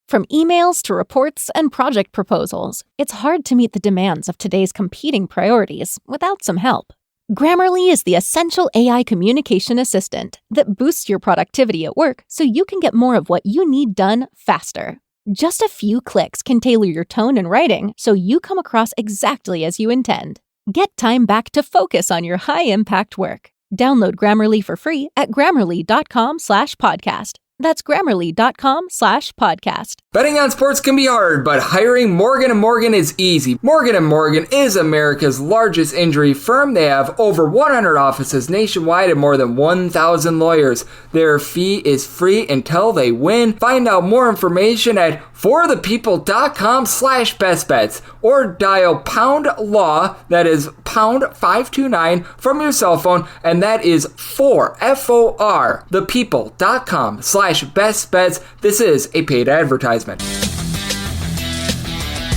From emails to reports and project proposals, it's hard to meet the demands of today's competing priorities without some help. Grammarly is the essential AI communication assistant that boosts your productivity at work so you can get more of what you need done faster. Just a few clicks can tailor your tone and writing so you come across exactly as you intend. Get time back to focus on your high-impact work. Download Grammarly for free at grammarly.com/podcast. That's grammarly.com/podcast. Betting on sports can be hard, but hiring Morgan & Morgan is easy. Morgan & Morgan is America's largest injury firm. They have over 100 offices nationwide and more than 1,000 lawyers. Their fee is free until they win. Find out more information at forthepeople.com/bestbets or dial pound law, that is pound 529 from your cell phone, and that is FOR, thepeople.com/bestbets. This is a paid advertisement.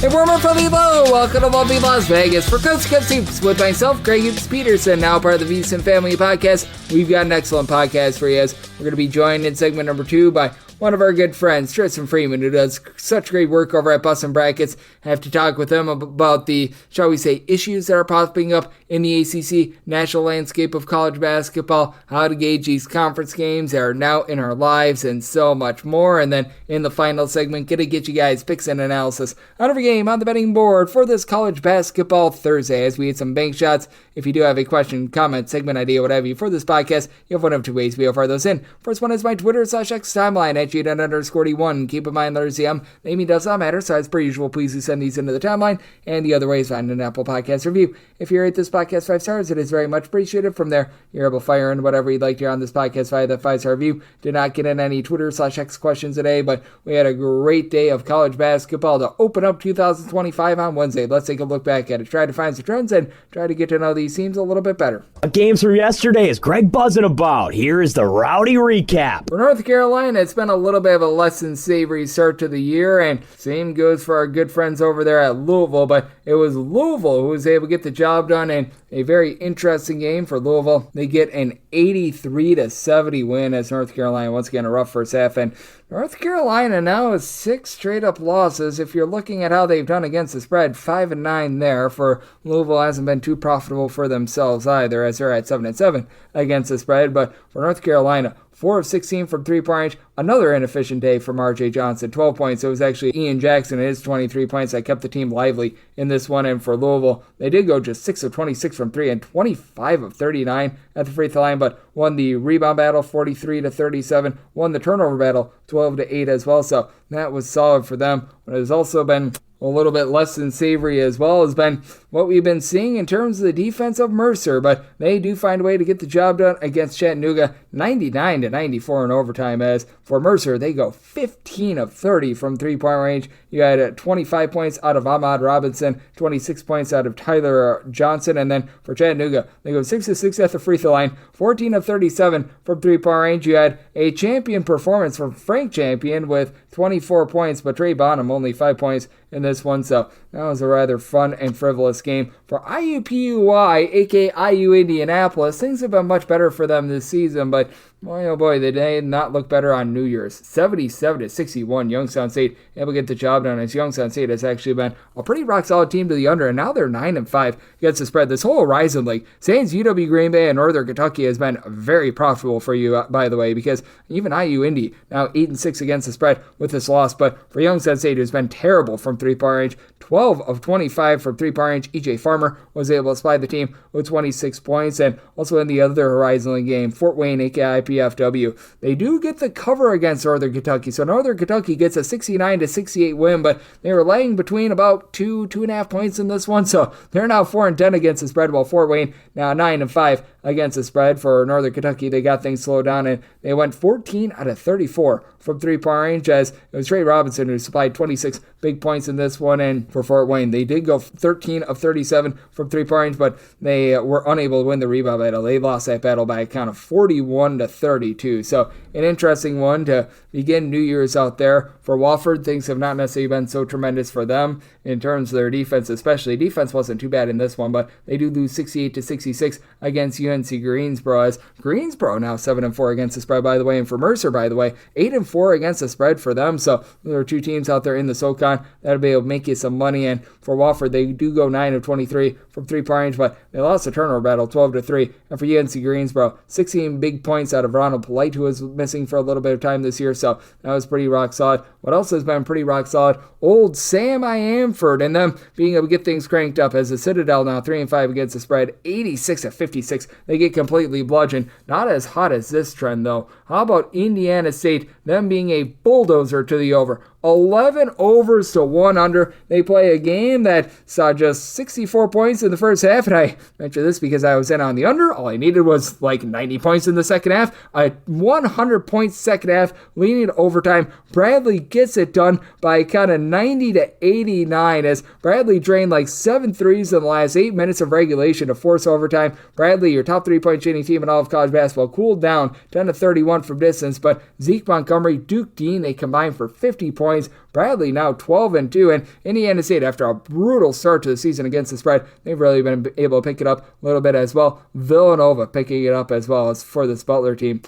Hey, warmer from the low. Welcome to lovely Las Vegas for Coast to Coast Hoops with myself, Greg Hoops Peterson, now part of the VSiN Family Podcast. We've got an excellent podcast for you as we're going to be joined in segment number 2 by one of our good friends, Tristan Freeman, who does such great work over at Bustin' Brackets. I have to talk with him about the, shall we say, issues that are popping up in the ACC national landscape of college basketball, how to gauge these conference games that are now in our lives, and so much more. And then in the final segment, going to get you guys picks and analysis on every game on the betting board for this college basketball Thursday as we hit some bank shots. If you do have a question, comment, segment idea, what have you for this podcast, you have one of two ways we fire those in. First one is my Twitter/X timeline at @JDUN_D1. Keep in mind, letters CM, naming does not matter, so as per usual, please do send these into the timeline. And the other way is find an Apple Podcast review. If you rate this podcast 5 stars, it is very much appreciated. From there, you're able to fire in whatever you'd like to hear on this podcast via that 5-star review. Did not get in any Twitter/X questions today, but we had a great day of college basketball to open up 2025 on Wednesday. Let's take a look back at it, try to find some trends, and try to get to know these teams a little bit better. Games from yesterday is Greg buzzing about. Here is the rowdy recap. For North Carolina, it's been a little bit of a less than savory start to the year, and same goes for our good friends over there at Louisville, but it was Louisville who was able to get the job done in a very interesting game for Louisville. They get an 83-70 win as North Carolina once again a rough first half, and North Carolina now has 6 straight up losses. If you're looking at how they've done against the spread, 5-9 there. For Louisville, hasn't been too profitable for themselves either, as they're at 7-7 against the spread. But for North Carolina, 4 of 16 from three-point range. Another inefficient day from R.J. Johnson, 12 points. It was actually Ian Jackson and his 23 points that kept the team lively in this one. And for Louisville, they did go just 6 of 26 from 3 and 25 of 39 at the free throw line, but won the rebound battle 43-37, won the turnover battle 12-8 as well. So that was solid for them. But it has also been a little bit less than savory as well has been what we've been seeing in terms of the defense of Mercer, but they do find a way to get the job done against Chattanooga, 99-94 in overtime. As for Mercer, they go 15 of 30 from three-point range. You had 25 points out of Ahmad Robinson, 26 points out of Tyler Johnson, and then for Chattanooga, they go 6 of 6 at the free throw line, 14 of 37 from three-point range. You had a champion performance from Frank Champion with 24 points, but Trey Bonham only 5 points in this one, so that was a rather fun and frivolous game. For IUPUI, aka IU Indianapolis, things have been much better for them this season, but boy, oh boy, they did not look better on New Year's. 77-61, Youngstown State able to get the job done, as Youngstown State has actually been a pretty rock-solid team to the under, and now they're 9-5 against the spread. This whole Horizon League, Saints, UW Green Bay, and Northern Kentucky has been very profitable for you, by the way, because even IU Indy now 8-6 against the spread with this loss, but for Youngstown State, who's been terrible from three-point range, 12 of 25 from three-point range. EJ Farmer was able to supply the team with 26 points, and also in the other Horizon League game, Fort Wayne, aka IPFW, they do get the cover against Northern Kentucky, so Northern Kentucky gets a 69-68 win, but they were laying between about 2.5 points in this one, so they're now 4-10 against the spread, while Fort Wayne now 9-5 against the spread. For Northern Kentucky, they got things slowed down, and they went 14 out of 34 from three-point range, as it was Trey Robinson who supplied 26 big points in this one. And for Fort Wayne, they did go 13 of 37 from three-point range, but they were unable to win the rebound battle. They lost that battle by a count of 41-32. So an interesting one to begin New Year's out there. For Wofford, things have not necessarily been so tremendous for them in terms of their defense, especially. Defense wasn't too bad in this one, but they do lose 68-66 against UNC Greensboro, as Greensboro now 7-4 against the spread, by the way, and for Mercer, by the way, 8-4 against the spread for them. So there are two teams out there in the SoCon that'll be able to make you some money. And for Wofford, they do go 9 of 23 from 3-point range, but they lost the turnover battle 12-3. And for UNC Greensboro, 16 big points out of Ronald Polite, who was missing for a little bit of time this year. So that was pretty rock solid. What else has been pretty rock solid? Old Sam Amford and them being able to get things cranked up as the Citadel now 3-5 against the spread, 86-56. They get completely bludgeoned. Not as hot as this trend though. How about Indiana State, them being a bulldozer to the over? 11 overs to 1 under. They play a game that saw just 64 points in the first half, and I mention this because I was in on the under. All I needed was like 90 points in the second half. A 100-point second half, leading to overtime. Bradley gets it done by kind of 90-89 as Bradley drained like 7 threes in the last 8 minutes of regulation to force overtime. Bradley, your top 3-point shooting team in all of college basketball, cooled down 10-31 from distance, but Zeke Montgomery, Duke Dean, they combined for 50 points. Bradley now 12-2, and Indiana State, after a brutal start to the season against the spread, they've really been able to pick it up a little bit as well. Villanova picking it up as well as for this Butler team.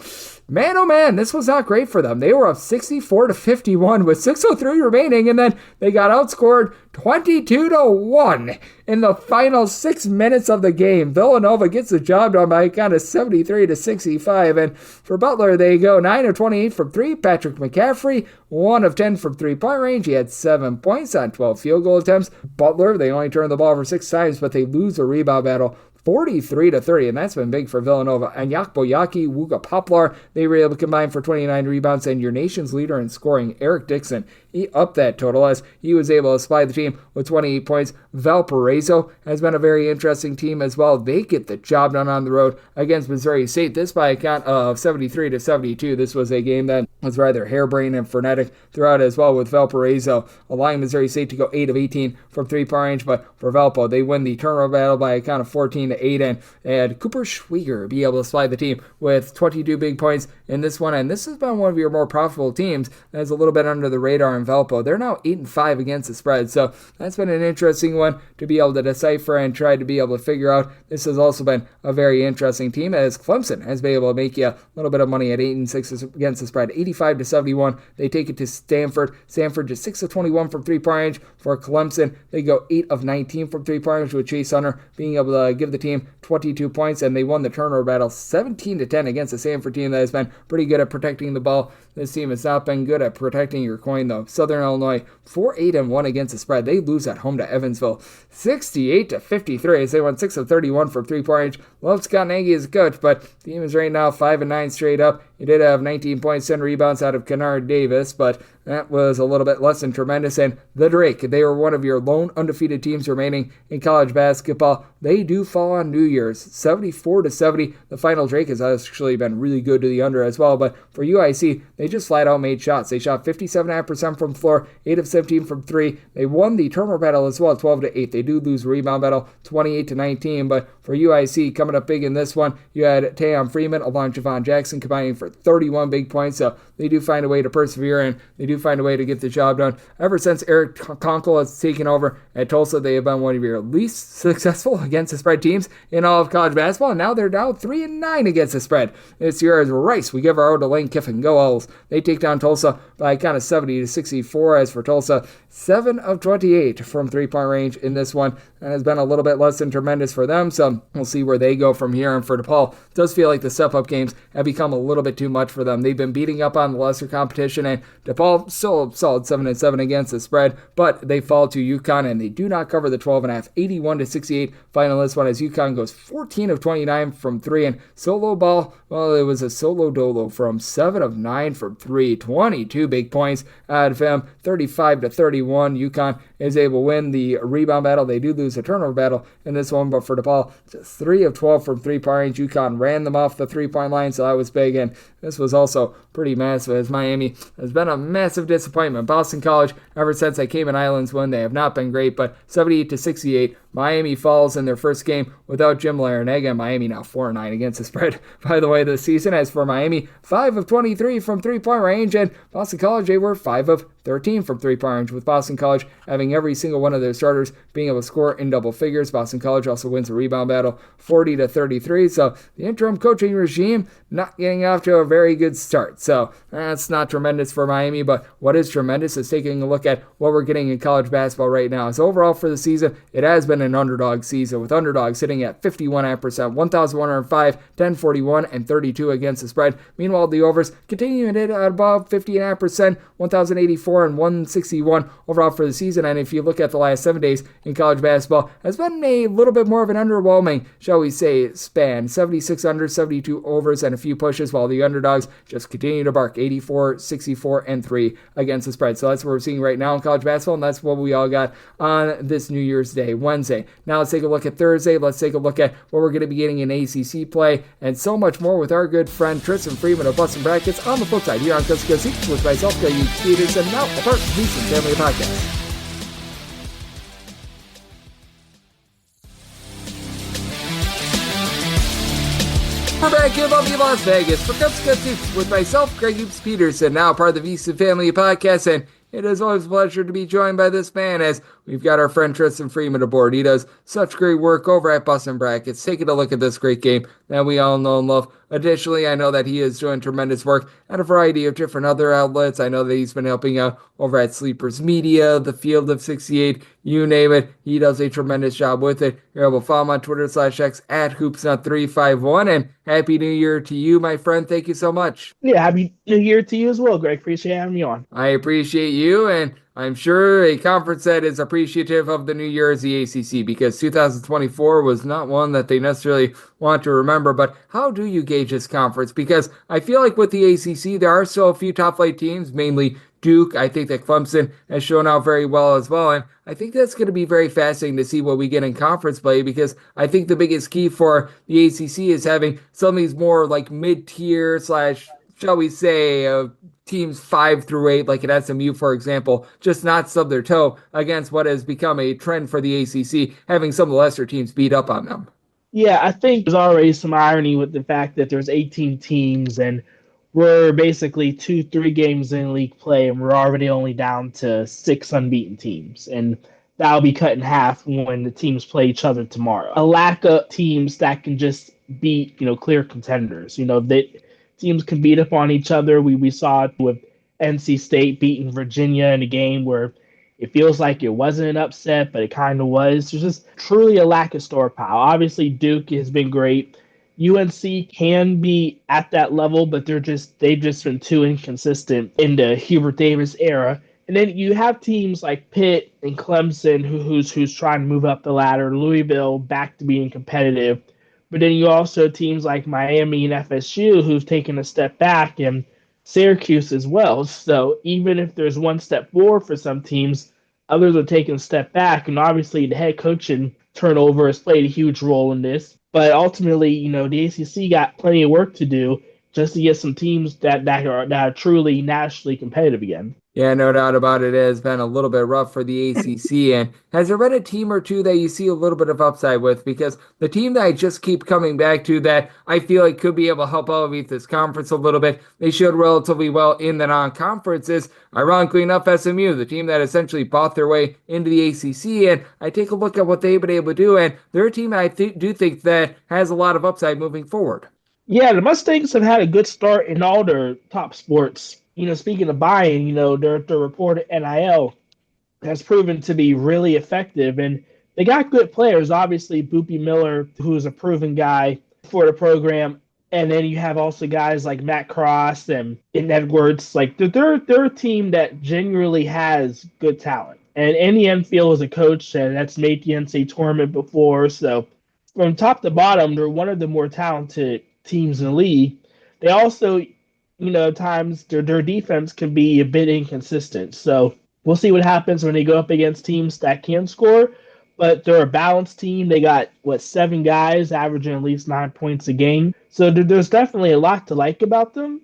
Man, oh man, this was not great for them. They were up 64-51 with 6:03 remaining, and then they got outscored 22-1 in the final 6 minutes of the game. Villanova gets the job done by kind of 73-65, and for Butler, they go 9 of 28 from 3. Patrick McCaffrey, 1 of 10 from 3-point range. He had 7 points on 12 field goal attempts. Butler, they only turned the ball over 6 times, but they lose a rebound battle 43-30, and that's been big for Villanova. And Boyaki, Wuka Poplar, they were able to combine for 29 rebounds, and your nation's leader in scoring, Eric Dixon, he upped that total as he was able to supply the team with 28 points. Valparaiso has been a very interesting team as well. They get the job done on the road against Missouri State. This by a count of 73-72. This was a game that was rather harebrained and frenetic throughout as well, with Valparaiso allowing Missouri State to go 8 of 18 from 3-point range. But for Valpo, they win the turnover battle by a count of 14-8, and they had Cooper Schwieger be able to supply the team with 22 big points in this one. And this has been one of your more profitable teams that's a little bit under the radar in Valpo. They're now 8-5 against the spread, so that's been an interesting one to be able to decipher and try to be able to figure out. This has also been a very interesting team, as Clemson has been able to make you a little bit of money at 8-6 against the spread, 85-71. They take it to Stanford. Stanford just 6 of 21 from 3-point range. For Clemson, they go 8 of 19 from 3-point range, with Chase Hunter being able to give the team 22 points, and they won the turnover battle 17-10 against the Stanford team that has been pretty good at protecting the ball. This team has not been good at protecting your coin, though. Southern Illinois, 4-8-1 against the spread. They lose at home to Evansville, 68-53, as they won 6 of 31 from 3-point range. Love Scott Nagy as a coach, but the team is right now 5-9 straight up. He did have 19 points, 10 rebounds out of Kennard Davis, but that was a little bit less than tremendous. And the Drake, they were one of your lone undefeated teams remaining in college basketball. They do fall on New Year's, 74-70. The final Drake has actually been really good to the under as well, but for UIC, they just flat out made shots. They shot 57.5% from the floor, 8 of 17 from 3. They won the turnover battle as well, 12-8. They do lose rebound battle, 28-19, but for UIC, coming up big in this one, you had Tristan Freeman along Javon Jackson combining for 31 big points, so they do find a way to persevere, and they do find a way to get the job done. Ever since Eric Conkle has taken over at Tulsa, they have been one of your least successful against the spread teams in all of college basketball, and now they're down 3-9 against the spread. This year as Rice, we give our own to Lane Kiffin. Go Owls. They take down Tulsa by kind of 70-64. As for Tulsa, 7 of 28 from 3-point range in this one. That has been a little bit less than tremendous for them, so we'll see where they go from here. And for DePaul, it does feel like the step-up games have become a little bit too much for them. They've been beating up on the lesser competition, and DePaul still solid 7-7 against the spread, but they fall to UConn, and they do not cover the 12.5, 81-68 final. This one as UConn goes 14 of 29 from 3, and solo ball, well, it was a solo dolo from 7 of 9 from 3, 22 big points out of him, 35-31. UConn is able to win the rebound battle. They do lose the turnover battle in this one, but for DePaul, just 3 of 12 from 3-point range. UConn ran them off the 3-point line, so that was big, and this was also pretty massive, as Miami has been a massive disappointment. Boston College, ever since they came in Islands when they have not been great, but 78-68, Miami falls in their first game without Jim Larinaga. Miami now 4-9 against the spread, by the way, this season. As for Miami, 5 of 23 from three-point range, and Boston College, they were 5 of 13 from three-point range, with Boston College having every single one of their starters being able to score in double figures. Boston College also wins the rebound battle 40-33, so the interim coaching regime not getting off to a very good start. So that's not tremendous for Miami, but what is tremendous is taking a look at what we're getting in college basketball right now. So overall for the season, it has been an underdog season, with underdogs sitting at 51%, 1,105, 1041, and 32 against the spread. Meanwhile, the overs continuing it at above 50.5%, 1,084 and 161 overall for the season. And if you look at the last 7 days in college basketball, has been a little bit more of an underwhelming, shall we say, span. 76 under, 72 overs, and a few pushes, while the underdogs just continue to bark 84, 64, and 3 against the spread. So that's what we're seeing right now in college basketball, and that's what we all got on this New Year's Day, Wednesday. Now let's take a look at Thursday. Let's take a look at what we're going to be getting in ACC play, and so much more with our good friend Tristan Freeman of Bustin' Brackets on the flip side here on Coast to Coast Seats with myself, Greg Peterson, now a part of the Beast and Family Podcast. We're back in lovely Las Vegas for Cups Cut Soups with myself, Greg Peterson, now part of the Beast and Family Podcast, and it is always a pleasure to be joined by this man as we've got our friend Tristan Freeman aboard. He does such great work over at Bustin' Brackets, taking a look at this great game that we all know and love. Additionally, I know that he is doing tremendous work at a variety of different other outlets. I know that he's been helping out over at Sleepers Media, the Field of 68, you name it. He does a tremendous job with it. You're able to follow him on Twitter/X at HoopsNut351. And Happy New Year to you, my friend. Thank you so much. Yeah, Happy New Year to you as well, Greg. Appreciate having me on. I appreciate you, and I'm sure a conference that is appreciative of the new year is the ACC, because 2024 was not one that they necessarily want to remember. But how do you gauge this conference? Because I feel like with the ACC, there are still a few top-flight teams, mainly Duke. I think that Clemson has shown out very well as well, and I think that's going to be very fascinating to see what we get in conference play, because I think the biggest key for the ACC is having some of these more like mid-tier slash, shall we say, teams 5 through 8, like at SMU, for example, just not stub their toe against what has become a trend for the ACC, having some of the lesser teams beat up on them. Yeah, I think there's already some irony with the fact that there's 18 teams and we're basically 2-3 games in league play and we're already only down to 6 unbeaten teams. And that'll be cut in half when the teams play each other tomorrow. A lack of teams that can just beat, clear contenders. That teams can beat up on each other. We saw it with NC State beating Virginia in a game where it feels like it wasn't an upset, but it kind of was. There's just truly a lack of star power. Obviously, Duke has been great. UNC can be at that level, but they've just been too inconsistent in the Hubert Davis era. And then you have teams like Pitt and Clemson who's trying to move up the ladder, Louisville back to being competitive. But then you also have teams like Miami and FSU who've taken a step back, and Syracuse as well. So even if there's one step forward for some teams, others are taking a step back. And obviously the head coaching turnover has played a huge role in this. But ultimately, the ACC got plenty of work to do just to get some teams that are truly nationally competitive again. Yeah, no doubt about it. It has been a little bit rough for the ACC. And has there been a team or two that you see a little bit of upside with? Because the team that I just keep coming back to that I feel like could be able to help elevate this conference a little bit, they showed relatively well in the non-conference, is, ironically enough, SMU, the team that essentially bought their way into the ACC. And I take a look at what they've been able to do, and they're a team I do think that has a lot of upside moving forward. Yeah, the Mustangs have had a good start in all their top sports. Speaking of buying, their reported NIL has proven to be really effective, and they got good players. Obviously, Boopy Miller, who's a proven guy for the program, and then you have also guys like Matt Cross and Edwards. Like they're a team that genuinely has good talent. And Andy Enfield is a coach and that's made the NCAA tournament before. So from top to bottom, they're one of the more talented teams in the league. They also, at times their defense can be a bit inconsistent. So we'll see what happens when they go up against teams that can score. But they're a balanced team. They got, 7 guys averaging at least 9 points a game. So there's definitely a lot to like about them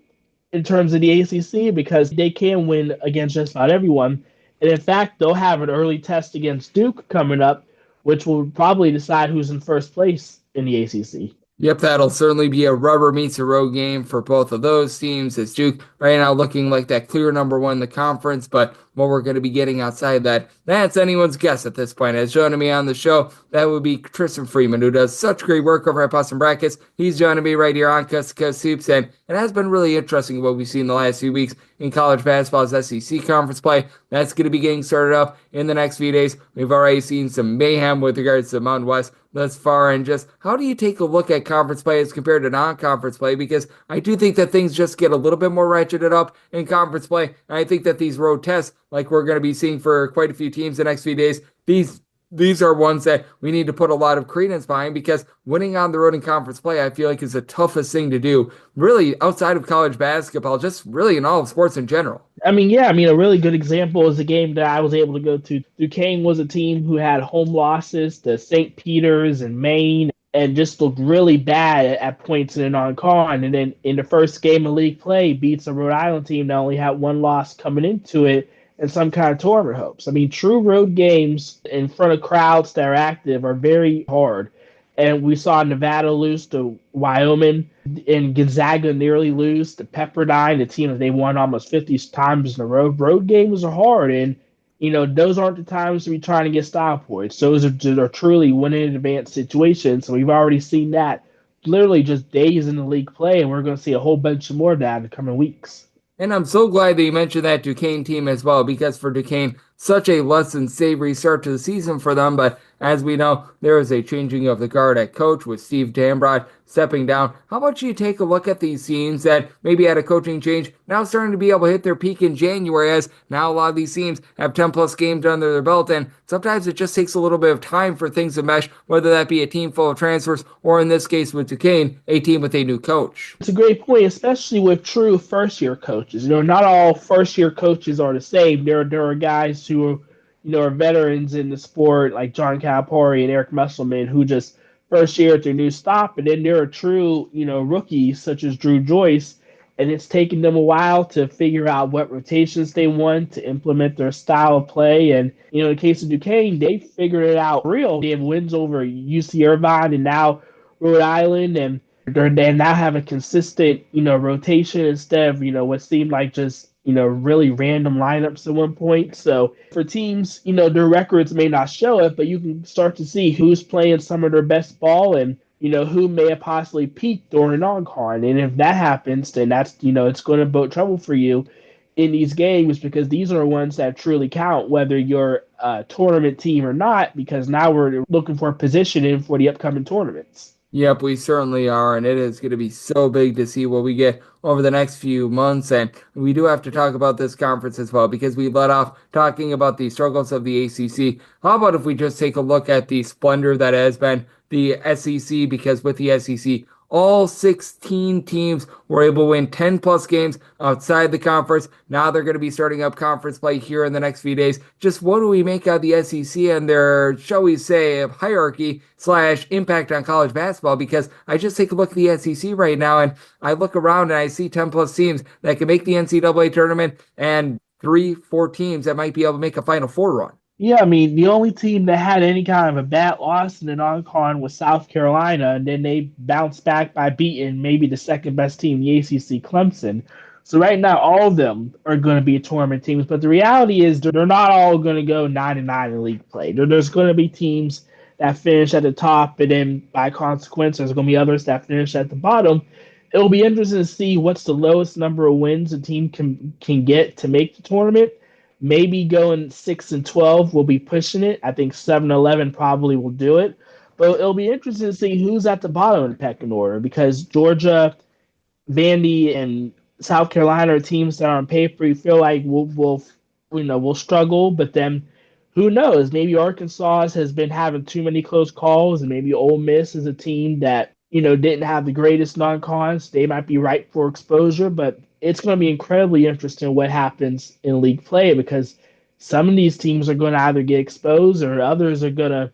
in terms of the ACC because they can win against just about everyone. And in fact, they'll have an early test against Duke coming up, which will probably decide who's in first place in the ACC. Yep, that'll certainly be a rubber meets the road game for both of those teams. It's Duke right now looking like that clear number one in the conference, but what we're going to be getting outside that's anyone's guess at this point. As joining me on the show, that would be Tristan Freeman, who does such great work over at Boston Brackets. He's joining me right here on Coast to Coast Hoops, and it has been really interesting what we've seen the last few weeks in college basketball's SEC conference play. That's going to be getting started up in the next few days. We've already seen some mayhem with regards to the Mountain West thus far, and just how do you take a look at conference play as compared to non-conference play? Because I do think that things just get a little bit more ratcheted up in conference play, and I think that these road tests, like we're going to be seeing for quite a few teams the next few days, these are ones that we need to put a lot of credence behind, because winning on the road in conference play, I feel like, is the toughest thing to do, really, outside of college basketball, just really in all of sports in general. A really good example is the game that I was able to go to. Duquesne was a team who had home losses to St. Peter's and Maine, and just looked really bad at points in a non-con. And then in the first game of league play, beats a Rhode Island team that only had one loss coming into it and some kind of tournament hopes. True road games in front of crowds that are active are very hard. And we saw Nevada lose to Wyoming, and Gonzaga nearly lose to Pepperdine, the team that they won almost 50 times in a row. Road games are hard, and those aren't the times to be trying to get style points. Those are truly winning in advance situations. So we've already seen that literally just days in the league play, and we're going to see a whole bunch more of that in the coming weeks. And I'm so glad that you mentioned that Duquesne team as well, because for Duquesne, such a less than savory start to the season for them. But as we know, there is a changing of the guard at coach with Steve Dambrod stepping down. How about you take a look at these teams that maybe had a coaching change, now starting to be able to hit their peak in January, as now a lot of these teams have 10-plus games under their belt, and sometimes it just takes a little bit of time for things to mesh, whether that be a team full of transfers or, in this case with Duquesne, a team with a new coach. It's a great point, especially with true first-year coaches. Not all first-year coaches are the same. There are guys who are veterans in the sport, like John Calipari and Eric Musselman, who just first year at their new stop, and then there are true, rookies such as Drew Joyce, and it's taken them a while to figure out what rotations they want to implement their style of play. And, in the case of Duquesne, they figured it out real. They have wins over UC Irvine and now Rhode Island, and they now have a consistent, rotation instead of, what seemed like just, really random lineups at one point. So for teams, their records may not show it, but you can start to see who's playing some of their best ball and, who may have possibly peaked during a non-con. And if that happens, then that's, it's going to bode trouble for you in these games, because these are ones that truly count, whether you're a tournament team or not, because now we're looking for positioning for the upcoming tournaments. Yep, we certainly are, and it is going to be so big to see what we get over the next few months. And we do have to talk about this conference as well, because we let off talking about the struggles of the ACC. How about if we just take a look at the splendor that has been the SEC, because with the SEC, all 16 teams were able to win 10-plus games outside the conference. Now they're going to be starting up conference play here in the next few days. Just what do we make out of the SEC and their, shall we say, hierarchy / impact on college basketball? Because I just take a look at the SEC right now, and I look around and I see 10-plus teams that can make the NCAA tournament, and 3-4 teams that might be able to make a Final Four run. Yeah, the only team that had any kind of a bad loss in the non-con was South Carolina, and then they bounced back by beating maybe the second best team in the ACC, Clemson. So right now, all of them are going to be tournament teams, but the reality is they're not all going to go 9-9 in league play. There's going to be teams that finish at the top, and then by consequence, there's going to be others that finish at the bottom. It'll be interesting to see what's the lowest number of wins a team can get to make the tournament. Maybe going 6-12 will be pushing it. I think 7-11 probably will do it. But it'll be interesting to see who's at the bottom of the pecking order, because Georgia, Vandy, and South Carolina are teams that on paper you feel like will struggle. But then who knows? Maybe Arkansas has been having too many close calls, and maybe Ole Miss is a team that didn't have the greatest non-cons. They might be ripe for exposure, but it's going to be incredibly interesting what happens in league play, because some of these teams are going to either get exposed or others are going to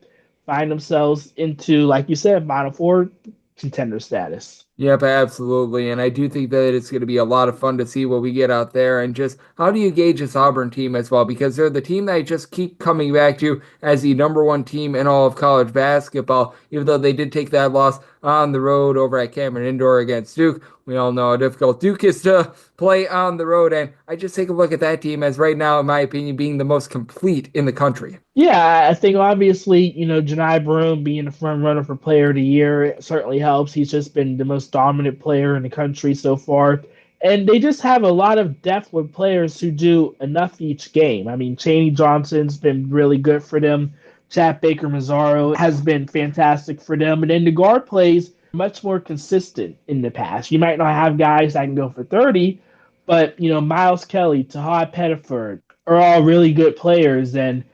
find themselves into, like you said, Final Four contender status. Yep, absolutely. And I do think that it's going to be a lot of fun to see what we get out there. And just how do you gauge this Auburn team as well? Because they're the team that I just keep coming back to as the number one team in all of college basketball, even though they did take that loss on the road over at Cameron Indoor against Duke. We all know how difficult Duke is to play on the road. And I just take a look at that team as right now, in my opinion, being the most complete in the country. Yeah, I think obviously, Janai Broome being a front runner for player of the year certainly helps. He's just been the most dominant player in the country so far. And they just have a lot of depth with players who do enough each game. I mean, Chaney Johnson's been really good for them. Chad Baker Mazzaro has been fantastic for them. And then the guard plays much more consistent in the past. You might not have guys that can go for 30, but, Miles Kelly, Tahad Pettiford are all really good players. And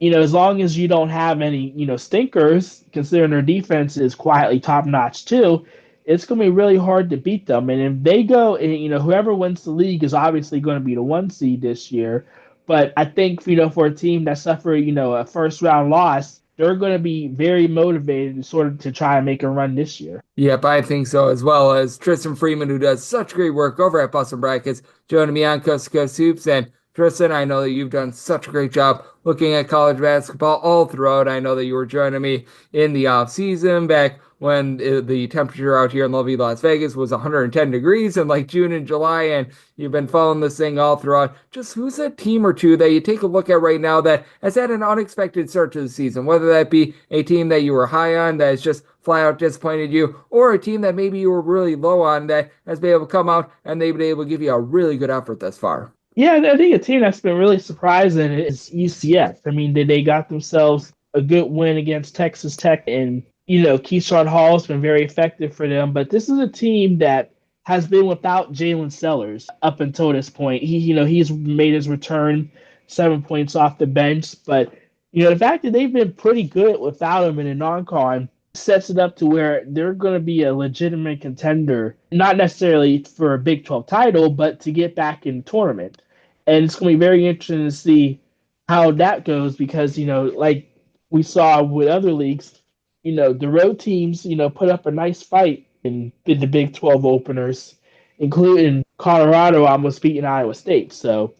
as long as you don't have any, stinkers, considering their defense is quietly top notch too, it's going to be really hard to beat them. And if they go, and, whoever wins the league is obviously going to be the 1 seed this year. But I think, for a team that suffered, a first round loss, they're going to be very motivated to try and make a run this year. Yep, I think so, as well as Tristan Freeman, who does such great work over at Boston Brackets, joining me on Coast to Coast Hoops. And Tristan, I know that you've done such a great job looking at college basketball all throughout. I know that you were joining me in the off season back when the temperature out here in lovely Las Vegas was 110 degrees in like June and July, and you've been following this thing all throughout. Just who's a team or two that you take a look at right now that has had an unexpected start to the season, whether that be a team that you were high on that has just flat out disappointed you, or a team that maybe you were really low on that has been able to come out and they've been able to give you a really good effort thus far? Yeah, I think a team that's been really surprising is UCF. I mean, they got themselves a good win against Texas Tech, and Keyshawn Hall has been very effective for them. But this is a team that has been without Jalen Sellers up until this point. He's made his return, 7 points off the bench. But the fact that they've been pretty good without him in a non-con sets it up to where they're going to be a legitimate contender, not necessarily for a Big 12 title, but to get back in the tournament. And it's going to be very interesting to see how that goes because, like we saw with other leagues, the road teams, put up a nice fight in the Big 12 openers, including Colorado almost beating Iowa State. So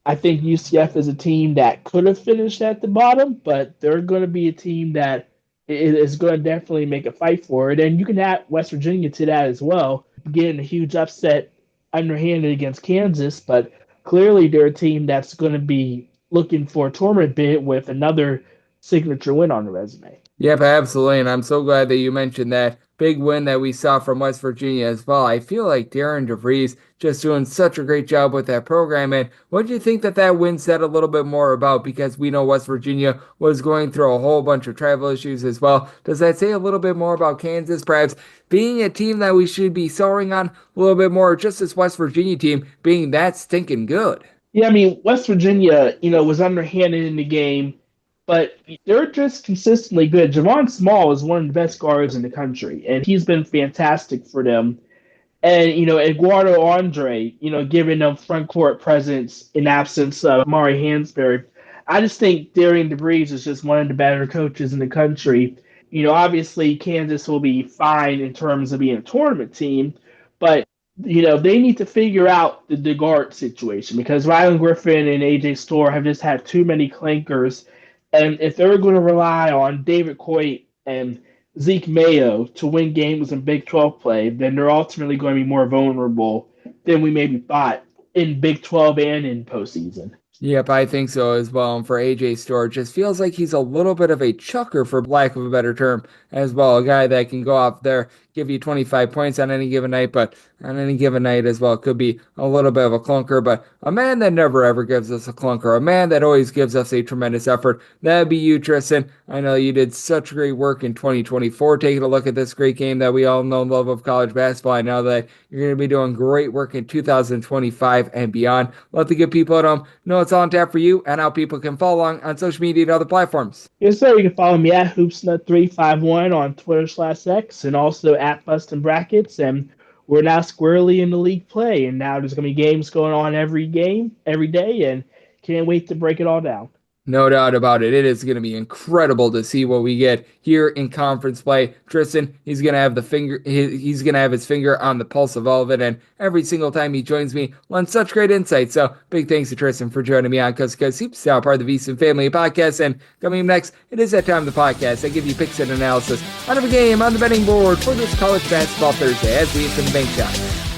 I think UCF is a team that could have finished at the bottom, but they're going to be a team that is going to definitely make a fight for it. And you can add West Virginia to that as well, getting a huge upset underhanded against Kansas, but clearly they're a team that's going to be looking for a tournament bid with another signature win on the resume. Yep, absolutely. And I'm so glad that you mentioned that big win that we saw from West Virginia as well. I feel like Darren DeVries just doing such a great job with that program. And what do you think that win said a little bit more about? Because we know West Virginia was going through a whole bunch of travel issues as well. Does that say a little bit more about Kansas perhaps being a team that we should be soaring on a little bit more, just this West Virginia team being that stinking good? Yeah, I mean, West Virginia, was underhanded in the game, but they're just consistently good. Javon Small is one of the best guards in the country, and he's been fantastic for them. And, Eduardo Andre, giving them front court presence in absence of Mari Hansberry. I just think Darian DeVries is just one of the better coaches in the country. Obviously Kansas will be fine in terms of being a tournament team, but, they need to figure out the guard situation because Rylan Griffin and AJ Storr have just had too many clankers. And if they're going to rely on David Coit and Zeke Mayo to win games in Big 12 play, then they're ultimately going to be more vulnerable than we maybe thought in Big 12 and in postseason. Yep, I think so as well. And for AJ Storr, it just feels like he's a little bit of a chucker, for lack of a better term, as well. A guy that can go out there, give you 25 points on any given night, but on any given night as well, it could be a little bit of a clunker. But a man that never ever gives us a clunker, a man that always gives us a tremendous effort, that'd be you, Tristan. I know you did such great work in 2024, taking a look at this great game that we all know and love of college basketball. I know that you're going to be doing great work in 2025 and beyond. Let the good people at home know it's all on tap for you and how people can follow along on social media and other platforms. Yes, sir. You can follow me at HoopsNut351 on Twitter/X and also at Bustin' Brackets. And we're now squarely in the league play. And now there's going to be games going on every day. And can't wait to break it all down. No doubt about it. It is going to be incredible to see what we get here in conference play. Tristan, he's going to have he's going to have his finger on the pulse of all of it, and every single time he joins me, lends such great insight. So big thanks to Tristan for joining me on Coast to Coast Hoops, now part of the VSiN Family Podcast. And coming up next, it is that time of the podcast. I give you picks and analysis on every game on the betting board for this college basketball Thursday as we hit some bank shots.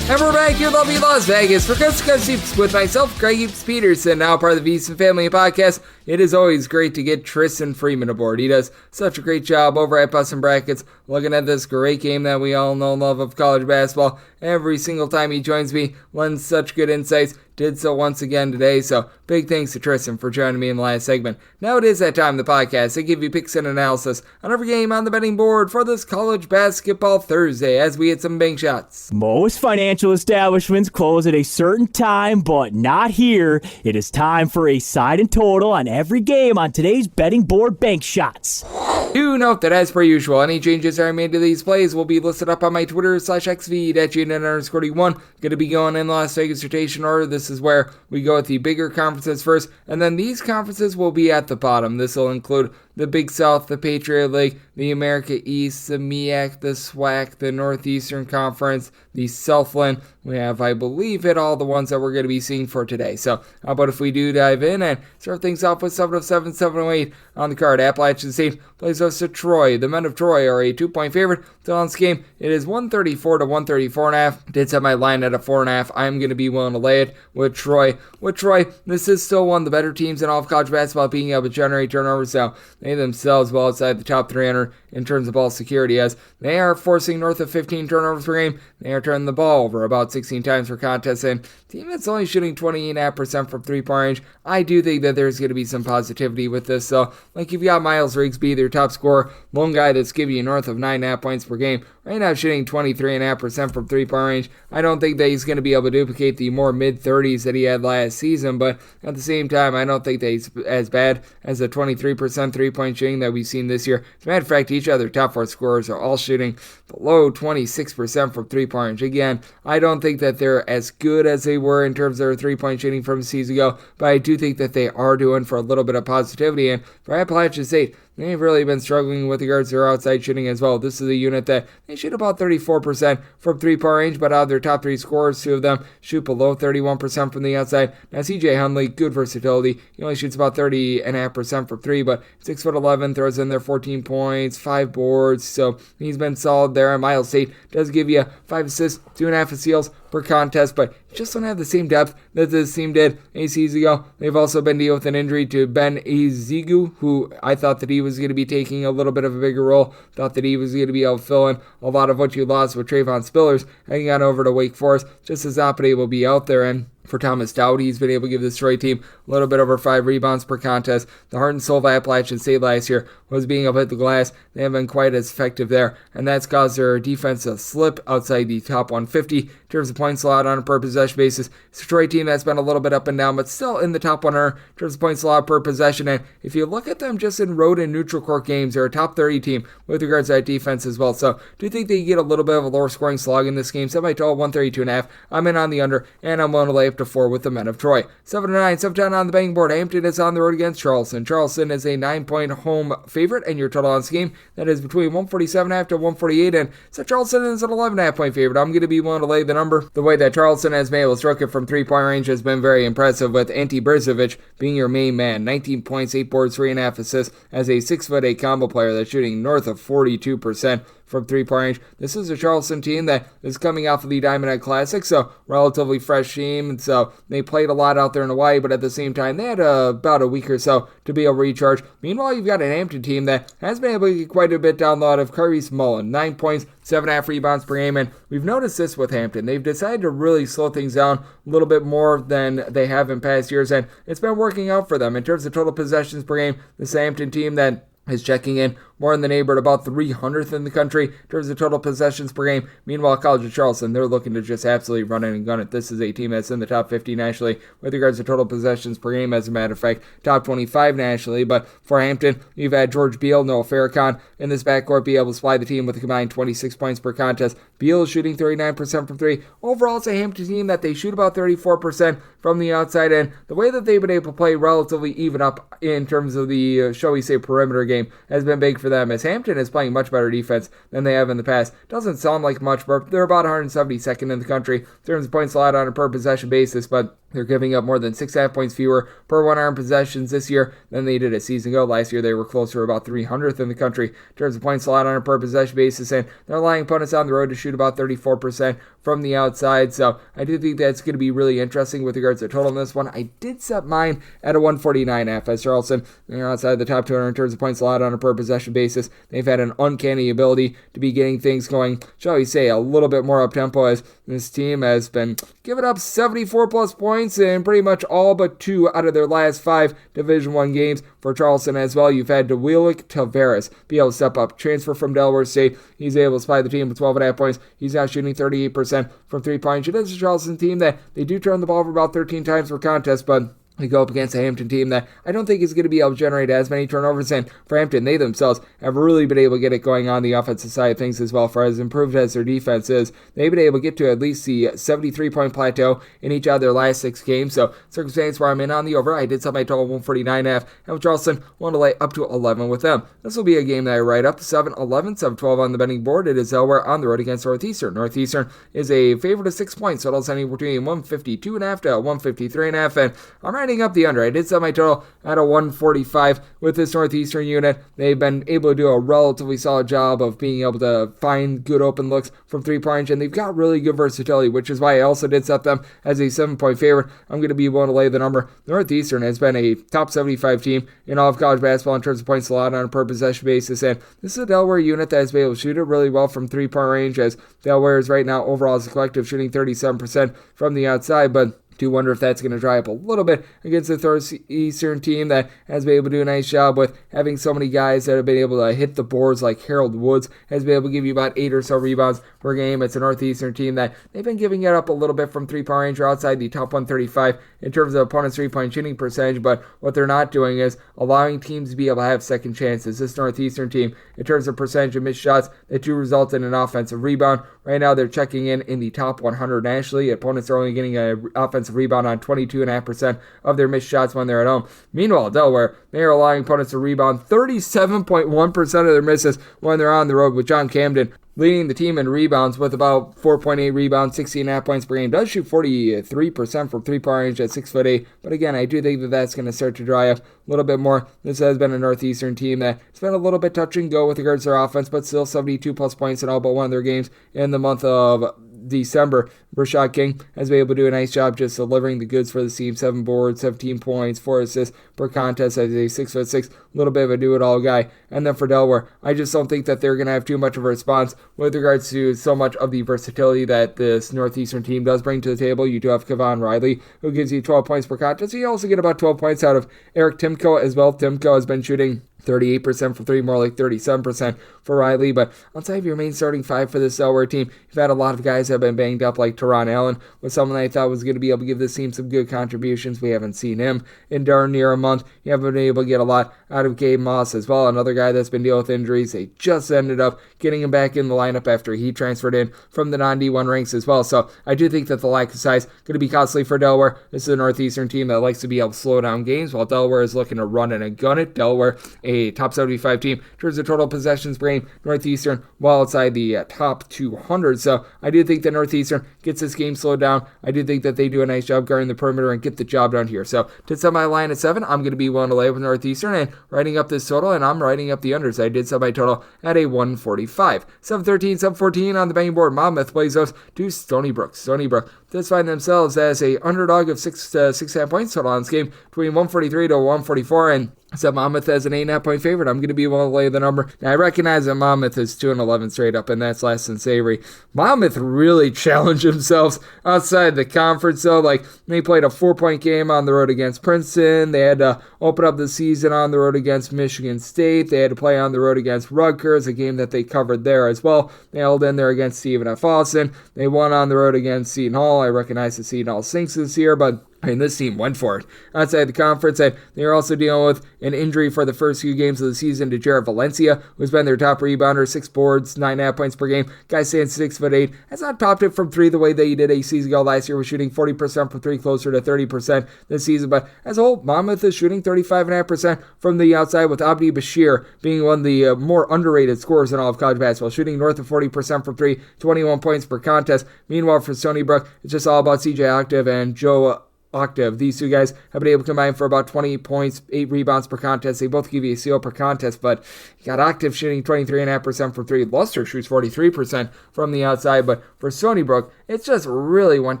And we're back here in lovely Las Vegas for Coast to Coast Hoops with myself, Greg Hoops Peterson, now part of the VSiN Family Podcast. It is always great to get Tristan Freeman aboard. He does such a great job over at Bustin' Brackets, looking at this great game that we all know and love of college basketball. Every single time he joins me, lends such good insights. Did so once again today, so big thanks to Tristan for joining me in the last segment. Now it is that time of the podcast. I give you picks and analysis on every game on the betting board for this college basketball Thursday as we hit some bank shots. Most financial establishments close at a certain time, but not here. It is time for a side and total on every game on today's betting board bank shots. Do note that as per usual, any changes that are made to these plays will be listed up on my Twitter/X feed at GNN_D1. Going to be going in the Las Vegas rotation order. This is where we go with the bigger conferences first, and then these conferences will be at the bottom. This will include the Big South, the Patriot League, the America East, the MEAC, the SWAC, the Northeastern Conference, the Southland. We have, I believe, hit all the ones that we're going to be seeing for today. So how about if we do dive in and start things off with 707, 708 on the card. Appalachian State plays host to Troy. The men of Troy are a 2-point favorite. Still on this game, it is 134 to 134.5. Did set my line at a 4.5. I'm going to be willing to lay it with Troy. With Troy, this is still one of the better teams in all of college basketball, being able to generate turnovers. So they themselves well outside the top 300 in terms of ball security, as they are forcing north of 15 turnovers per game. They are turning the ball over about 16 times per contest, and team that's only shooting 28.5% from three-point range. I do think that there's going to be some positivity with this. So, like, you've got Miles Rigsby, their top scorer, lone guy that's giving you north of 9.5 points per game. Right now, shooting 23.5% from three-point range. I don't think that he's going to be able to duplicate the more mid-30s that he had last season, but at the same time, I don't think that he's as bad as the 23% three-point shooting that we've seen this year. As a matter of fact, each other top four scorers are all shooting below 26% from three-point range. Again, I don't think that they're as good as they were in terms of their three-point shooting from a season ago, but I do think that they are doing for a little bit of positivity. And for Appalachian State, they've really been struggling with regards to their outside shooting as well. This is a unit that they shoot about 34% from three-point range, but out of their top three scorers, two of them shoot below 31% from the outside. Now, CJ Hundley, good versatility. He only shoots about 30.5% from three, but 6'11", throws in there 14 points, 5 boards, so he's been solid there. And Miles State does give you 5 assists, 2.5 steals per contest, but you just don't have the same depth that this team did a season ago. They've also been dealing with an injury to Ben Ezigu, who I thought that he was going to be taking a little bit of a bigger role. Thought that he was going to be able to fill in a lot of what you lost with Trayvon Spillers hanging on over to Wake Forest, just as Oppenay will be out there. And for Thomas Dowd, he's been able to give this Troy team a little bit over 5 rebounds per contest. The heart and soul of Appalachian State last year was being able to hit the glass. They haven't been quite as effective there, and that's caused their defense to slip outside the top 150 in terms of points allowed on a per possession basis. It's a Troy team that's been a little bit up and down, but still in the top 100 in terms of points allowed per possession. And if you look at them just in road and neutral court games, they're a top 30 team with regards to that defense as well. So do you think they get a little bit of a lower scoring slog in this game? Semi-total 132.5. I'm in on the under, and I'm willing to lay up to 4 with the men of Troy. 7-9, 7-10 on the betting board. Hampton is on the road against Charleston. Charleston is a 9-point home favorite, and your total on this game, that is between 147.5 to 148, and so Charleston is an 11.5 point favorite. I'm going to be willing to lay the number. The way that Charleston has been able to stroke it from three-point range has been very impressive, with Ante Brzovic being your main man. 19 points, 8 boards, 3.5 assists, as a 6'8" combo player that's shooting north of 42% from three-point range. This is a Charleston team that is coming off of the Diamond Head Classic, so relatively fresh team, and so they played a lot out there in Hawaii, but at the same time, they had about a week or so to be able to recharge. Meanwhile, you've got an Hampton team that has been able to get quite a bit down the line of Karius Mullen. 9 points, 7.5 rebounds per game, and we've noticed this with Hampton. They've decided to really slow things down a little bit more than they have in past years, and it's been working out for them. In terms of total possessions per game, this Hampton team that is checking in more in the neighborhood about 300th in the country in terms of total possessions per game. Meanwhile, College of Charleston, they're looking to just absolutely run it and gun it. This is a team that's in the top 50 nationally with regards to total possessions per game. As a matter of fact, top 25 nationally. But for Hampton, you've had George Beal, Noah Farrakhan in this backcourt be able to supply the team with a combined 26 points per contest. Beal is shooting 39% from three. Overall, it's a Hampton team that they shoot about 34% from the outside, and the way that they've been able to play relatively even up in terms of the, shall we say, perimeter game has been big for them, as Hampton is playing much better defense than they have in the past. Doesn't sound like much, but they're about 172nd in the country in terms of points allowed on a per possession basis, but they're giving up more than 6.5 points fewer per one-arm possessions this year than they did a season ago. Last year, they were closer to about 300th in the country in terms of points allowed on a per possession basis, and they're allowing opponents on the road to shoot about 34% from the outside. So I do think that's going to be really interesting with regards to total in this one. I did set mine at a 149.5 as Charleston. They're outside the top 200 in terms of points allowed on a per possession basis. They've had an uncanny ability to be getting things going, shall we say, a little bit more up-tempo, as this team has been giving up 74-plus points in pretty much all but 2 out of their last 5 Division I games. For Charleston as well, you've had DeWillick Tavares be able to step up, transfer from Delaware State. He's able to supply the team with 12.5 points. He's now shooting 38% from three-point. It is a Charleston team that they do turn the ball over about 13 times per contest, but they go up against a Hampton team that I don't think is going to be able to generate as many turnovers. And for Hampton, they themselves have really been able to get it going on the offensive side of things as well. For as improved as their defense is, they've been able to get to at least the 73-point plateau in each of their last 6 games. So circumstance where I'm in on the over, I did set my total 149.5, and with Charleston, want to lay up to 11 with them. This will be a game that I write up to 7-11, 7-12 on the betting board. It is Delaware on the road against Northeastern. Northeastern is a favorite of 6 points, so it'll send you between 152.5 to 153.5, and I'm writing up the under. I did set my total at a 145 with this Northeastern unit. They've been able to do a relatively solid job of being able to find good open looks from three-point range, and they've got really good versatility, which is why I also did set them as a 7-point favorite. I'm going to be willing to lay the number. Northeastern has been a top 75 team in all of college basketball in terms of points allowed on a per possession basis, and this is a Delaware unit that has been able to shoot it really well from three-point range, as Delaware is right now overall as a collective shooting 37% from the outside, but do wonder if that's going to dry up a little bit against the Northeastern team that has been able to do a nice job with having so many guys that have been able to hit the boards, like Harold Woods has been able to give you about 8 or so rebounds per game. It's a Northeastern team that they've been giving it up a little bit from three-point range or outside the top 135 in terms of opponent's three-point shooting percentage, but what they're not doing is allowing teams to be able to have second chances. This Northeastern team, in terms of percentage of missed shots that do result in an offensive rebound, right now they're checking in the top 100 nationally. Opponents are only getting an offensive rebound on 22.5% of their missed shots when they're at home. Meanwhile, Delaware, they are allowing opponents to rebound 37.1% of their misses when they're on the road, with John Camden leading the team in rebounds with about 4.8 rebounds, 16.5 points per game. Does shoot 43% from three-point range at 6'8", but again, I do think that that's going to start to dry up a little bit more. This has been a Northeastern team that's been a little bit touch and go with regards to their offense, but still 72-plus points in all but one of their games in the month of December. Rashad King has been able to do a nice job just delivering the goods for the team. 7 boards, 17 points, 4 assists per contest as a 6'6", little bit of a do-it-all guy. And then for Delaware, I just don't think that they're going to have too much of a response with regards to so much of the versatility that this Northeastern team does bring to the table. You do have Kevon Riley, who gives you 12 points per contest. You also get about 12 points out of Eric Timko as well. Timko has been shooting 38% for three, more like 37% for Riley. But outside of your main starting 5 for this Delaware team, you've had a lot of guys that have been banged up, like Teron Allen was someone I thought was going to be able to give this team some good contributions. We haven't seen him in darn near a month. You haven't been able to get a lot out of Gabe Moss as well, another guy that's been dealing with injuries. They just ended up getting him back in the lineup after he transferred in from the non-D1 ranks as well. So I do think that the lack of size is going to be costly for Delaware. This is a Northeastern team that likes to be able to slow down games, while Delaware is looking to run it and gun it. Delaware, a top 75 team in terms of total possessions per game. Northeastern, well outside the top 200. So I do think that Northeastern gets this game slowed down. I do think that they do a nice job guarding the perimeter and get the job done here. So to set my line at 7, I'm going to be willing to lay with Northeastern and writing up this total, and I'm writing up the unders. I did set my total at a 145. 7-13, 7-14 on the betting board. Monmouth plays those to Stony Brook. Stony Brook does find themselves as a underdog of 6 to 6.5 points total on this game, between 143 to 144, and set Monmouth as an 8.5-point favorite. I'm going to be willing to lay the number. Now, I recognize that Monmouth is 2-11 straight up, and that's less than savory. Monmouth really challenged themselves outside the conference, though. Like, they played a 4-point game on the road against Princeton. They had to open up the season on the road against Michigan State. They had to play on the road against Rutgers, a game that they covered there as well. They held in there against Stephen F. Austin. They won on the road against Seton Hall. I recognize that Seton Hall sinks this year, but this team went for it outside the conference, and they're also dealing with an injury for the first few games of the season to Jared Valencia, who's been their top rebounder, 6 boards, 9.5 points per game. Guy stands 6'8", has not topped it from 3 the way that he did a season ago. Last year was shooting 40% from 3, closer to 30% this season, but as a whole, Monmouth is shooting 35.5% from the outside, with Abdi Bashir being one of the more underrated scorers in all of college basketball, shooting north of 40% from 3, 21 points per contest. Meanwhile, for Stony Brook, it's just all about CJ Octave and Joe Octave. These two guys have been able to combine for about 20 points, 8 rebounds per contest. They both give you a steal per contest, but you got Octave shooting 23.5% from 3. Luster shoots 43% from the outside, but for Stony Brook, it just really went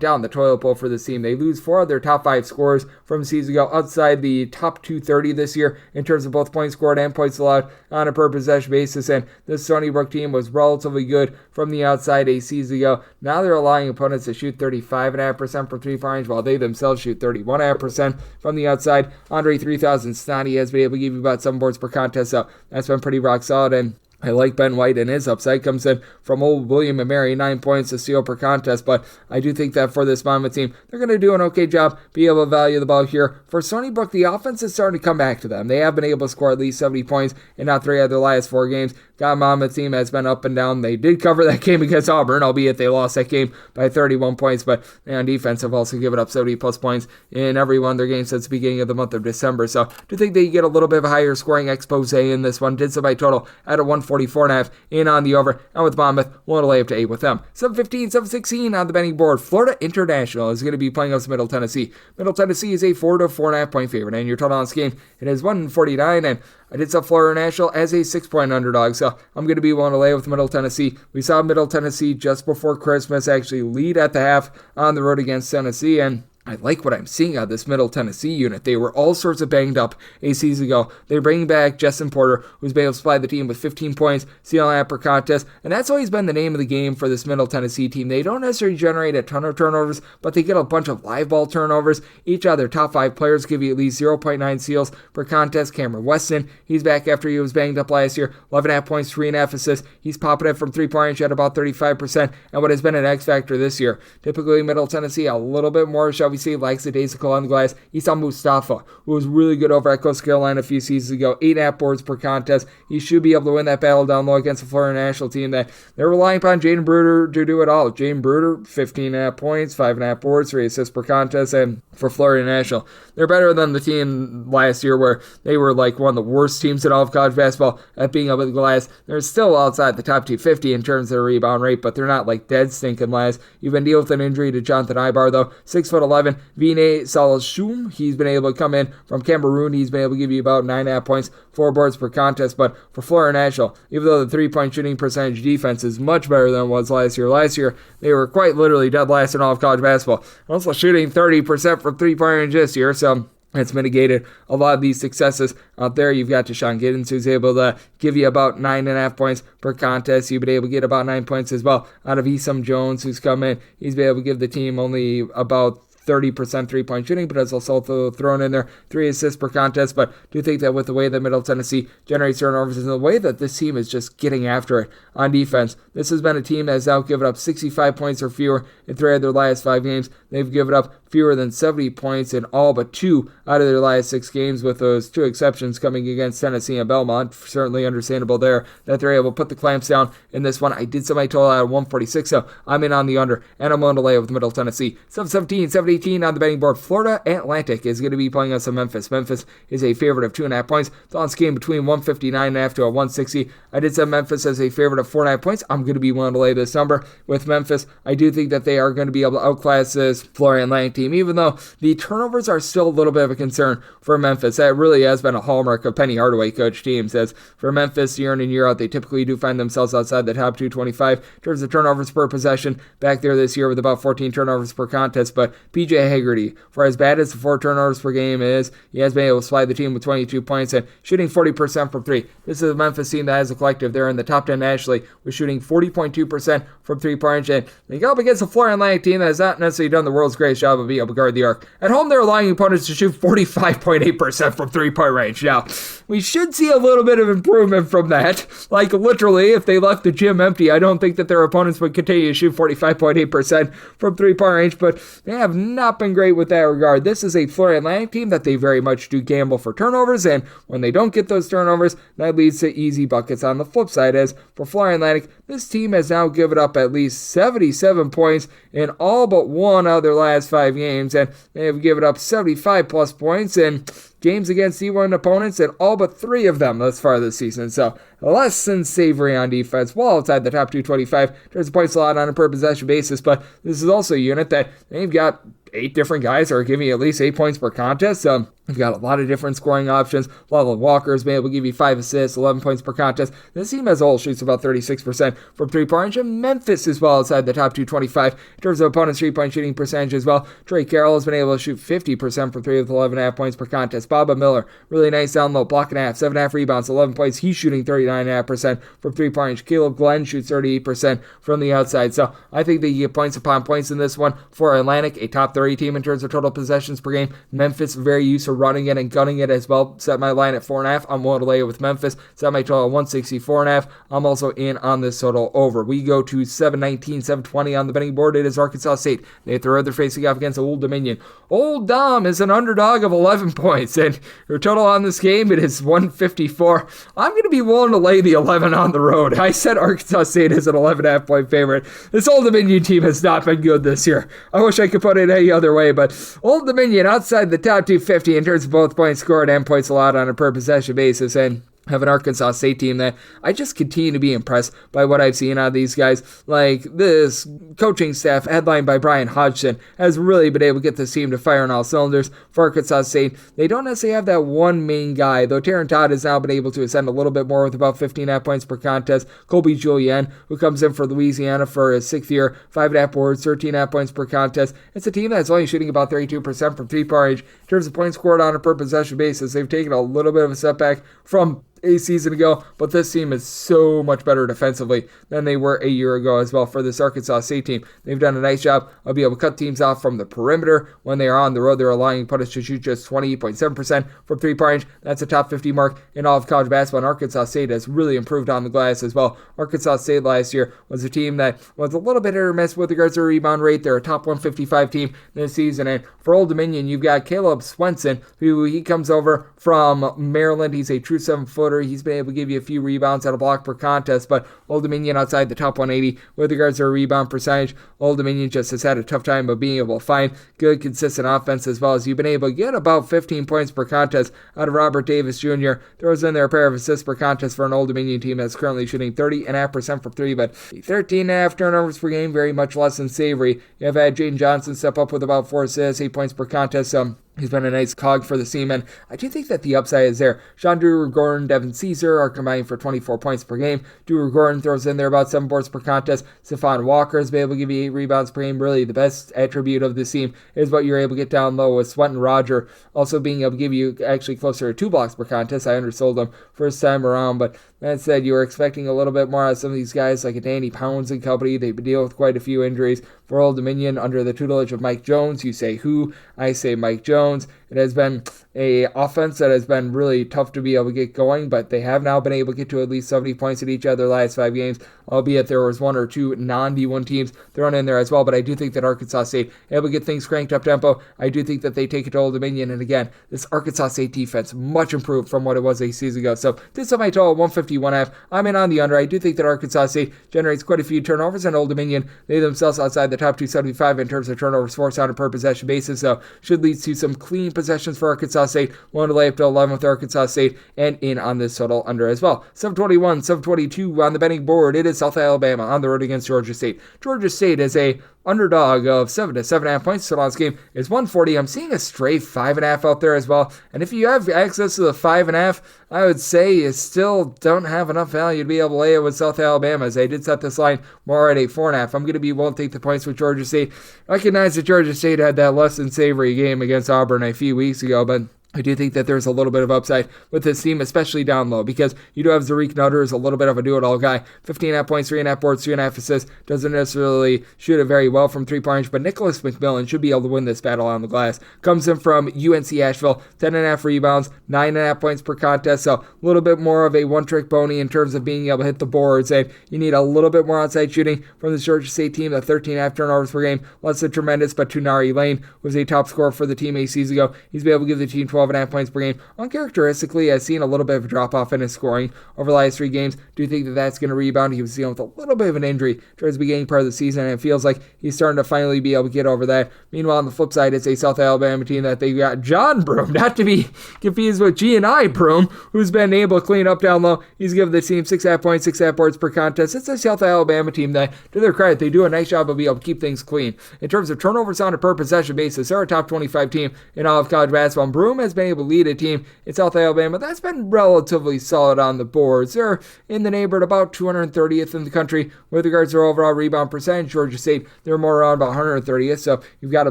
down the toilet bowl for this team. They lose 4 of their top 5 scorers from the season ago, outside the top 230 this year in terms of both points scored and points allowed on a per possession basis, and this Stony Brook team was relatively good from the outside a season ago. Now they're allowing opponents to shoot 35.5% from 3-point range, while they themselves shoot 31.5% from the outside. Andre 3000 Stony has been able to give you about 7 boards per contest, so that's been pretty rock solid, and I like Ben White, and his upside comes in from old William and Mary, 9 points a steal per contest, but I do think that for this Monmouth team, they're going to do an okay job, be able to value the ball here. For Stony Brook, the offense is starting to come back to them. They have been able to score at least 70 points in now 3 of their last 4 games. God, Monmouth team has been up and down. They did cover that game against Auburn, albeit they lost that game by 31 points, but on defense have also given up 70-plus points in every one of their games since the beginning of the month of December. So I do think they get a little bit of a higher scoring expose in this one. Did so by total at a 144.5 in on the over, and with Monmouth, we'll lay up to 8 with them. 7:15, 7:16 on the betting board. Florida International is going to be playing against Middle Tennessee. Middle Tennessee is a 4 to 4.5 point favorite, and your total on this game, it is 149, and I did sell Florida International as a 6-point underdog, so I'm going to be willing to lay with Middle Tennessee. We saw Middle Tennessee just before Christmas actually lead at the half on the road against Tennessee, and I like what I'm seeing out of this Middle Tennessee unit. They were all sorts of banged up a season ago. They're bringing back Justin Porter, who's been able to supply the team with 15 points, steal and per contest, and that's always been the name of the game for this Middle Tennessee team. They don't necessarily generate a ton of turnovers, but they get a bunch of live ball turnovers. Each of their top 5 players give you at least 0.9 steals per contest. Cameron Weston, he's back after he was banged up last year. 11.5 points, 3.5 assists. He's popping it from 3-point range at about 35%, and what has been an X factor this year. Typically, Middle Tennessee a little bit more, shall we say, lackadaisical on the glass. Isam Mustafa, who was really good over at Coastal Carolina a few seasons ago, 8.5 boards per contest. He should be able to win that battle down low against the Florida National team that they're relying upon Jaden Bruder to do it all. Jaden Bruder, 15.5 points, 5.5 boards, 3 assists per contest, and for Florida National, they're better than the team last year where they were like one of the worst teams in all of college basketball at being up at the glass. They're still outside the top 250 in terms of their rebound rate, but they're not like dead stinking last. You've been dealing with an injury to Jonathan Ibar, though. 6'11", Vinay Salashum. He's been able to come in from Cameroon. He's been able to give you about 9.5 points, 4 boards per contest. But for Florida National, even though the 3-point shooting percentage defense is much better than it was last year, they were quite literally dead last in all of college basketball. Also shooting 30% from 3-point range this year, so it's mitigated a lot of these successes out there. You've got Deshaun Giddens, who's able to give you about 9.5 points per contest. You've been able to get about 9 points as well out of Isam Jones, who's come in. He's been able to give the team only about 30% 3-point shooting, but has also thrown in there 3 assists per contest. But do you think that with the way that Middle Tennessee generates turnovers and the way that this team is just getting after it on defense, this has been a team that has now given up 65 points or fewer in 3 of their last 5 games. They've given up fewer than 70 points in all but 2 out of their last 6 games, with those 2 exceptions coming against Tennessee and Belmont. Certainly understandable there that they're able to put the clamps down in this one. I did set my total out at 146, so I'm in on the under, and I'm willing to lay with Middle Tennessee. 7:17, 7:18 on the betting board. Florida Atlantic is going to be playing us in Memphis. Memphis is a favorite of 2.5 points. Thoughts game between 159.5 to a 160. I did set Memphis as a favorite of 4.5 points. I'm going to be willing to lay this number with Memphis. I do think that they are going to be able to outclass this Florida Atlantic team, even though the turnovers are still a little bit of a concern for Memphis. That really has been a hallmark of Penny Hardaway coach teams, as for Memphis, year in and year out, they typically do find themselves outside the top 225 in terms of turnovers per possession, back there this year with about 14 turnovers per contest. But PJ Haggerty, for as bad as the 4 turnovers per game is, he has been able to supply the team with 22 points and shooting 40% from 3. This is a Memphis team that has a collective. They're in the top 10 nationally with shooting 40.2% from 3-point range. And they go up against a Florida Atlantic team that has not necessarily done the world's greatest job of being able to guard the arc. At home, they're allowing opponents to shoot 45.8% from 3-point range. Now, we should see a little bit of improvement from that. Like, literally, if they left the gym empty, I don't think that their opponents would continue to shoot 45.8% from 3-point range, but they have not been great with that regard. This is a Florida Atlantic team that they very much do gamble for turnovers, and when they don't get those turnovers, that leads to easy buckets on the flip side, as for Florida Atlantic, this team has now given up at least 77 points in all but one of their last 5 games, and they have given up 75 plus points in games against D1 opponents, and all but 3 of them thus far this season. So less than savory on defense, well outside the top 225 in terms of points allowed on a per possession basis. But this is also a unit that they've got 8 different guys that are giving you at least 8 points per contest. We've got a lot of different scoring options. Loveland Walker has been able to give you 5 assists, 11 points per contest. This team as a whole shoots about 36% from 3-point range, and Memphis is well outside the top 225 in terms of opponents' 3-point shooting percentage as well. Trey Carroll has been able to shoot 50% from 3 with 11.5 points per contest. Baba Miller, really nice down low, block and a half, 7.5 rebounds, 11 points. He's shooting 39.5% from 3-point range. Caleb Glenn shoots 38% from the outside. So I think that you get points upon points in this one. For Atlantic, a top 30 team in terms of total possessions per game. Memphis very used to running it and gunning it as well. Set my line at 4.5. I'm willing to lay it with Memphis. Set my total at 164.5. I'm also in on this total over. We go to 719, 720 on the betting board. It is Arkansas State. They have their other facing off against Old Dominion. Old Dom is an underdog of 11 points, and your total on this game, it is 154. I'm going to be willing to lay the 11 on the road. I said Arkansas State is an 11.5 point favorite. This Old Dominion team has not been good this year. I wish I could put it any other way, but Old Dominion outside the top 250 in terms of both points scored and points allowed on a per possession basis, and have an Arkansas State team that I just continue to be impressed by what I've seen out of these guys. Like, this coaching staff, headlined by Brian Hodgson, has really been able to get this team to fire on all cylinders. For Arkansas State, they don't necessarily have that one main guy, though Taryn Todd has now been able to ascend a little bit more with about 15.5 points per contest. Colby Julien, who comes in for Louisiana for his 6th year, 5.5 boards, 13.5 points per contest. It's a team that's only shooting about 32% from 3-point range. In terms of points scored on a per possession basis, they've taken a little bit of a setback from a season ago, but this team is so much better defensively than they were a year ago as well. For this Arkansas State team, they've done a nice job of being able to cut teams off from the perimeter. When they are on the road, they're allowing opponents to shoot just 28.7% from 3-point range. That's a top 50 mark in all of college basketball, and Arkansas State has really improved on the glass as well. Arkansas State last year was a team that was a little bit hit or miss with regards to their rebound rate. They're a top 155 team this season, and for Old Dominion, you've got Caleb Swenson, who he comes over from Maryland. He's a true 7-footer. He's been able to give you a few rebounds at a block per contest, but Old Dominion outside the top 180 with regards to their rebound percentage. Old Dominion just has had a tough time of being able to find good, consistent offense, as well as you've been able to get about 15 points per contest out of Robert Davis Jr. Throws in there a pair of assists per contest for an Old Dominion team that's currently shooting 30.5% from 3, but 13.5 turnovers per game, very much less than savory. You have had Jaden Johnson step up with about 4 assists, 8 points per contest. He's been a nice cog for the team, and I do think that the upside is there. Sean Drew-Gordon, Devin Caesar are combining for 24 points per game. Drew-Gordon throws in there about 7 boards per contest. Stephon Walker has been able to give you 8 rebounds per game. Really, the best attribute of this team is what you're able to get down low with Sweat and Roger also being able to give you actually closer to 2 blocks per contest. I undersold them first time around, but that said, you were expecting a little bit more out of some of these guys like a Danny Pounds and company. They've been dealing with quite a few injuries. For Old Dominion, under the tutelage of Mike Jones, you say who? I say Mike Jones. It has been a offense that has been really tough to be able to get going, but they have now been able to get to at least 70 points in each of their last 5 games, albeit there was 1 or 2 non-D1 teams thrown in there as well. But I do think that Arkansas State able to get things cranked up tempo. I do think that they take it to Old Dominion, and again, this Arkansas State defense much improved from what it was a season ago. So this is my total 151.5. I'm in on the under. I do think that Arkansas State generates quite a few turnovers, and Old Dominion, they themselves outside the top 275 in terms of turnovers forced on a per possession basis, so should lead to some clean possessions for Arkansas State. Want to lay up to 11 with Arkansas State, and in on this total under as well. 721, 722 on the betting board. It is South Alabama on the road against Georgia State. Georgia State is a underdog of 7 to 7.5 points. So last game is 140. I'm seeing a stray 5.5 out there as well. And if you have access to the 5.5, I would say you still don't have enough value to be able to lay it with South Alabama, as they did set this line more at a 4.5. I'm going to be willing to take the points with Georgia State. Recognize that Georgia State had that less than savory game against Auburn a few weeks ago, but I do think that there's a little bit of upside with this team, especially down low, because you do have Zarik Nutter as a little bit of a do-it-all guy. 15.5 points, 3.5 boards, 3.5 assists. Doesn't necessarily shoot it very well from three-point range, but Nicholas McMillan should be able to win this battle on the glass. Comes in from UNC Asheville, 10.5 rebounds, 9.5 points per contest, so a little bit more of a one-trick pony in terms of being able to hit the boards, and you need a little bit more outside shooting from the Georgia State team. The 13.5 turnovers per game, less than tremendous, but Tunari Lane was a top scorer for the team 8 seasons ago. He's been able to give the team 12.5 points per game. Uncharacteristically, I've seen a little bit of a drop-off in his scoring over the last 3 games. Do think that that's going to rebound. He was dealing with a little bit of an injury towards the beginning part of the season, and it feels like he's starting to finally be able to get over that. Meanwhile, on the flip side, it's a South Alabama team that they got John Broome, not to be confused with G&I Broome, who's been able to clean up down low. He's given the team 6.5 points, 6.5 boards per contest. It's a South Alabama team that, to their credit, they do a nice job of being able to keep things clean. In terms of turnovers on a per possession basis, they're a top 25 team in all of college basketball. And Broome has been able to lead a team in South Alabama that's been relatively solid on the boards. They're in the neighborhood about 230th in the country with regards to their overall rebound percentage. Georgia State, they're more around about 130th, so you've got a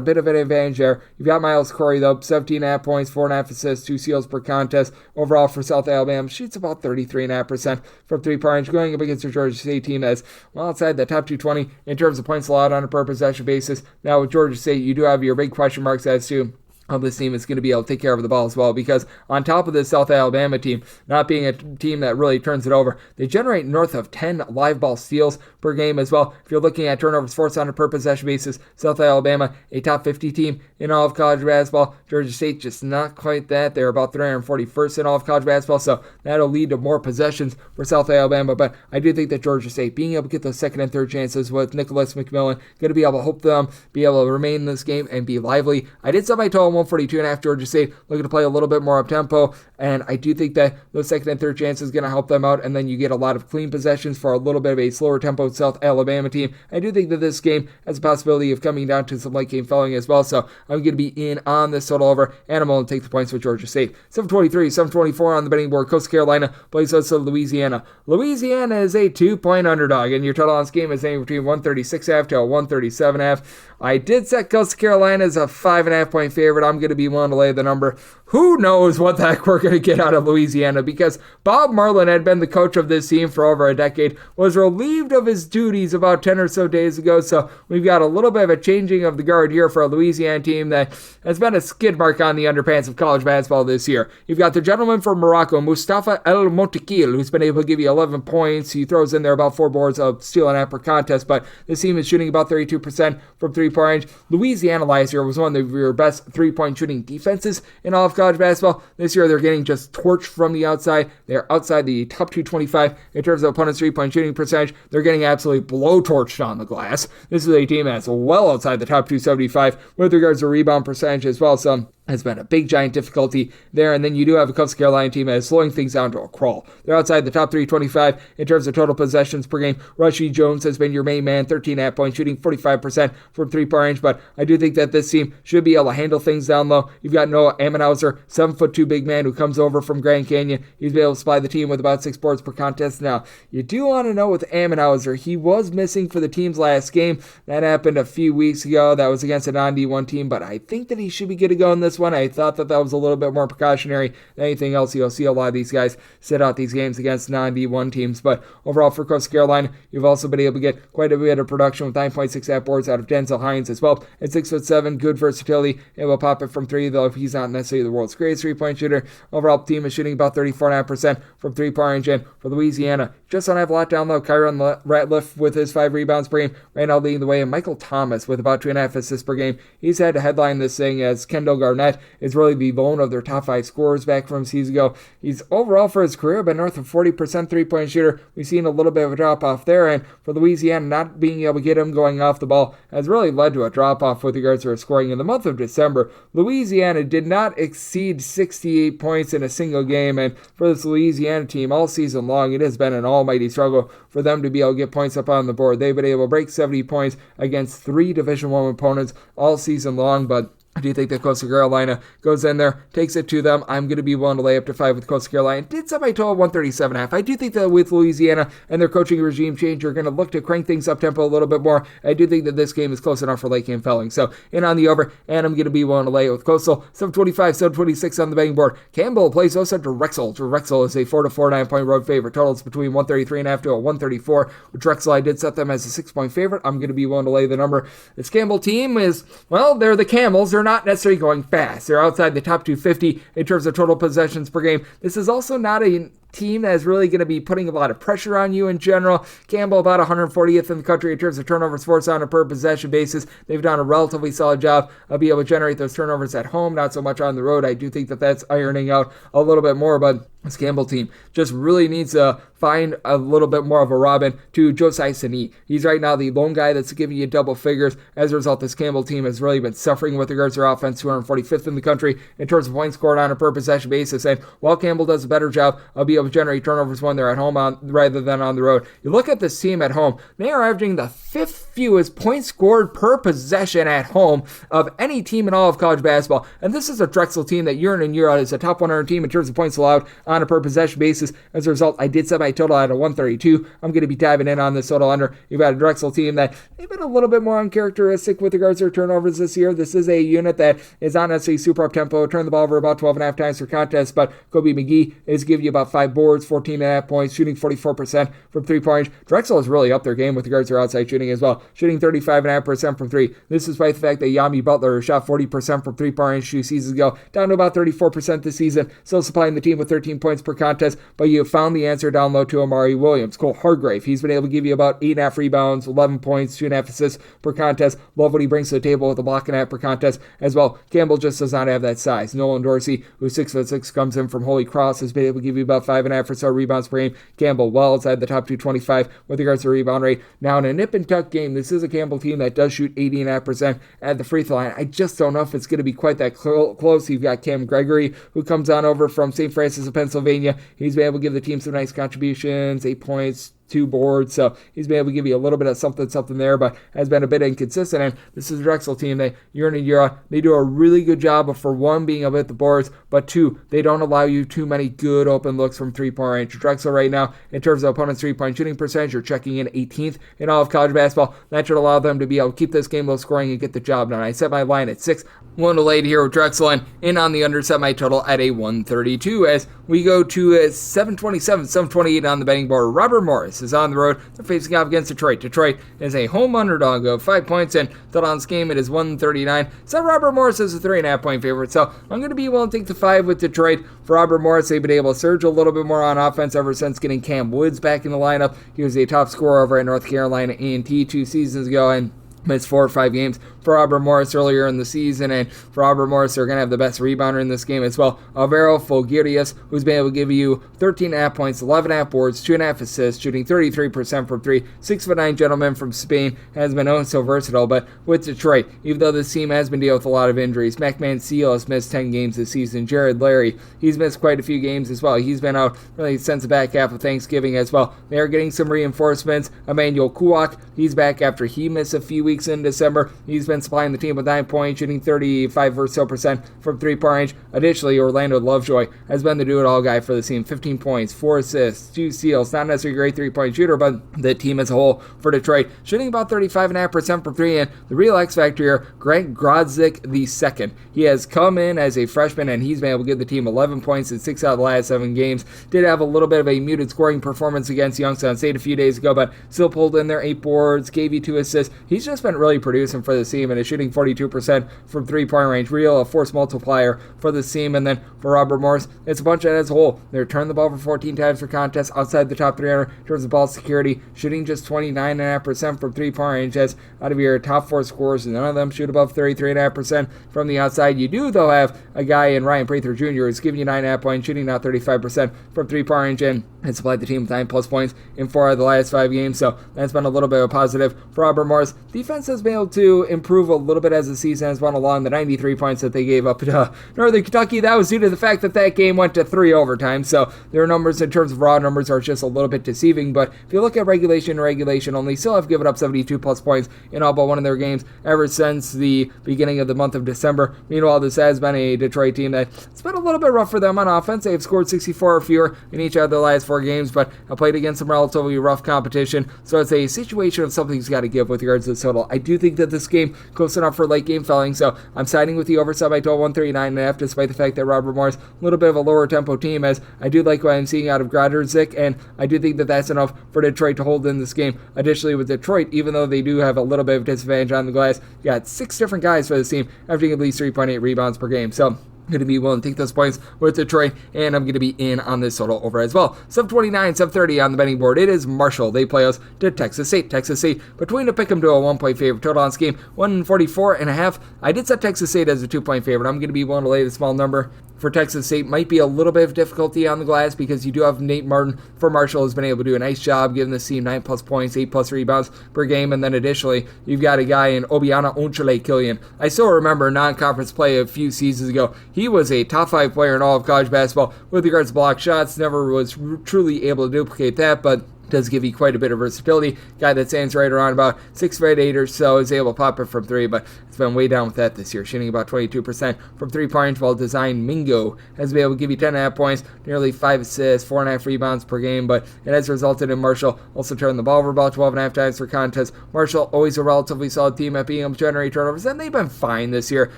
bit of an advantage there. You've got Miles Corey, though, 17.5 points, 4.5 assists, 2 steals per contest. Overall for South Alabama, shoots about 33.5% from three-point range, going up against the Georgia State team that's well outside the top 220 in terms of points allowed on a per possession basis. Now with Georgia State, you do have your big question marks as to this team is going to be able to take care of the ball as well, because on top of this South Alabama team not being a team that really turns it over, they generate north of 10 live ball steals per game as well. If you're looking at turnovers forced on a per possession basis, South Alabama, a top 50 team in all of college basketball. Georgia State, just not quite that. They're about 341st in all of college basketball, so that'll lead to more possessions for South Alabama. But I do think that Georgia State, being able to get those second and third chances with Nicholas McMillan, going to be able to help them be able to remain in this game and be lively. I did set my total 142.5. Georgia State looking to play a little bit more up-tempo, and I do think that those second and third chances are going to help them out, and then you get a lot of clean possessions for a little bit of a slower tempo South Alabama team. I do think that this game has a possibility of coming down to some late game fouling as well, so I'm going to be in on this total over, and I'm going to take the points with Georgia State. 723, 724 on the betting board. Coastal Carolina plays us to Louisiana. Louisiana is a 2-point underdog, and your total on this game is anywhere between 136.5 to 137.5. I did set Coastal Carolina as a 5.5 point favorite. I'm going to be willing to lay the number. Who knows what the heck we're going to get out of Louisiana, because Bob Marlin had been the coach of this team for over a decade, was relieved of his duties about 10 or so days ago, so we've got a little bit of a changing of the guard here for a Louisiana team that has been a skid mark on the underpants of college basketball this year. You've got the gentleman from Morocco, Mustafa El Montequil, who's been able to give you 11 points. He throws in there about 4 boards of steal and half per contest, but this team is shooting about 32% from three-point range. Louisiana last year was one of your best three-point shooting defenses in all of college basketball. This year they're getting just torched from the outside. They're outside the top 225 in terms of opponents' three-point shooting percentage. They're getting absolutely blow-torched on the glass. This is a team that's well outside the top 275 with regards to rebound percentage as well. So has been a big, giant difficulty there. And then you do have a Coastal Carolina team that is slowing things down to a crawl. They're outside the top 325 in terms of total possessions per game. Rashid Jones has been your main man, 13.5 points, shooting 45% from three-point range. But I do think that this team should be able to handle things down low. You've got Noah Ammenhauser, 7'2" big man who comes over from Grand Canyon. He's been able to supply the team with about 6 boards per contest. Now, you do want to know with Ammenhauser, he was missing for the team's last game. That happened a few weeks ago. That was against a non-D1 team, but I think that he should be good to go in this one. I thought that was a little bit more precautionary than anything else. You'll see a lot of these guys sit out these games against non-D1 teams, but overall for Coastal Carolina, you've also been able to get quite a bit of production with 9.6 boards out of Denzel Hines as well. At 6'7", good versatility, able to pop it from three, though he's not necessarily the world's greatest three-point shooter. Overall, the team is shooting about 34.5% from three-point range, and for Louisiana, just don't have a lot down low. Kyron Ratliff with his 5 rebounds per game, right now leading the way, and Michael Thomas with about 2.5 assists per game. He's had to headline this thing as Kendall Garnett net is really the lone of their top 5 scorers back from a season ago. He's overall for his career been north of 40% three-point shooter. We've seen a little bit of a drop-off there, and for Louisiana, not being able to get him going off the ball has really led to a drop-off with regards to their scoring. In the month of December, Louisiana did not exceed 68 points in a single game, and for this Louisiana team all season long, it has been an almighty struggle for them to be able to get points up on the board. They've been able to break 70 points against 3 Division I opponents all season long, but I do think that Coastal Carolina goes in there, takes it to them. I'm going to be willing to lay up to 5 with Coastal Carolina. Did set my total 137.5. I do think that with Louisiana and their coaching regime change, you're going to look to crank things up tempo a little bit more. I do think that this game is close enough for late game felling. So in on the over, and I'm going to be willing to lay it with Coastal. 725, 726 on the betting board. Campbell plays also Drexel. Drexel is a 4 to 4 9-point road favorite. Totals between 133.5 to a 134. With Drexel, I did set them as a 6-point favorite. I'm going to be willing to lay the number. This Campbell team is, well, they're the Camels. They're not necessarily going fast. They're outside the top 250 in terms of total possessions per game. This is also not a team that is really going to be putting a lot of pressure on you in general. Campbell about 140th in the country in terms of turnovers forced on a per possession basis. They've done a relatively solid job of being able to generate those turnovers at home, not so much on the road. I do think that that's ironing out a little bit more, but this Campbell team just really needs to find a little bit more of a Robin to Josiah Sini. He's right now the lone guy that's giving you double figures. As a result, this Campbell team has really been suffering with regards to their offense, 245th in the country in terms of points scored on a per possession basis. And while Campbell does a better job of being able to generate turnovers when they're at home rather than on the road, you look at this team at home, they are averaging the 5th fewest points scored per possession at home of any team in all of college basketball. And this is a Drexel team that year in and year out is a top 100 team in terms of points allowed on a per possession basis. As a result, I did set my total at a 132. I'm going to be diving in on this total under. You've got a Drexel team that they've been a little bit more uncharacteristic with regards to their turnovers this year. This is a unit that is not necessarily super up tempo. Turn the ball over about 12.5 times per contest, but Kobe McGee is giving you about 5 boards, 14.5 points, shooting 44% from 3-point range. Drexel is really up their game with regards to their outside shooting as well, shooting 35.5% from 3. This is despite the fact that Yami Butler shot 40% from 3-point range 2 seasons ago, down to about 34% this season, still supplying the team with 13 points per contest, but you found the answer down low to Amari Williams. Cole Hargrave, he's been able to give you about 8.5 rebounds, 11 points, 2.5 assists per contest. Love what he brings to the table with a block and a half per contest as well. Campbell just does not have that size. Nolan Dorsey, who's 6'6", comes in from Holy Cross, has been able to give you about 5.5 or so rebounds per game. Campbell well outside the top 225 with regards to rebound rate. Now in a nip and tuck game, this is a Campbell team that does shoot 80.5% at the free throw line. I just don't know if it's going to be quite that close. You've got Cam Gregory, who comes on over from St. Francis of Pennsylvania. He's been able to give the team some nice contributions, 8 points, 2 boards, so he's been able to give you a little bit of something there, but has been a bit inconsistent. And this is a Drexel team that year in and year out, they do a really good job of, for one, being able to hit the boards, but 2, they don't allow you too many good open looks from 3-point range. Drexel right now, in terms of opponent's 3-point shooting percentage, you're checking in 18th in all of college basketball. That should allow them to be able to keep this game low scoring and get the job done. I set my line at 6. One to late here with Drexel, and in on the under, set my total at a 132 as we go to 727, 728 on the betting board. Robert Morris is on the road. They're facing off against Detroit. Detroit is a home underdog of 5 points, and total on this game it is 139. Set Robert Morris as a 3.5 point favorite, so I'm going to be willing to take the 5 with Detroit. For Robert Morris, they've been able to surge a little bit more on offense ever since getting Cam Woods back in the lineup. He was a top scorer over at North Carolina A&T 2 seasons ago, and missed 4 or 5 games for Robert Morris earlier in the season, and for Robert Morris, they're going to have the best rebounder in this game as well. Alvaro Folguerius, who's been able to give you 13.5 points, 11.5 boards, 2.5 assists, shooting 33% from 3. 6'9" gentleman from Spain, has been oh so versatile, but with Detroit, even though this team has been dealing with a lot of injuries, Mac Mansell has missed 10 games this season. Jared Larry, he's missed quite a few games as well. He's been out really since the back half of Thanksgiving as well. They are getting some reinforcements. Emmanuel Kuwak, he's back after he missed a few weeks in December. He's been supplying the team with 9 points, shooting 35 or so percent from 3-point range. Additionally, Orlando Lovejoy has been the do-it-all guy for the team. 15 points, 4 assists, 2 steals. Not necessarily a great 3-point shooter, but the team as a whole for Detroit, shooting about 35.5% from 3. And the real X factor here, Greg Grodzik II. He has come in as a freshman, and he's been able to give the team 11 points in 6 out of the last 7 games. Did have a little bit of a muted scoring performance against Youngstown State a few days ago, but still pulled in there 8 boards, gave you 2 assists. He's just been really producing for the team. team and is shooting 42% from three-point range. Real a force multiplier for this team. And then for Robert Morris, it's a bunch of as a whole. They're turning the ball over 14 times per contest outside the top 300 in terms of ball security, shooting just 29.5% from three-point range. As out of your top 4 scorers, none of them shoot above 33.5% from the outside. You do, though, have a guy in Ryan Prather Jr. who's giving you 9.5 points, shooting now 35% from three-point range, and has supplied the team with 9+ points in 4 of the last 5 games. So that's been a little bit of a positive for Robert Morris. Defense has been able to improve a little bit as the season has gone along. The 93 points that they gave up to Northern Kentucky, that was due to the fact that that game went to 3 overtimes. So their numbers in terms of raw numbers are just a little bit deceiving. But if you look at regulation only, still have given up 72+ points in all but one of their games ever since the beginning of the month of December. Meanwhile, this has been a Detroit team that's been a little bit rough for them on offense. They've scored 64 or fewer in each of their last 4 games, but have played against some relatively rough competition. So it's a situation of something's got to give with regards to the total. I do think that this game close enough for late game felling, so I'm siding with the over sub by total 139.5, despite the fact that Robert Morris a little bit of a lower tempo team, as I do like what I'm seeing out of Gradzik, and I do think that that's enough for Detroit to hold in this game. Additionally, with Detroit, even though they do have a little bit of disadvantage on the glass, you got 6 different guys for this team averaging at least 3.8 rebounds per game. So going to be willing to take those points with Detroit, and I'm going to be in on this total over as well. 729, 730 on the betting board. It is Marshall. They play us to Texas State. Texas State between a pick 'em to a 1-point favorite. Total on this game 144.5. I did set Texas State as a 2-point favorite. I'm going to be willing to lay the small number for Texas State. Might be a little bit of difficulty on the glass because you do have Nate Martin for Marshall, has been able to do a nice job giving this team 9+ points, 8+ rebounds per game, and then additionally you've got a guy in Obiana Onchale Killian. I still remember non-conference play a few seasons ago. He was a top 5 player in all of college basketball with regards to block shots. Never was truly able to duplicate that, but does give you quite a bit of versatility. Guy that stands right around about 6'8" or so, is able to pop it from 3, but it's been way down with that this year, shooting about 22% from 3-point, while Design Mingo has been able to give you 10.5 points, nearly 5 assists, 4.5 rebounds per game, but it has resulted in Marshall also turning the ball over about 12.5 times per contest. Marshall, always a relatively solid team at being able to generate turnovers, and they've been fine this year.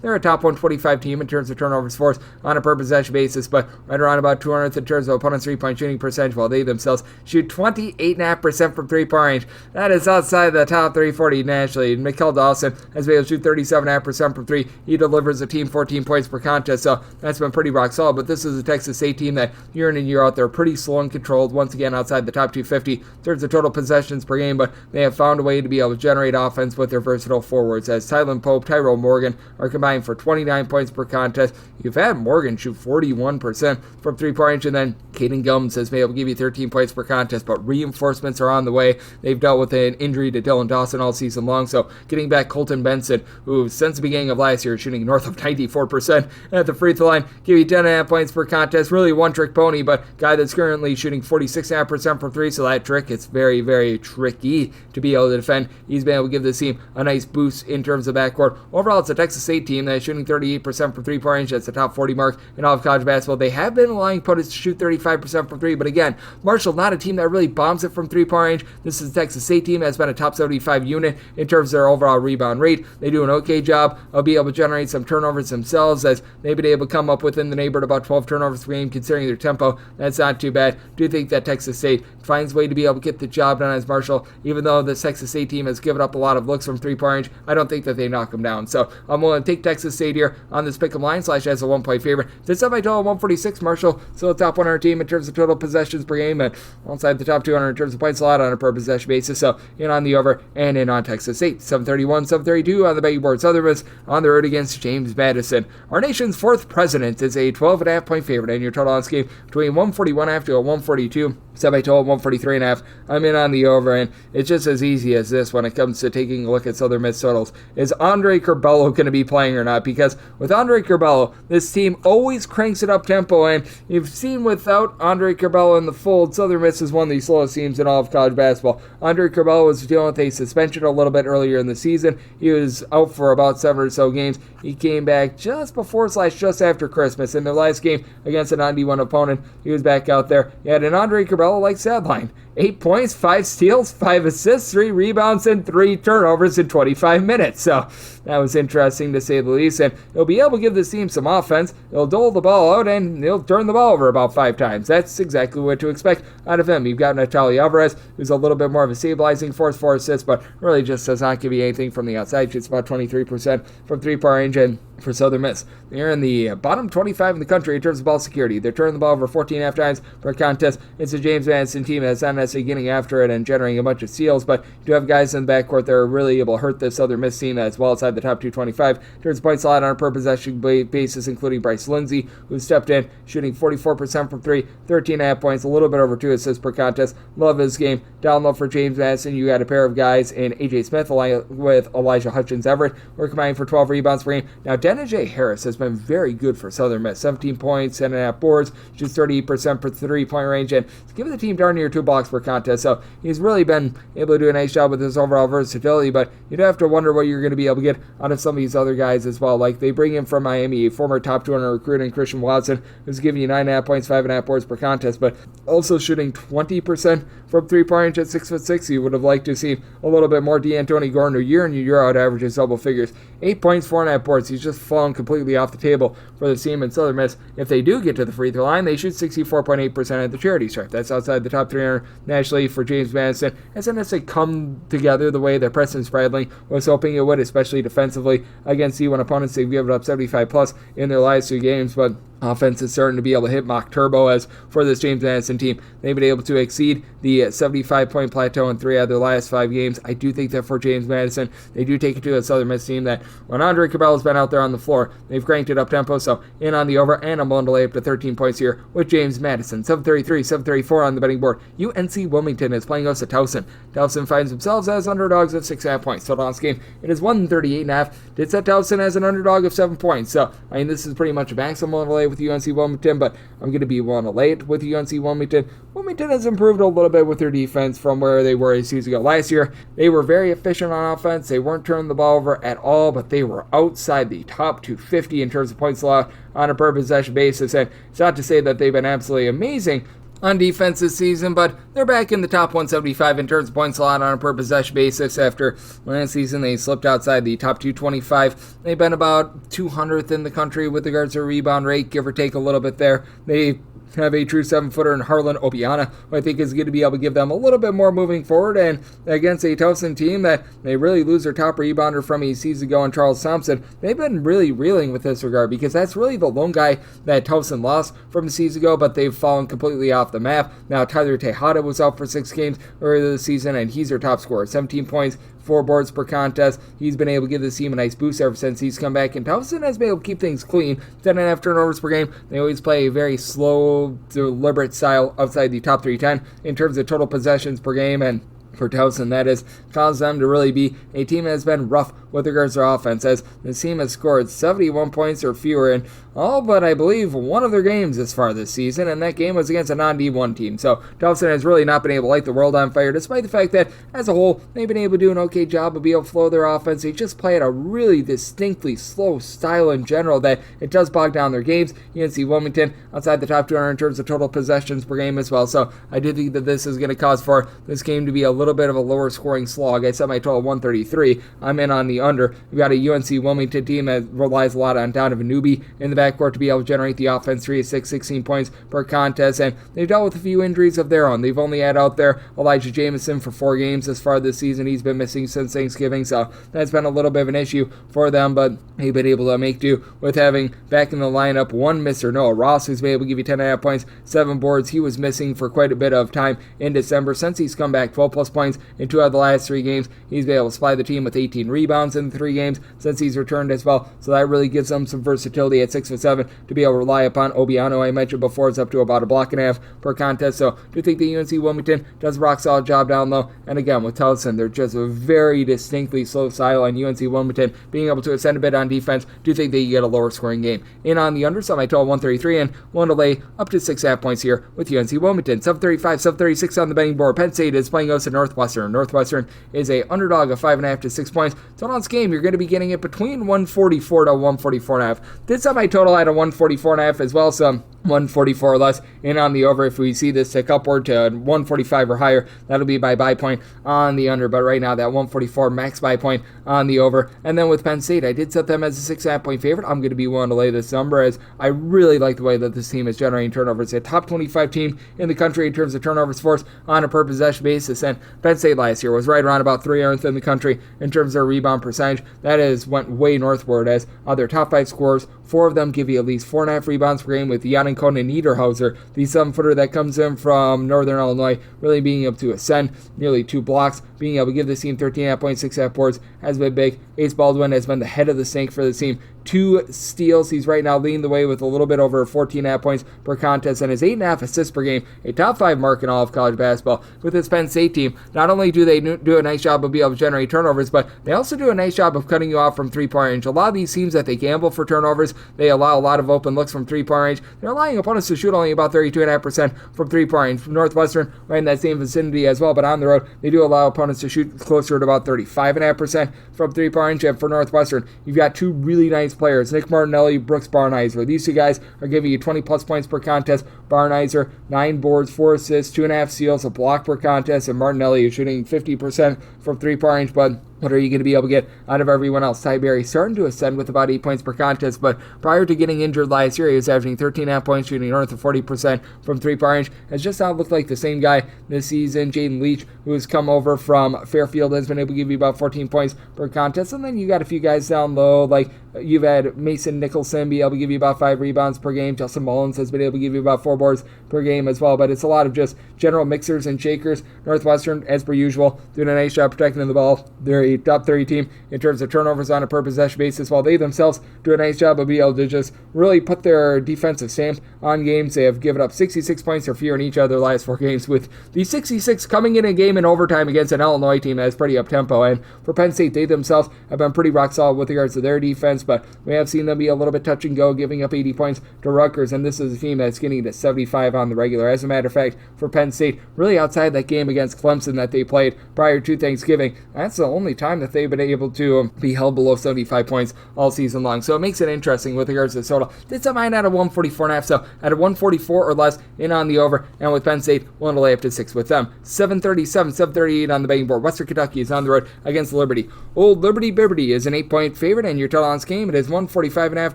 They're a top 125 team in terms of turnovers forced on a per possession basis, but right around about 200th in terms of opponent's 3-point shooting percentage, while they themselves shoot 28.5% from 3-point range. That is outside the top 340 nationally. Mikkel Dawson has been able to shoot 37.5% from 3. He delivers the team 14 points per contest, so that's been pretty rock solid. But this is a Texas State team that year in and year out, they're pretty slow and controlled, once again outside the top 250 in terms of total possessions per game, but they have found a way to be able to generate offense with their versatile forwards, as Tylen Pope, Tyrell Morgan are combined for 29 points per contest. You've had Morgan shoot 41% from 3-point range, and then Caden Gums has been able to give you 13 points per contest, but reinforcements are on the way. They've dealt with an injury to Dylan Dawson all season long, so getting back Colton Benson, who since the beginning of last year is shooting north of 94% at the free throw line, give you 10.5 points per contest. Really one-trick pony, but guy that's currently shooting 46.5% from 3, so that trick, it's very, very tricky to be able to defend. He's been able to give this team a nice boost in terms of backcourt. Overall, it's a Texas State team that is shooting 38% from 3-point range. That's the top 40 mark in all of college basketball. They have been allowing opponents to shoot 35% from 3, but again, Marshall, not a team that really bombs it from 3-point range. This is a Texas State team that's been a top 75 unit in terms of their overall rebound rate. They do an okay job of being able to generate some turnovers themselves, as they've been able to come up within the neighborhood about 12 turnovers per game, considering their tempo. That's not too bad. Do think that Texas State finds a way to be able to get the job done as Marshall. Even though the Texas State team has given up a lot of looks from 3-point range, I don't think that they knock them down. So I'm willing to take Texas State here on this pick'em line / as a 1-point favorite. This up by total 146. Marshall still a top 100 team in terms of total possessions per game, and alongside the top 200 in terms of points allowed on a per possession basis. So in on the over and in on Texas State. 731, 732 on the betting board. Southern Miss on the road against James Madison. Our nation's 4th president is a 12.5 point favorite, and your total on this game between 141.5 to a 142. Set by total 143.5. I'm in on the over, and it's just as easy as this when it comes to taking a look at Southern Miss totals. Is Andre Curbelo going to be playing or not? Because with Andre Curbelo, this team always cranks it up tempo, and you've seen without Andre Curbelo in the fold, Southern Miss is one of the slowest teams in all of college basketball. Andre Curbelo was dealing with a suspension a little bit earlier in the season. He was out for about 7 or so games. He came back just before / just after Christmas. In the last game against a non-D1 opponent, he was back out there. You had an Andre Curbelo like sideline. 8 points, 5 steals, 5 assists, 3 rebounds, and 3 turnovers in 25 minutes. So that was interesting to say the least. And he'll be able to give this team some offense. He'll dole the ball out, and he'll turn the ball over about 5 times. That's exactly what to expect out of him. You've got Natalie Alvarez, who's a little bit more of a stabilizing force, 4 assists, but really just does not give you anything from the outside. Shoots about 23% from 3-point range, and for Southern Miss, they're in the bottom 25 in the country in terms of ball security. They're turning the ball over 14.5 times per contest. It's a James Madison team that's not necessarily getting after it and generating a bunch of steals, but you do have guys in the backcourt that are really able to hurt this Southern Miss team that's well outside the top 225. In terms of points allowed on a per possession basis, including Bryce Lindsey, who stepped in, shooting 44% from 3, 13.5 points, a little bit over 2 assists per contest. Love his game. Down low for James Madison, you got a pair of guys in A.J. Smith along with Elijah Hutchins-Everett. We're combining for 12 rebounds per game. Now, Dennis J. Harris has been very good for Southern Miss. 17 points, 10.5 boards, shoots 38% per 3-point range, and he's given the team darn near 2 blocks per contest. So he's really been able to do a nice job with his overall versatility, but you do have to wonder what you're going to be able to get out of some of these other guys as well. Like they bring in from Miami a former top 200 recruit in Christian Watson, who's giving you 9.5 points, 5.5 boards per contest, but also shooting 20% from 3-point range at 6'6". You would have liked to see a little bit more D'Antoni Gordon, who year in year out averages double figures. 8 points, 4.5 boards. He's just fallen completely off the table for the team in Southern Miss. If they do get to the free throw line, they shoot 64.8% at the charity stripe. That's outside the top 300 nationally for James Madison. Hasn't necessarily come together the way that Preston Spradling was hoping it would, especially defensively against D1 opponents. They've given up 75 plus in their last 2 games, but offense is starting to be able to hit Mach Turbo as for this James Madison team. They've been able to exceed the 75-point plateau in 3 out of their last 5 games. I do think that for James Madison, they do take it to a Southern Miss team that when Andre Cabela's been out there on the floor, they've cranked it up tempo, so in on the over, and I'm willing to lay up to 13 points here with James Madison. 733, 734 on the betting board. UNC Wilmington is playing us at Towson. Towson finds themselves as underdogs of 6.5 points. Total on this game, it is 138.5. Did set Towson as an underdog of 7 points, so I mean, this is pretty much a max I'm willing to lay with UNC Wilmington, but I'm going to be willing to lay it with UNC Wilmington. Wilmington has improved a little bit with their defense from where they were a season ago. Last year, they were very efficient on offense. They weren't turning the ball over at all, but they were outside the top 250 in terms of points allowed on a per possession basis, and it's not to say that they've been absolutely amazing on defense this season, but they're back in the top 175 in terms of points allowed on a per possession basis. After last season, they slipped outside the top 225. They've been about 200th in the country with regards to rebound rate, give or take a little bit there. They have a true 7-footer in Harlan Obiana, who I think is going to be able to give them a little bit more moving forward, and against a Towson team that they really lose their top rebounder from a season ago in Charles Thompson. They've been really reeling with this regard because that's really the lone guy that Towson lost from a season ago, but they've fallen completely off the map. Now Tyler Tejada was out for 6 games earlier this season, and he's their top scorer. 17 points, 4 boards per contest. He's been able to give this team a nice boost ever since he's come back, and Towson has been able to keep things clean. 10.5 turnovers per game. They always play a very slow, deliberate style outside the top 310 in terms of total possessions per game, and for Towson, that has caused them to really be a team that has been rough with regards to offense, as the team has scored 71 points or fewer in all but, I believe, one of their games this far this season, and that game was against a non-D1 team. So Towson has really not been able to light the world on fire, despite the fact that, as a whole, they've been able to do an okay job of being able to flow their offense. They just play at a really distinctly slow style in general that it does bog down their games. UNC Wilmington outside the top 200 in terms of total possessions per game as well. So I do think that this is going to cause for this game to be a little bit of a lower scoring slog. I set my total 133. I'm in on the under. We've got a UNC Wilmington team that relies a lot on Donovan Newby in the backcourt to be able to generate the offense. 3 of 6, 16 points per contest, and they've dealt with a few injuries of their own. They've only had out there Elijah Jamison for 4 games this far this season. He's been missing since Thanksgiving, so that's been a little bit of an issue for them, but they've been able to make do with having back in the lineup one Mr. Noah Ross, who's been able to give you 10.5 points, 7 boards. He was missing for quite a bit of time in December. Since he's come back, 12 plus points in 2 out of the last 3 games. He's been able to supply the team with 18 rebounds in the 3 games since he's returned as well, so that really gives them some versatility at 6 foot 7 to be able to rely upon. Obiano, I mentioned before, is up to about a block and a half per contest, so I do think the UNC Wilmington does a rock solid job down low. And again, with Towson, they're just a very distinctly slow style, and UNC Wilmington being able to ascend a bit on defense, do think they get a lower scoring game. In on the under, so I total 133, and want to lay up to 6.5 points here with UNC Wilmington. 735, 736 on the betting board. Penn State is playing us at Northwestern. Northwestern is a underdog of 5.5 to 6 points. Total on this game, you're going to be getting it between 144 to 144.5. Did set my total at a 144.5 as well, so 144 or less, and on the over, if we see this tick upward to 145 or higher, that'll be buy point on the under. But right now, that 144 max buy point on the over. And then with Penn State, I did set them as a 6.5 point favorite. I'm going to be willing to lay this number, as I really like the way that this team is generating turnovers. It's a top 25 team in the country in terms of turnovers forced on a per possession basis, and Penn State last year was right around about 300th in the country in terms of their rebound percentage. That is went way northward, as their top 5 scorers, 4 of them give you at least 4.5 rebounds per game, with Yannick Niederhauser, the 7-footer that comes in from Northern Illinois, really being able to ascend, nearly 2 blocks, being able to give this team 13.5 points, 6.5 boards, has been big. Ace Baldwin has been the head of the snake for the team. 2 steals. He's right now leading the way with a little bit over 14.5 points per contest, and his 8.5 assists per game, a top 5 mark in all of college basketball. With this Penn State team, not only do they do a nice job of being able to generate turnovers, but they also do a nice job of cutting you off from 3-point range. A lot of these teams that they gamble for turnovers, they allow a lot of open looks from 3-point range. They're allowing opponents to shoot only about 32.5% from 3-point range. Northwestern, right in that same vicinity as well, but on the road, they do allow opponents to shoot closer to about 35.5% from 3-point range. And for Northwestern, you've got 2 really nice players, Nick Martinelli, Brooks Barnhizer. These 2 guys are giving you 20-plus points per contest. Barnhizer, 9 boards, 4 assists, 2.5 steals, a block per contest, and Martinelli is shooting 50% from 3-point range, but what are you going to be able to get out of everyone else? Ty Berry starting to ascend with about 8 points per contest, but prior to getting injured last year, he was averaging 13.5 points, shooting north of 40% from 3-point range. Has just not looked like the same guy this season. Jaden Leach, who has come over from Fairfield, has been able to give you about 14 points per contest. And then you got a few guys down low, like you've had Mason Nicholson be able to give you about 5 rebounds per game. Justin Mullins has been able to give you about 4 boards per game as well, but it's a lot of just general mixers and shakers. Northwestern, as per usual, doing a nice job protecting the ball. They're a top 30 team in terms of turnovers on a per possession basis, while they themselves do a nice job of being able to just really put their defensive stamp on games. They have given up 66 points or fewer in each of their last 4 games, with the 66 coming in a game in overtime against an Illinois team that is pretty up-tempo. And for Penn State, they themselves have been pretty rock solid with regards to their defense, but we have seen them be a little bit touch and go, giving up 80 points to Rutgers, and this is a team that's getting to 75 on the regular. As a matter of fact, for Penn State, really outside that game against Clemson that they played prior to Thanksgiving, that's the only time that they've been able to be held below 75 points all season long. So it makes it interesting with regards to the total. Did set mine at a 144.5, so at a 144 or less in on the over, and with Penn State, willing to lay up to 6 with them. 737, 738 on the betting board. Western Kentucky is on the road against Liberty. Old Liberty Bibberty is an 8-point favorite, and your total on this game, it is 145.5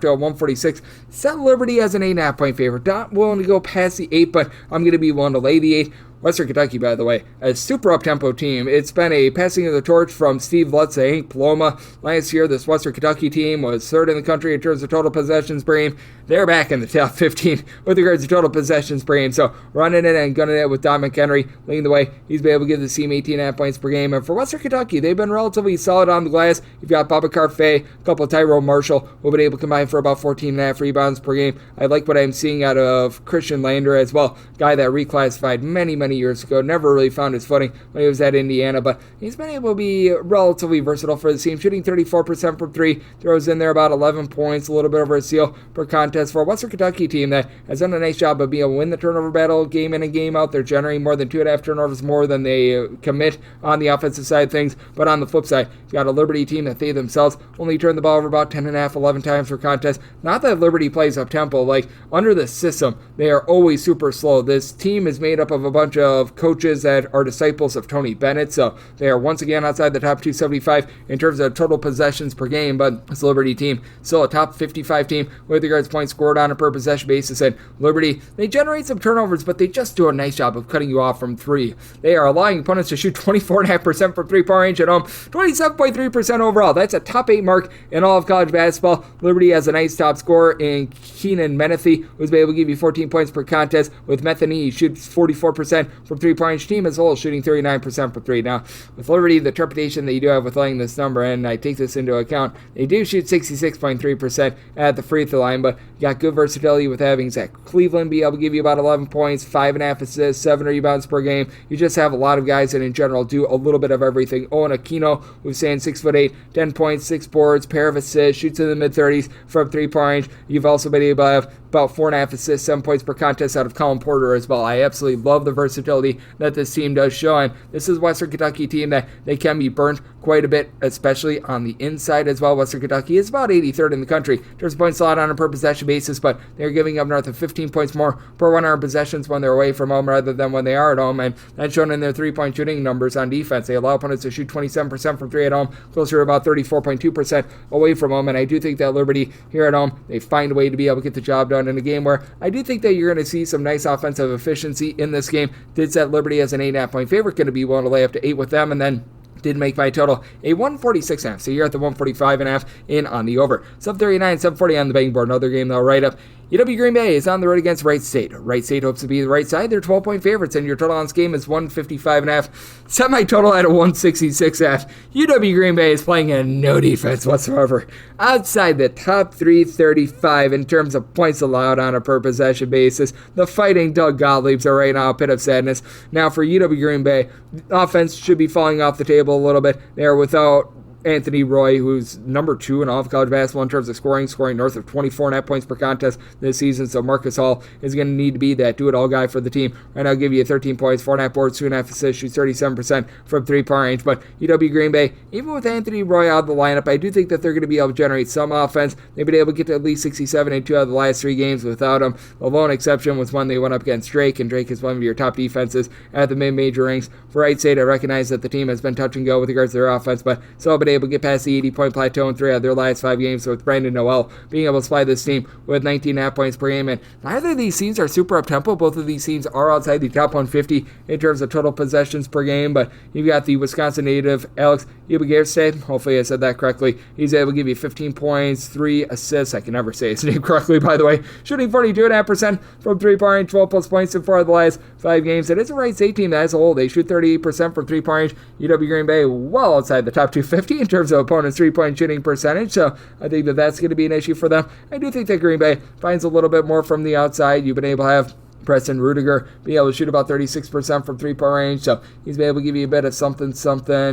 to a 146. Set Liberty as an 8.5 point favorite. Not willing to go past the 8, but I'm going to be willing to lay the 8. Western Kentucky, by the way, a super up-tempo team. It's been a passing of the torch from Steve Lutz to Hank Paloma. Last year, this Western Kentucky team was 3rd in the country in terms of total possessions per game. They're back in the top 15 with regards to total possessions per game. So running it and gunning it with Don McHenry leading the way. He's been able to give the team 18.5 points per game. And for Western Kentucky, they've been relatively solid on the glass. You've got Babacar Faye, a couple of Tyrone Marshall, who have been able to combine for about 14.5 rebounds per game. I like what I'm seeing out of Christian Lander as well. Guy that reclassified many years ago. Never really found his footing when he was at Indiana, but he's been able to be relatively versatile for the team, shooting 34% from 3, throws in there about 11 points, a little bit over a steal per contest for a Western Kentucky team that has done a nice job of being able to win the turnover battle game in and game out. They're generating more than 2.5 turnovers more than they commit on the offensive side of things, but on the flip side, you got a Liberty team that they themselves only turn the ball over about 10.5, 11 times per contest. Not that Liberty plays up-tempo, like under the system, they are always super slow. This team is made up of a bunch of coaches that are disciples of Tony Bennett, so they are once again outside the top 275 in terms of total possessions per game, but this Liberty team still a top 55 team with regards to points scored on a per possession basis, and Liberty, they generate some turnovers, but they just do a nice job of cutting you off from 3. They are allowing opponents to shoot 24.5% from 3-point range at home, 27.3% overall. That's a top 8 mark in all of college basketball. Liberty has a nice top scorer in Keenan Menethy, who's been able to give you 14 points per contest. With Metheny, he shoots 44% from 3-point range. Team as a whole shooting 39% for 3. Now, with Liberty, the trepidation that you do have with laying this number, and I take this into account, they do shoot 66.3% at the free throw line, but you got good versatility with having Zach Cleveland be able to give you about 11 points, 5.5 assists, 7 rebounds per game. You just have a lot of guys that in general do a little bit of everything. Owen Aquino, who's saying 6'8", 10 points, 6 boards, pair of assists, shoots in the mid-30s from 3-point range. You've also been able to have about 4.5 assists, 7 points per contest out of Colin Porter as well. I absolutely love the versatility that this team does show, and this is Western Kentucky team that they can be burnt quite a bit, especially on the inside as well. Western Kentucky is about 83rd in the country in terms of points allowed on a per possession basis, but they're giving up north of 15 points more per 100 possessions when they're away from home rather than when they are at home, and that's shown in their three-point shooting numbers on defense. They allow opponents to shoot 27% from three at home, closer to about 34.2% away from home, and I do think that Liberty here at home, they find a way to be able to get the job done in a game where I do think that you're going to see some nice offensive efficiency in this game. Did set Liberty as an 8.5 point favorite, going to be willing to lay up to 8 with them, and then did make my total a 146.5. So you're at the 145.5 in on the over. 739, 740 on the betting board. Another game though right up. UW Green Bay is on the road against Wright State. Wright State hopes to be the right side. They're 12-point favorites, and your total on this game is 155.5. Set my total at a 166.5. UW Green Bay is playing in no defense whatsoever. Outside the top 335 in terms of points allowed on a per possession basis. The Fighting Doug Gottliebs are right now a pit of sadness. Now for UW Green Bay, offense should be falling off the table a little bit. They are without Anthony Roy, who's number 2 in all of college basketball in terms of scoring north of 24.5 points per contest this season. So Marcus Hall is going to need to be that do-it-all guy for the team. Right now, I'll give you 13 points, 4.5 boards, 2.5 assists, shoots 37% from three-point range. But UW Green Bay, even with Anthony Roy out of the lineup, I do think that they're going to be able to generate some offense. They've been able to get to at least 67 in 2 out of the last 3 games without him. The lone exception was when they went up against Drake, and Drake is one of your top defenses at the mid-major ranks. For Wright State, I recognize that the team has been touch and go with regards to their offense, but still been able to get past the 80-point plateau in 3 out of their last 5 games, with Brandon Noel being able to supply this team with 19.5 points per game. And neither of these teams are super up-tempo. Both of these teams are outside the top 150 in terms of total possessions per game, but you've got the Wisconsin native Alex Ubagerste. Hopefully I said that correctly. He's able to give you 15 points, 3 assists. I can never say his name correctly, by the way. Shooting 42.5% from three-point range, 12 plus points in 4 of the last 5 games. It is a Wright State team that as a whole, they shoot 38% from three-point range. UW Green Bay well outside the top 250 in terms of opponents' three-point shooting percentage, so I think that that's going to be an issue for them. I do think that Green Bay finds a little bit more from the outside. You've been able to have Preston Rudiger be able to shoot about 36% from three-point range, so he's been able to give you a bit of something.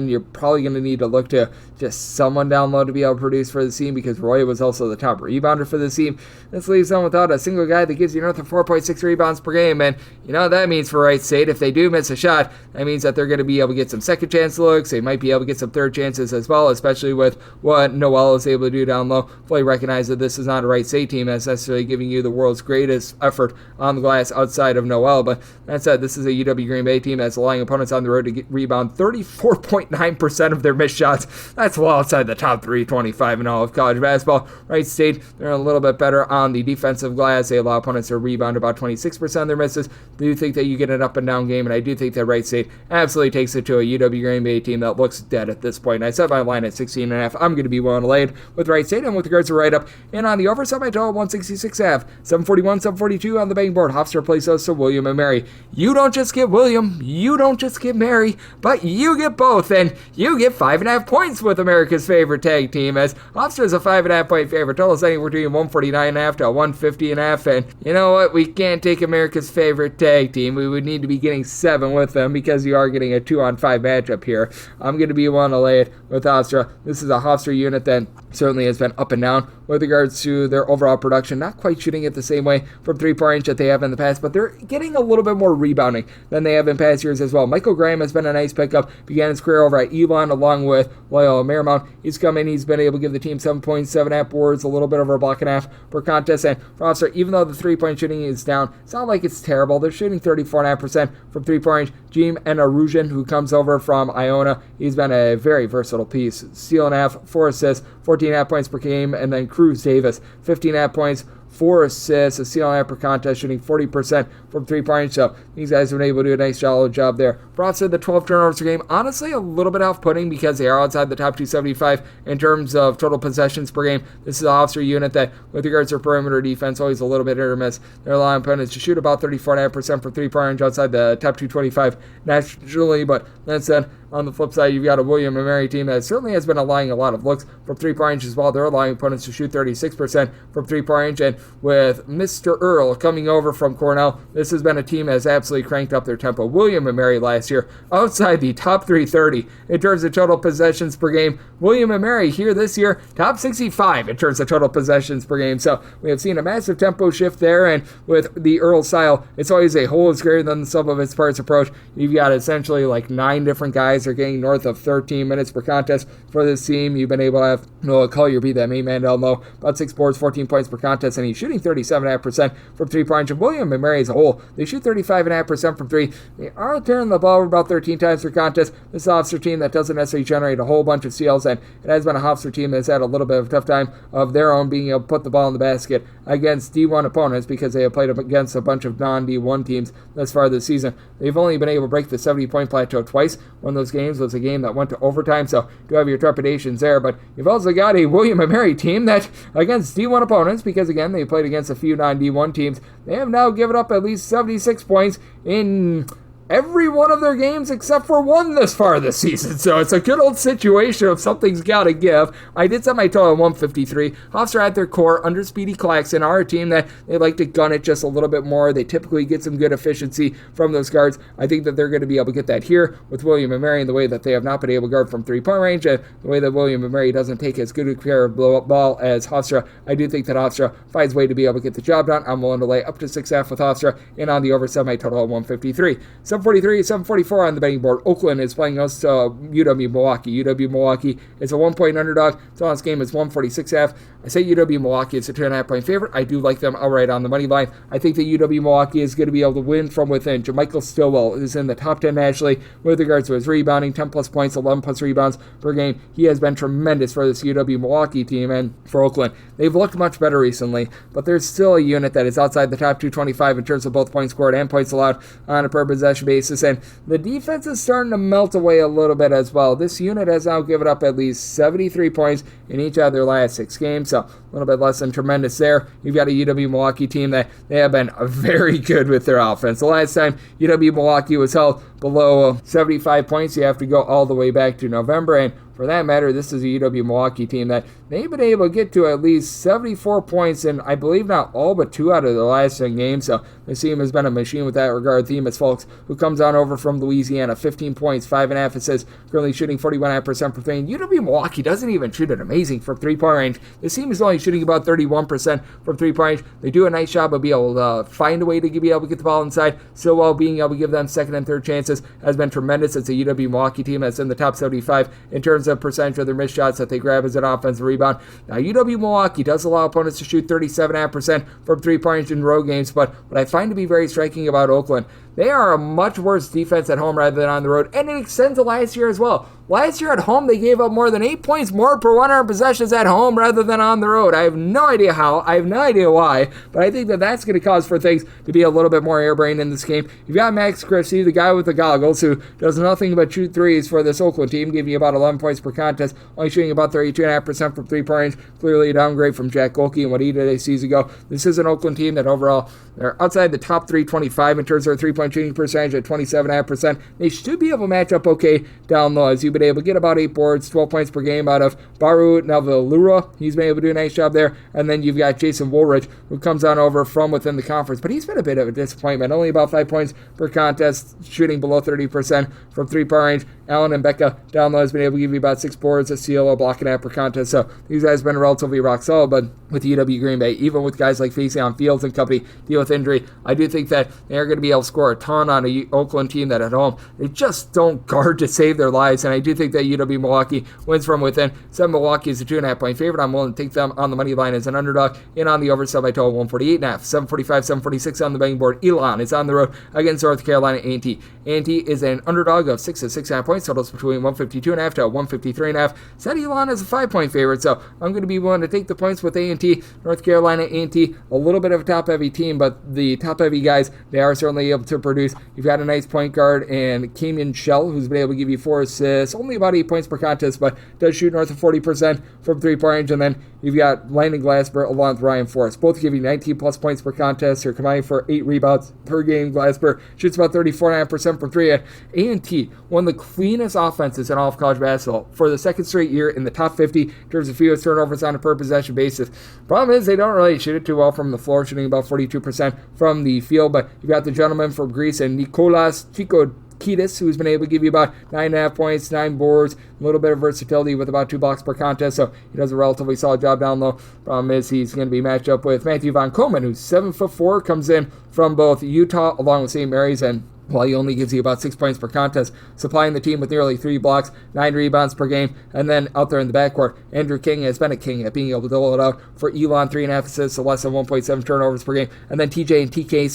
You're probably going to need to look to just someone down low to be able to produce for the team, because Roy was also the top rebounder for the team. This leaves them without a single guy that gives you north of 4.6 rebounds per game, and you know what that means for Wright State. If they do miss a shot, that means that they're going to be able to get some second chance looks. They might be able to get some third chances as well, especially with what Noel is able to do down low. Fully recognize that this is not a Wright State team that's necessarily giving you the world's greatest effort on the glass outside of Noel, but that said, this is a UW Green Bay team that's allowing opponents on the road to rebound 34.9% of their missed shots. That's well outside the top 325 in all of college basketball. Wright State, they're a little bit better on the defensive glass. They allow opponents to rebound about 26% of their misses. I do think that you get an up and down game, and I do think that Wright State absolutely takes it to a UW Green Bay team that looks dead at this point. I set my line at 16.5. I'm going to be willing to lay it with Wright State, and with regards to right-up, and on the over, set my total 166.5. 741, 742 on the betting board. Hofstra plays us to William and Mary. You don't just get William, you don't just get Mary, but you get both, and you get 5.5 points with America's favorite tag team, as Hofstra is a 5.5 point favorite. Total is anywhere between 149.5 to 150.5, and you know what? We can't take America's favorite tag team. We would need to be getting 7 with them, because you are getting a 2-on-5 matchup here. I'm going to be one to lay it with Hofstra. This is a Hofstra unit that certainly has been up and down with regards to their overall production. Not quite shooting it the same way from three-point range that they have in the past, but they're getting a little bit more rebounding than they have in past years as well. Michael Graham has been a nice pickup. Began his career over at Elon along with Loyola Marymount. He's come in. He's been able to give the team 7 points, 7.5 boards, a little bit over a block and a half per contest. And for Hofstra, even though the three-point shooting is down, it's not like it's terrible. They're shooting 34.5% from three-point range. Jim Enarujan, who comes over from Iona, he's been a very versatile piece. Steal and a half, 4 assists, 14.5 points per game, and then Cruz Davis, 15.5 points, 4 assists, a steal and a half per contest, shooting 40% from three-point range. So these guys have been able to do a nice solid job there. Brought to the 12 turnovers per game. Honestly, a little bit off-putting because they are outside the top 275 in terms of total possessions per game. This is an Hofstra unit that, with regards to perimeter defense, always a little bit hit or miss. They're allowing opponents to shoot about 34.5% from three-point range outside the top 225 nationally. But that said, on the flip side, you've got a William and Mary team that certainly has been allowing a lot of looks from three-point range as well. They're allowing opponents to shoot 36% from three-point range, and with Mr. Earl coming over from Cornell, this has been a team that has absolutely cranked up their tempo. William and Mary last year outside the top 330 in terms of total possessions per game. William and Mary here this year, top 65 in terms of total possessions per game. So we have seen a massive tempo shift there, and with the Earl style, it's always a whole is greater than the sum of its parts approach. You've got essentially like 9 different guys guys are getting north of 13 minutes per contest for this team. You've been able to have Noah Collier be that main man down low, about 6 boards, 14 points per contest, and he's shooting 37.5% from three-point. And William and Mary as a whole, they shoot 35.5% from three. They are turning the ball over about 13 times per contest. This is an Hofstra team that doesn't necessarily generate a whole bunch of steals, and it has been a Hofstra team that's had a little bit of a tough time of their own being able to put the ball in the basket against D1 opponents because they have played against a bunch of non-D1 teams thus far this season. They've only been able to break the 70-point plateau twice. One of those games was a game that went to overtime, so do have your trepidations there, but you've also got a William and Mary team that against D1 opponents, because again, they played against a few non-D1 teams, they have now given up at least 76 points in every one of their games except for one this far this season. So it's a good old situation of something's got to give. I did set my total at 153. Hofstra at their core, under Speedy Claxton, are a team that they like to gun it just a little bit more. They typically get some good efficiency from those guards. I think that they're going to be able to get that here with William and Mary in the way that they have not been able to guard from three-point range, and the way that William and Mary doesn't take as good a care of the ball as Hofstra. I do think that Hofstra finds a way to be able to get the job done. I'm willing to lay up to 6.5 with Hofstra, and on the over, set my total at 153. 743, 744 on the betting board. Oakland is playing us to UW Milwaukee. UW Milwaukee is a 1-point underdog. So on this game is 146.5. I say UW Milwaukee is a 2.5-point favorite. I do like them outright on the money line. I think that UW Milwaukee is going to be able to win from within. JaMychal Stillwell is in the top 10 nationally with regards to his rebounding, 10 plus points, 11 plus rebounds per game. He has been tremendous for this UW Milwaukee team and for Oakland. They've looked much better recently, but there's still a unit that is outside the top 225 in terms of both points scored and points allowed on a per possession basis, and the defense is starting to melt away a little bit as well. This unit has now given up at least 73 points in each of their last 6 games, so a little bit less than tremendous there. You've got a UW Milwaukee team that they have been very good with their offense. The last time UW Milwaukee was held below 75 points, you have to go all the way back to November, and for that matter, this is a UW Milwaukee team that they've been able to get to at least 74 points in, I believe, not all but 2 out of the last 10 games. So this team has been a machine with that regard. Themis Folks, who comes on over from Louisiana, 15 points, 5.5 assists, currently shooting 41.5% from three. And UW Milwaukee doesn't even shoot it amazing from three-point range. This team is only shooting about 31% from three-point range. They do a nice job of being able to find a way to be able to get the ball inside. So while being able to give them second and third chances has been tremendous. It's a UW Milwaukee team that's in the top 75 in terms of percentage of their missed shots that they grab as an offensive rebound. Now, UW Milwaukee does allow opponents to shoot 37.5% from three-point range in road games, but what I find to be very striking about Oakland, they are a much worse defense at home rather than on the road, and it extends to last year as well. Last year at home, they gave up more than 8 points more per 100 possessions at home rather than on the road. I have no idea how. I have no idea why, but I think that that's going to cause for things to be a little bit more airbrained in this game. You've got Max Christie, the guy with the goggles, who does nothing but shoot threes for this Oakland team, giving you about 11 points per contest, only shooting about 32.5% from three-point range. Clearly a downgrade from Jack Golke and what he did a season ago. This is an Oakland team that overall, they're outside the top 325 in terms of their three-point shooting percentage at 27.5%. They should be able to match up okay down low, as you've been able to get about 8 boards, 12 points per game out of Baru Navalura. He's been able to do a nice job there. And then you've got Jason Woolridge, who comes on over from within the conference. But he's been a bit of a disappointment. Only about 5 points per contest, shooting below 30% from three-point range. Allen and Becca down low has been able to give you about 6 boards, a steal, a block and a half per contest. So these guys have been relatively rock solid, but with UW Green Bay, even with guys like Faison Fields and company deal with injury, I do think that they're going to be able to score a ton on a Oakland team that at home, they just don't guard to save their lives. And I do think that UW Milwaukee wins from within. 7 Milwaukee is a 2.5-point favorite. I'm willing to take them on the money line as an underdog. And on the over, sell by total 148.5. 745, 746 on the betting board. Elon is on the road against North Carolina A&T. A&T is an underdog of 6 to 6.5 points. Totals between 152.5 to 153.5. Set Elon as a 5-point favorite. So I'm going to be willing to take the points with A&T. North Carolina A&T, a little bit of a top-heavy team, but the top-heavy guys, they are certainly able to produce. You've got a nice point guard and Kamian Shell, who's been able to give you 4 assists, only about 8 points per contest, but does shoot north of 40% from three-point range. And then you've got Landon Glasper along with Ryan Forrest, both giving 19 plus points per contest. They're combining for 8 rebounds per game. Glasper shoots about 34.5% from three. And A&T, one of the cleanest offenses in all of college basketball for the second straight year in the top 50 in terms of fewest turnovers on a per possession basis. Problem is they don't really shoot it too well from the floor, shooting about 42% from the field. But you've got the gentleman from Greece and Nikolas Chikodakis, who's been able to give you about 9.5 points, 9 boards, a little bit of versatility with about 2 blocks per contest, so he does a relatively solid job down low. Problem is he's going to be matched up with Matthew Von Komen, who's 7'4", comes in from both Utah along with St. Mary's, and while he only gives you about 6 points per contest, supplying the team with nearly 3 blocks, 9 rebounds per game, and then out there in the backcourt, Andrew King has been a king at being able to dole it out for Elon, 3.5 assists, so less than 1.7 turnovers per game, and then TJ and TK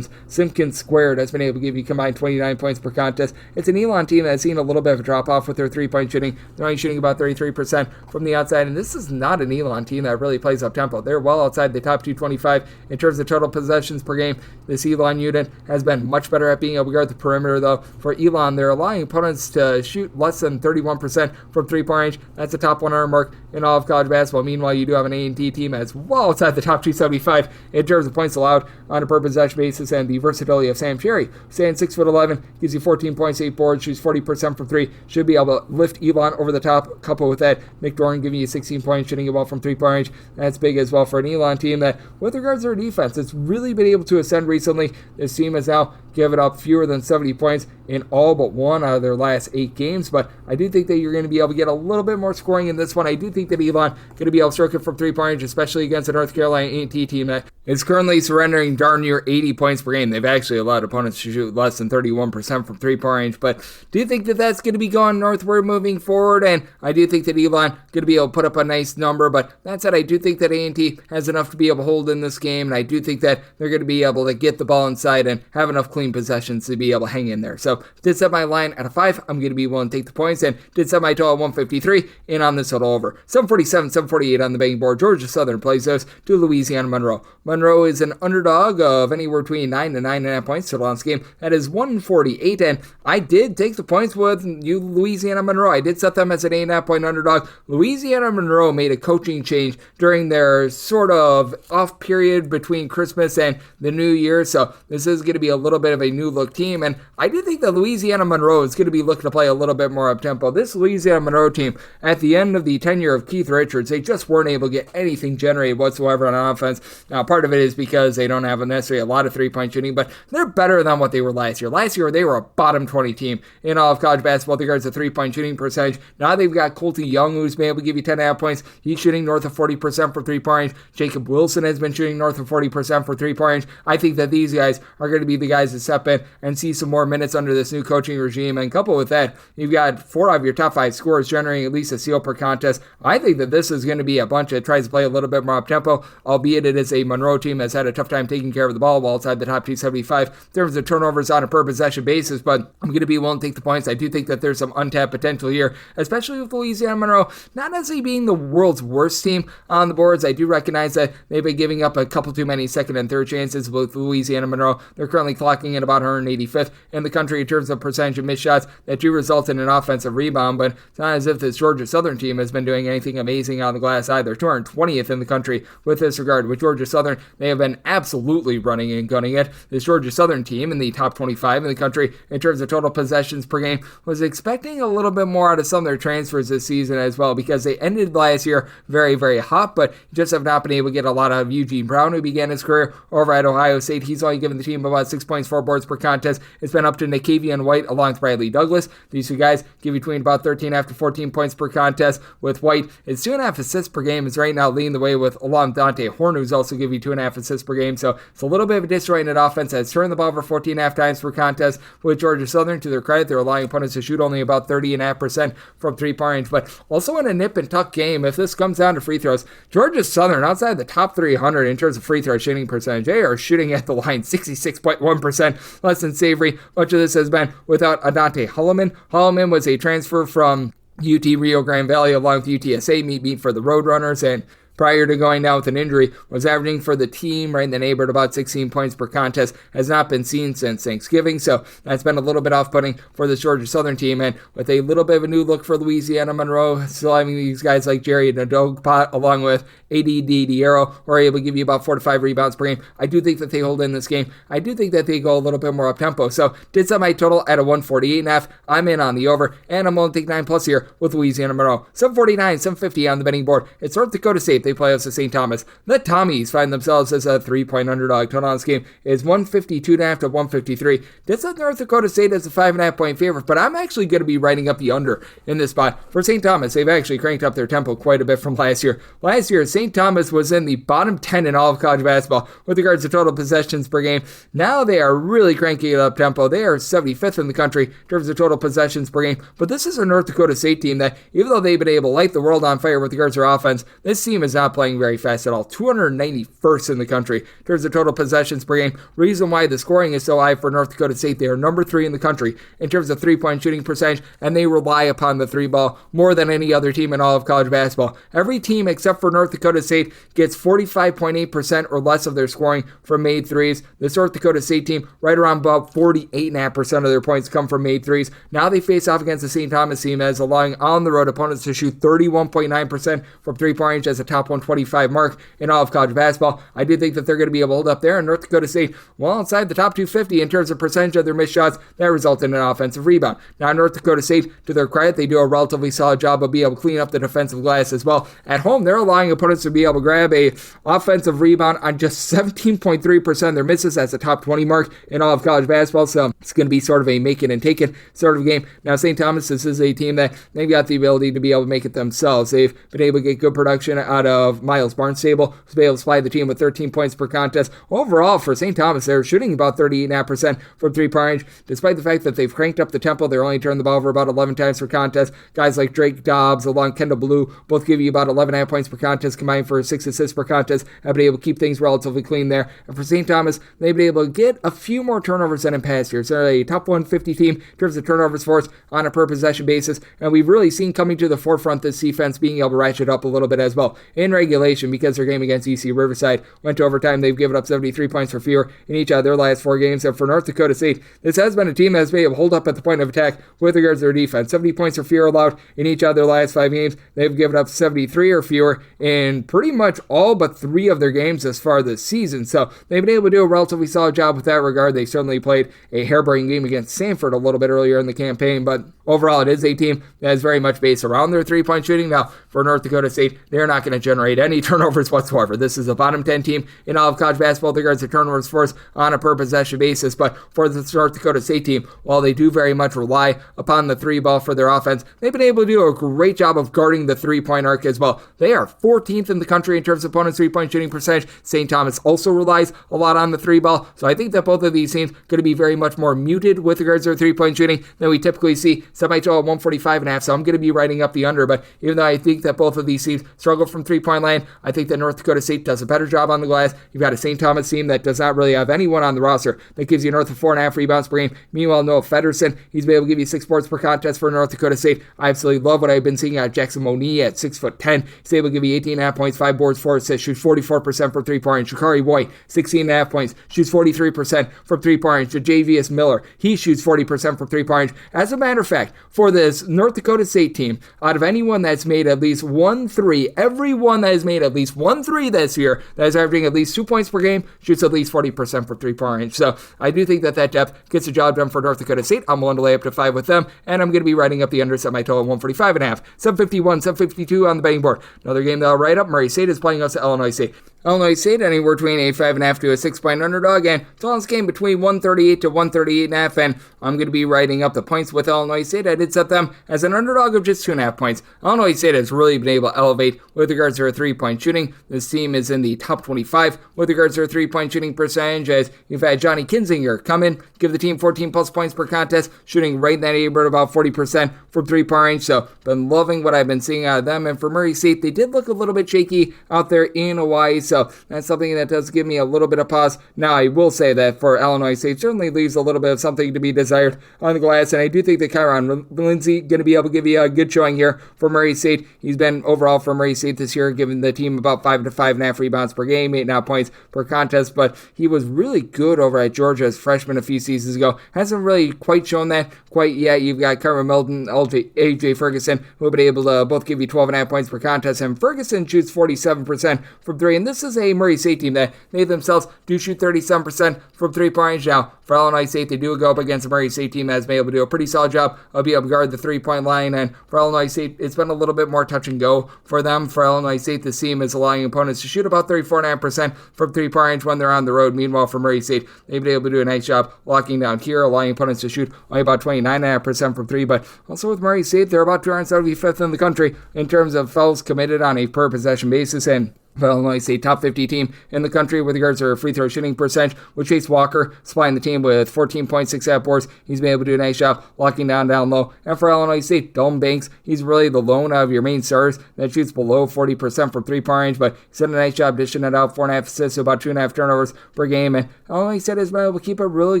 Simpkins squared has been able to give you combined 29 points per contest. It's an Elon team that's seen a little bit of a drop-off with their 3-point shooting. They're only shooting about 33% from the outside, and this is not an Elon team that really plays up-tempo. They're well outside the top 225 in terms of total possessions per game. This Elon unit has been much better at being able to guard the perimeter, though. For Elon, they're allowing opponents to shoot less than 31% from three-point range. That's a top 100 mark in all of college basketball. Meanwhile, you do have an A&T team that's well outside the top 275 in terms of points allowed on a per possession basis, and the versatility of Sam Cherry. Standing 6'11", gives you 14 points, 8 boards, shoots 40% from 3. Should be able to lift Elon over the top. Coupled with that, Nick Doran giving you 16 points, shooting about from three-point range. That's big as well for an Elon team that, with regards to their defense, it's really been able to ascend recently. This team has now given up fewer than 70 points in all but one out of their last 8 games, but I do think that you're going to be able to get a little bit more scoring in this one. I do think that Elon going to be able to circuit from three-point range, especially against the North Carolina A&T team that is currently surrendering darn near 80 points per game. They've actually allowed opponents to shoot less than 31% from three-point range, but do you think that that's going to be going northward moving forward? And I do think that Elon going to be able to put up a nice number, but that said, I do think that A&T has enough to be able to hold in this game, and I do think that they're going to be able to get the ball inside and have enough clean possessions to be able to hang in there. So did set my line at a 5. I'm going to be willing to take the points, and did set my total at 153 in on this total over. 747, 748 on the betting board. Georgia Southern plays those to Louisiana Monroe. Monroe is an underdog of anywhere between 9 to 9.5 points total on this game. That is 148, and I did take the points with you, Louisiana Monroe. I did set them as an 8.5 point underdog. Louisiana Monroe made a coaching change during their sort of off period between Christmas and the New Year, so this is going to be a little bit of a new look team, and I do think that Louisiana Monroe is going to be looking to play a little bit more up-tempo. This Louisiana Monroe team, at the end of the tenure of Keith Richards, they just weren't able to get anything generated whatsoever on offense. Now, part of it is because they don't have necessarily a lot of three-point shooting, but they're better than what they were last year. Last year, they were a bottom 20 team in all of college basketball with regards to three-point shooting percentage. Now they've got Colty Young, who's been able to give you 10.5 points. He's shooting north of 40% for three-point range. Jacob Wilson has been shooting north of 40% for three-point range. I think that these guys are going to be the guys to step in and see some more minutes under this new coaching regime. And coupled with that, you've got 4 of your top 5 scorers generating at least a steal per contest. I think that this is going to be a bunch that tries to play a little bit more up-tempo, albeit it is a Monroe team that's had a tough time taking care of the ball while outside the top 275 in terms of turnovers on a per-possession basis, but I'm going to be willing to take the points. I do think that there's some untapped potential here, especially with Louisiana Monroe not necessarily being the world's worst team on the boards. I do recognize that they've been giving up a couple too many second and third chances with Louisiana Monroe. They're currently clocking in about 185th in the country in terms of percentage of missed shots that do result in an offensive rebound, but it's not as if this Georgia Southern team has been doing anything amazing on the glass either. 220th in the country with this regard. With Georgia Southern, they have been absolutely running and gunning it. This Georgia Southern team in the top 25 in the country in terms of total possessions per game was expecting a little bit more out of some of their transfers this season as well, because they ended last year very, very hot, but just have not been able to get a lot out of Eugene Brown, who began his career over at Ohio State. He's only given the team about 6 points, 4 boards per contest. It's been up to Nicavian White along with Bradley Douglas. These two guys give between about 13.5 to 14 points per contest. With White, it's 2.5 assists per game. Is right now leading the way with along Dante Horn, who's also giving you 2.5 assists per game. So it's a little bit of a disjointed offense that's turned the ball over 14.5 times per contest. With Georgia Southern, to their credit, they're allowing opponents to shoot only about 30.5% from three-point range. But also in a nip and tuck game, if this comes down to free throws, Georgia Southern, outside the top 300 in terms of free throw shooting percentage, they are shooting at the line 66.1%, less than savory. Much of this has been without Adante Hulleman. Hulleman was a transfer from UT Rio Grande Valley along with UTSA, meet for the Roadrunners, and prior to going down with an injury, was averaging for the team right in the neighborhood about 16 points per contest, has not been seen since Thanksgiving, so that's been a little bit off-putting for the Georgia Southern team, and with a little bit of a new look for Louisiana Monroe, still having these guys like Jerry Nadogpot along with ADD Diero, who are able to give you about 4 to 5 rebounds per game. I do think that they hold in this game. I do think that they go a little bit more up-tempo, so did set my total at a 148.5. I'm in on the over, and I'm going to take 9+ here with Louisiana Monroe. 749, 750 on the betting board. It's North Dakota State. They play us to St. Thomas. The Tommies find themselves as a 3-point underdog. Total on this game is 152.5 to 153. This is North Dakota State as a 5.5 point favorite, but I'm actually going to be writing up the under in this spot. For St. Thomas, they've actually cranked up their tempo quite a bit from last year. Last year, St. Thomas was in the bottom 10 in all of college basketball with regards to total possessions per game. Now they are really cranking it up tempo. They are 75th in the country in terms of total possessions per game. But this is a North Dakota State team that, even though they've been able to light the world on fire with regards to their offense, this team is not playing very fast at all. 291st in the country in terms of total possessions per game. Reason why the scoring is so high for North Dakota State, they are number 3 in the country in terms of 3-point shooting percentage, and they rely upon the 3 ball more than any other team in all of college basketball. Every team except for North Dakota State gets 45.8% or less of their scoring from made threes. This North Dakota State team, right around about 48.5% of their points come from made threes. Now they face off against the St. Thomas team as allowing on the road opponents to shoot 31.9% from 3-point range as a top 125 mark in all of college basketball. I do think that they're going to be able to hold up there, and North Dakota State, well inside the top 250 in terms of percentage of their missed shots. That resulted in an offensive rebound. Now North Dakota State, to their credit, they do a relatively solid job of being able to clean up the defensive glass as well. At home, they're allowing opponents to be able to grab a offensive rebound on just 17.3% of their misses. That's a top 20 mark in all of college basketball, so it's going to be sort of a make it and take it sort of game. Now St. Thomas, this is a team that they've got the ability to be able to make it themselves. They've been able to get good production out of Miles Barnstable, who's been able to supply the team with 13 points per contest. Overall, for St. Thomas, they're shooting about 38.5% from 3-point range. Despite the fact that they've cranked up the tempo, they're only turned the ball over about 11 times per contest. Guys like Drake Dobbs, along Kendall Blue, both give you about 11.5 points per contest, combined for 6 assists per contest. Have been able to keep things relatively clean there. And for St. Thomas, they've been able to get a few more turnovers than in past years. They're a top 150 team in terms of turnovers forced on a per possession basis, and we've really seen coming to the forefront this defense being able to ratchet up a little bit as well. In regulation, because their game against UC Riverside went to overtime, they've given up 73 points for fewer in each of their last 4 games. And for North Dakota State, this has been a team that's been able to hold up at the point of attack with regards to their defense. 70 points or fewer allowed in each of their last 5 games. They've given up 73 or fewer in pretty much all but 3 of their games thus far this season. So they've been able to do a relatively solid job with that regard. They certainly played a harebrained game against Sanford a little bit earlier in the campaign, but overall it is a team that is very much based around their 3-point shooting. Now, for North Dakota State, they're not going to generate any turnovers whatsoever. This is a bottom 10 team in all of college basketball with regards to turnovers forced on a per possession basis. But for the North Dakota State team, while they do very much rely upon the 3 ball for their offense, they've been able to do a great job of guarding the 3-point arc as well. They are 14th in the country in terms of opponents' 3-point shooting percentage. St. Thomas also relies a lot on the 3 ball, so I think that both of these teams are going to be very much more muted with regards to their 3-point shooting than we typically see. Semi-total at 145.5, so I'm going to be writing up the under. But even though I think that both of these teams struggle from 3-point land, I think that North Dakota State does a better job on the glass. You've got a St. Thomas team that does not really have anyone on the roster that gives you north of 4.5 rebounds per game. Meanwhile, Noah Federson, he's been able to give you 6 boards per contest for North Dakota State. I absolutely love what I've been seeing out of Jackson Monier at 6'10". He's able to give you 18.5 points, 5 boards, 4 assists, shoots 44% from 3-point range. Shakari White, 16.5 points, shoots 43% from 3-point range. JVS Miller, he shoots 40% from 3-point range. As a matter of fact, for this North Dakota State team, out of anyone that's made at least 1 3, everyone that has made at least 1 3 this year that is averaging at least 2 points per game shoots at least 40% from 3-point range. So I do think that depth gets the job done for North Dakota State. I'm willing to lay up to 5 with them, and I'm going to be writing up the under semi-total at 145.5. 751, 752 on the betting board. Another game that I'll write up, Murray State is playing us at Illinois State. Illinois State anywhere between a 5.5 to a 6-point underdog, and it's on this game between 138 to 138.5, and I'm going to be writing up the points with Illinois State. I did set them as an underdog of just 2.5 points. Illinois State has really been able to elevate with regards to their 3-point shooting. This team is in the top 25 with regards to their 3-point shooting percentage, as you've had Johnny Kinzinger come in, give the team 14 plus points per contest, shooting right in that neighborhood about 40% from 3-point range. So been loving what I've been seeing out of them. And for Murray State, they did look a little bit shaky out there in Hawaii, so that's something that does give me a little bit of pause. Now, I will say that for Illinois State, certainly leaves a little bit of something to be desired on the glass, and I do think that Kyron Lindsey going to be able to give you a good showing here for Murray State. He's been overall for Murray State this year, giving the team about 5 to 5.5 rebounds per game, 8.5 points per contest, but he was really good over at Georgia as freshman a few seasons ago. Hasn't really quite shown that quite yet. You've got Carmen Melton, AJ Ferguson, who have been able to both give you 12.5 points per contest, and Ferguson shoots 47% from 3, and this is a Murray State team that they themselves do shoot 37% from 3-point range. Now, for Illinois State, they do go up against a Murray State team that has been able to do a pretty solid job of being able to guard the 3-point line, and for Illinois State, it's been a little bit more touch and go for them. For Illinois Illinois State, this team is allowing opponents to shoot about 34.5% from three-point range when they're on the road. Meanwhile, for Murray State, they've been able to do a nice job locking down here, allowing opponents to shoot only about 29.5% from three. But also with Murray State, they're about 275th in the country in terms of fouls committed on a per-possession basis, and Illinois State, top 50 team in the country with regards to their free throw shooting percentage, with Chase Walker supplying the team with 14.6 half-boards. He's been able to do a nice job locking down low. And for Illinois State, Dalton Banks, he's really the lone of your main stars that shoots below 40% from three-point range, but he's done a nice job dishing it out, 4.5 assists, so about 2.5 turnovers per game. And Illinois State has been able to keep it really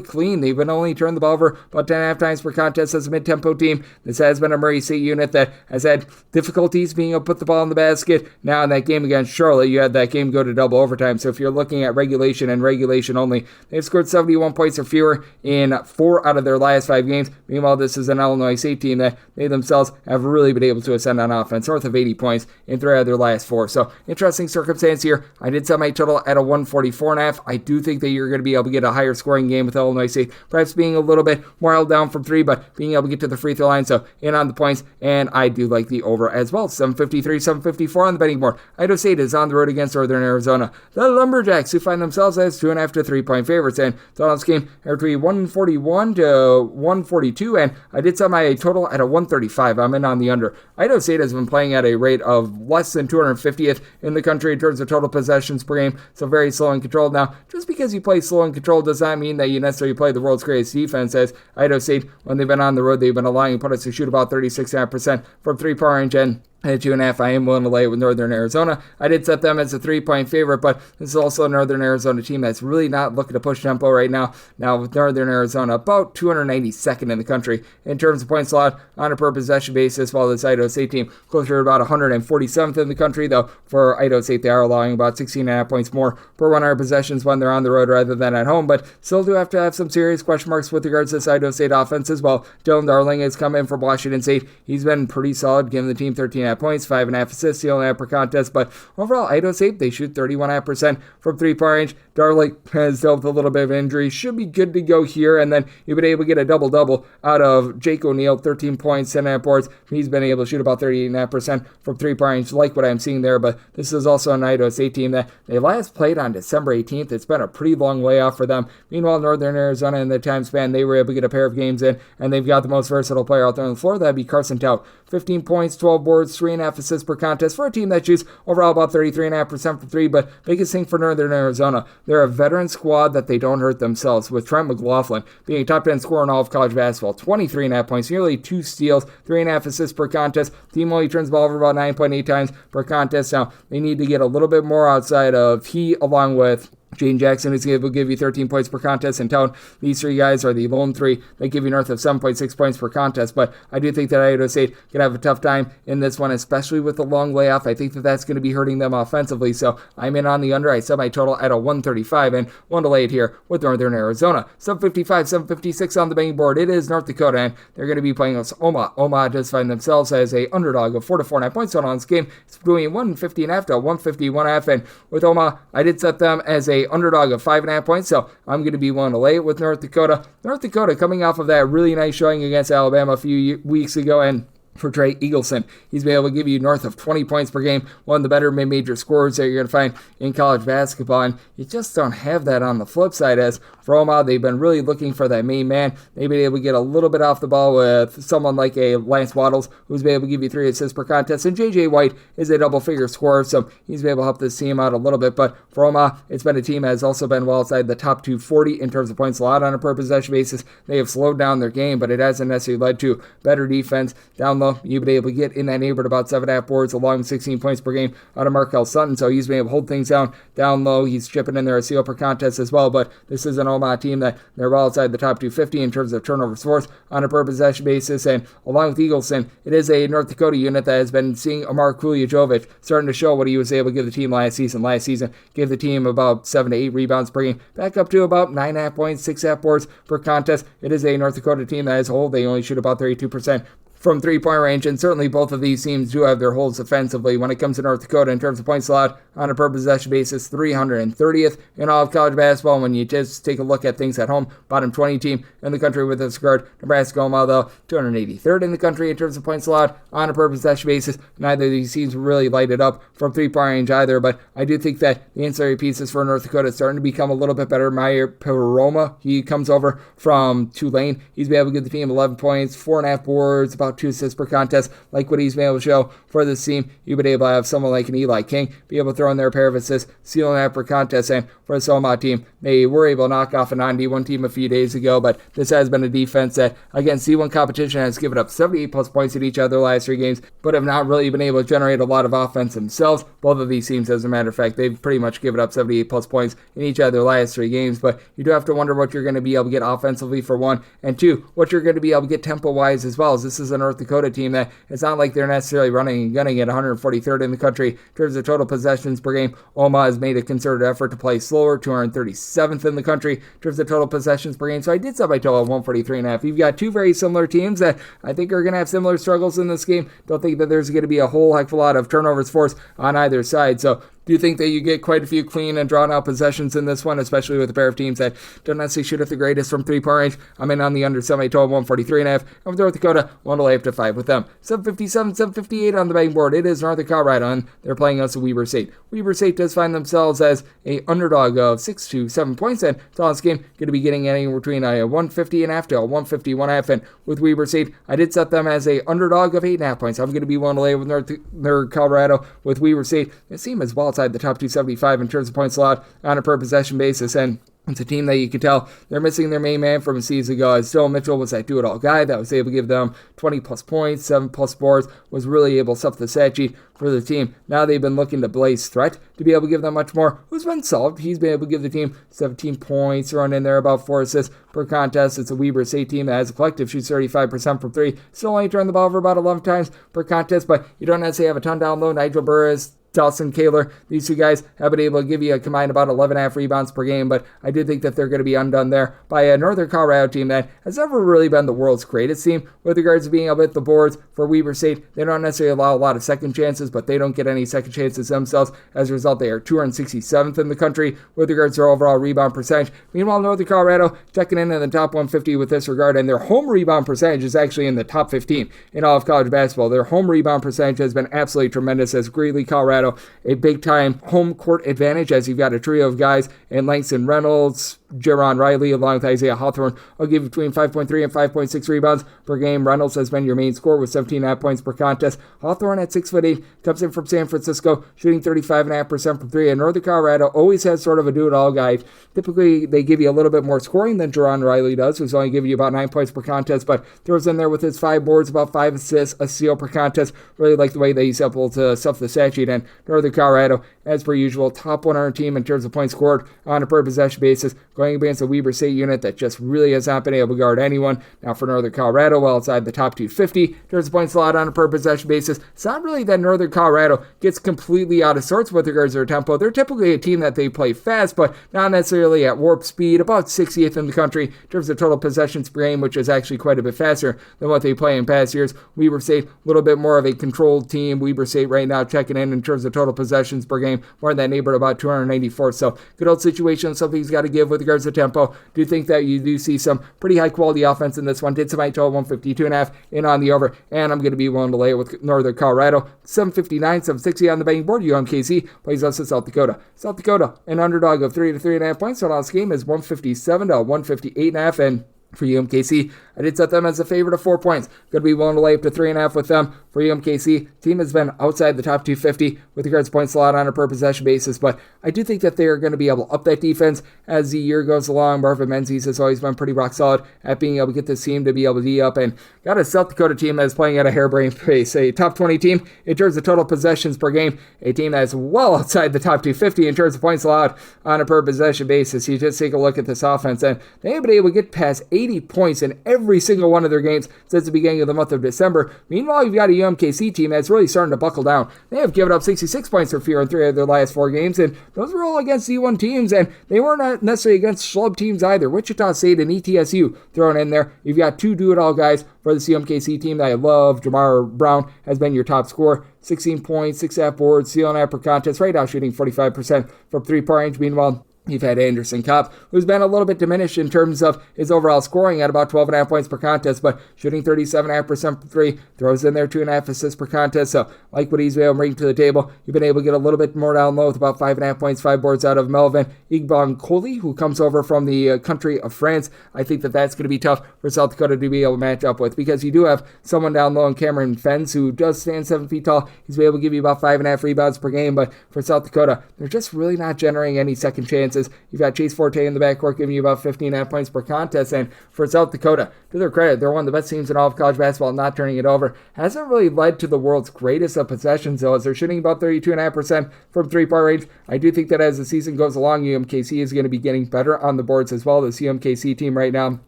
clean. They've been only turned the ball over about 10.5 times per contest as a mid-tempo team. This has been a Murray State unit that has had difficulties being able to put the ball in the basket. Now in that game against Charlotte, you had that game go to double overtime. So if you're looking at regulation and regulation only, they've scored 71 points or fewer in 4 out of their last 5 games. Meanwhile, this is an Illinois State team that they themselves have really been able to ascend on offense, north of 80 points in 3 out of their last 4. So interesting circumstance here. I did set my total at a 144.5. I do think that you're going to be able to get a higher scoring game with Illinois State, perhaps being a little bit more held down from 3, but being able to get to the free throw line. So in on the points, and I do like the over as well. 753, 754 on the betting board. Idaho State is on the road against Northern Arizona. The Lumberjacks, who find themselves as 2.5 to 3-point favorites, and total this game between 141 to 142, and I did set my total at a 135. I'm in on the under. Idaho State has been playing at a rate of less than 250th in the country in terms of total possessions per game, so very slow and controlled. Now, just because you play slow and controlled does not mean that you necessarily play the world's greatest defense, as Idaho State, when they've been on the road, they've been allowing opponents to shoot about 36.5% from three-point range, and at 2.5, I am willing to lay it with Northern Arizona. I did set them as a 3-point favorite, but this is also a Northern Arizona team that's really not looking to push tempo right now. Now, with Northern Arizona, about 292nd in the country in terms of points allowed on a per-possession basis, while this Idaho State team closer to about 147th in the country, though for Idaho State, they are allowing about 16.5 points more per 100 possessions when they're on the road rather than at home, but still do have to have some serious question marks with regards to this Idaho State offense as well. Dylan Darling has come in from Washington State. He's been pretty solid, giving the team 13.5 points, 5.5 assists, 2.5 per contest, but overall, Idaho State, they shoot 31.5% from three-point range. Darling has dealt with a little bit of injury, should be good to go here, and then you've been able to get a double-double out of Jake O'Neal, 13 points, 10.5 boards. He's been able to shoot about 38.5% from three-point range, like what I'm seeing there, but this is also an Idaho State team that they last played on December 18th. It's been a pretty long layoff for them. Meanwhile, Northern Arizona, in the time span, they were able to get a pair of games in, and they've got the most versatile player out there on the floor. That'd be Carson Tout. 15 points, 12 boards, 3.5 assists per contest for a team that shoots overall about 33.5% from 3, but biggest thing for Northern Arizona, they're a veteran squad that they don't hurt themselves, with Trent McLaughlin being a top 10 scorer in all of college basketball, 23.5 points, nearly 2 steals, 3.5 assists per contest. Team only turns the ball over about 9.8 times per contest. Now, they need to get a little bit more outside of he, along with Jaden Jackson, who's able to give you 13 points per contest in town. These 3 guys are the lone 3 that give you north of 7.6 points per contest, but I do think that Idaho State could have a tough time in this one, especially with the long layoff. I think that that's going to be hurting them offensively, so I'm in on the under. I set my total at a 135, and one to lay it here with Northern Arizona. 755, 756 on the betting board. It is North Dakota, and they're going to be playing us Omaha. Omaha does find themselves as a underdog of 4 to 4.5 points on this game. It's between 150.5 to 151.5, and with Omaha, I did set them as a underdog of 5.5 points, so I'm going to be willing to lay it with North Dakota. North Dakota coming off of that really nice showing against Alabama a few weeks ago, and for Trey Eagleson, he's been able to give you north of 20 points per game, one of the better mid-major scorers that you're going to find in college basketball, and you just don't have that on the flip side. As for Omaha, they've been really looking for that main man. They've been able to get a little bit off the ball with someone like a Lance Waddles, who's been able to give you 3 assists per contest, and J.J. White is a double-figure scorer, so he's been able to help this team out a little bit, but for Omaha, it's been a team that has also been well outside the top 240 in terms of points allowed on a per-possession basis. They have slowed down their game, but it hasn't necessarily led to better defense. Down low, you've been able to get in that neighborhood about 7.5 boards, along with 16 points per game out of Markel Sutton, so he's been able to hold things down low. He's chipping in there a steal per contest as well, but this is an Omaha team that they're well outside the top 250 in terms of turnovers forced on a per-possession basis, and along with Eagleson, it is a North Dakota unit that has been seeing Amar Kuljajovic starting to show what he was able to give the team last season. Last season, gave the team about 7 to 8 rebounds per game, back up to about 9.5 points, 6.5 boards per contest. It is a North Dakota team that as a whole, they only shoot about 32% from three-point range, and certainly both of these teams do have their holes offensively. When it comes to North Dakota in terms of points allowed on a per possession basis, 330th in all of college basketball. When you just take a look at things at home, bottom 20 team in the country with this regard. Nebraska Omaha, though, 283rd in the country in terms of points allowed on a per possession basis. Neither of these teams really light it up from three-point range either, but I do think that the ancillary pieces for North Dakota is starting to become a little bit better. Meyer Peroma, he comes over from Tulane. He's been able to give the team 11 points, 4.5 boards, about 2 assists per contest. Like what he's been able to show for this team, you've been able to have someone like an Eli King be able to throw in their pair of assists, steal an half per contest, and for the Omaha team, they were able to knock off a non-D1 team a few days ago, but this has been a defense that, against D1 competition, has given up 78 plus points in each of their last 3 games, but have not really been able to generate a lot of offense themselves. Both of these teams, as a matter of fact, they've pretty much given up 78 plus points in each of their last 3 games, but you do have to wonder what you're going to be able to get offensively for one, and two, what you're going to be able to get tempo-wise as well, as this is a North Dakota team that it's not like they're necessarily running and gunning at 143rd in the country in terms of total possessions per game. Omaha has made a concerted effort to play slower, 237th in the country in terms of total possessions per game, so I did set my total at 143.5. You've got two very similar teams that I think are going to have similar struggles in this game. Don't think that there's going to be a whole heck of a lot of turnovers forced on either side, so do you think that you get quite a few clean and drawn out possessions in this one, especially with a pair of teams that don't necessarily shoot at the greatest from three-point range? I'm in on the under semi-total 143.5. And with North Dakota, 1 to lay up to 5 with them. 757, 758 on the betting board. It is Northern Colorado, and they're playing us at Weber State. Weber State does find themselves as a underdog of 6 to 7 points, and so this game going to be getting anywhere between a 150.5 to a 151.5. And with Weber State, I did set them as a underdog of 8.5 points. I'm going to be 1 to lay with Northern Colorado with Weber State. It seems as well outside the top 275 in terms of points allowed on a per possession basis, and it's a team that you can tell they're missing their main man from a season ago, as Dylan Mitchell was that do-it-all guy that was able to give them 20 plus points, 7 plus boards, was really able to stuff the stat sheet for the team. Now they've been looking to Blaze Threat to be able to give them much more, who's been solved. He's been able to give the team 17 points, run in there about 4 assists per contest. It's a Weber State team that as a collective shoots 35% from 3. Still only turned the ball over about 11 times per contest, but you don't necessarily have a ton down low. Nigel Burris, Dawson Kaler, these two guys have been able to give you a combined about 11.5 rebounds per game, but I do think that they're going to be undone there by a Northern Colorado team that has never really been the world's greatest team with regards to being able to hit the boards. For Weber State, they don't necessarily allow a lot of second chances, but they don't get any second chances themselves. As a result, they are 267th in the country with regards to their overall rebound percentage. Meanwhile, Northern Colorado checking in the top 150 with this regard, and their home rebound percentage is actually in the top 15 in all of college basketball. Their home rebound percentage has been absolutely tremendous, as Greeley, Colorado, a big-time home court advantage, as you've got a trio of guys in Langston Reynolds, Jaron Riley, along with Isaiah Hawthorne. I'll give between 5.3 and 5.6 rebounds per game. Reynolds has been your main scorer with 17.5 points per contest. Hawthorne at 6'8", comes in from San Francisco, shooting 35.5% from 3. And Northern Colorado always has sort of a do-it-all guy. Typically, they give you a little bit more scoring than Jaron Riley does, who's only giving you about 9 points per contest, but throws in there with his 5 boards, about 5 assists, a steal per contest. Really like the way that he's able to stuff the stat sheet. And Northern Colorado, as per usual, top 100 team in terms of points scored on a per possession basis, going against a Weber State unit that just really has not been able to guard anyone. Now for Northern Colorado, well outside the top 250 in terms of points allowed on a per possession basis, it's not really that Northern Colorado gets completely out of sorts with regards to their tempo. They're typically a team that they play fast, but not necessarily at warp speed, about 60th in the country in terms of total possessions per game, which is actually quite a bit faster than what they play in past years. Weber State, a little bit more of a controlled team. Weber State right now checking in terms of total possessions per game, more in that neighborhood, about 294. So good old situation, something he's got to give with regards to tempo. Do think that you do see some pretty high quality offense in this one. Did somebody total 152.5 in on the over, and I'm going to be willing to lay it with Northern Colorado. 759, 760 on the betting board. UMKC plays us at South Dakota. South Dakota, an underdog of 3 to 3.5 points. So last game is 157 to 158.5, and for UMKC, I did set them as a favorite of 4 points. Going to be willing to lay up to 3.5 with them. For UMKC, team has been outside the top 250 with regards to points allowed on a per possession basis, but I do think that they are going to be able to up that defense as the year goes along. Marvin Menzies has always been pretty rock solid at being able to get this team to be able to D up, and got a South Dakota team that is playing at a harebrained pace. A top 20 team in terms of total possessions per game, a team that is well outside the top 250 in terms of points allowed on a per possession basis. You just take a look at this offense, and they have been able to get past 80 80 points in every single one of their games since the beginning of the month of December. Meanwhile, you've got a UMKC team that's really starting to buckle down. They have given up 66 points or fewer in 3 of their last 4 games, and those were all against D1 teams, and they weren't necessarily against schlub teams either. Wichita State and ETSU thrown in there. You've got 2 do-it-all guys for the CMKC team that I love. Jamar Brown has been your top scorer. 16 points, 6.5 boards, stealing after contest, right now shooting 45% from 3-point range. Meanwhile, you've had Anderson Kopp, who's been a little bit diminished in terms of his overall scoring at about 12.5 points per contest, but shooting 37.5% from 3, throws in there 2.5 assists per contest. So, like what he's been able to bring to the table, you've been able to get a little bit more down low with about 5.5 points, 5 boards out of Melvin Igbonkoli, who comes over from the country of France. I think that that's going to be tough for South Dakota to be able to match up with, because you do have someone down low in Cameron Fens, who does stand 7 feet tall. He's been able to give you about 5.5 rebounds per game, but for South Dakota, they're just really not generating any second chances. You've got Chase Forte in the backcourt giving you about 15.5 points per contest. And for South Dakota, to their credit, they're one of the best teams in all of college basketball, not turning it over. Hasn't really led to the world's greatest of possessions, though, as they're shooting about 32.5% from 3-point range. I do think that as the season goes along, UMKC is going to be getting better on the boards as well. This UMKC team right now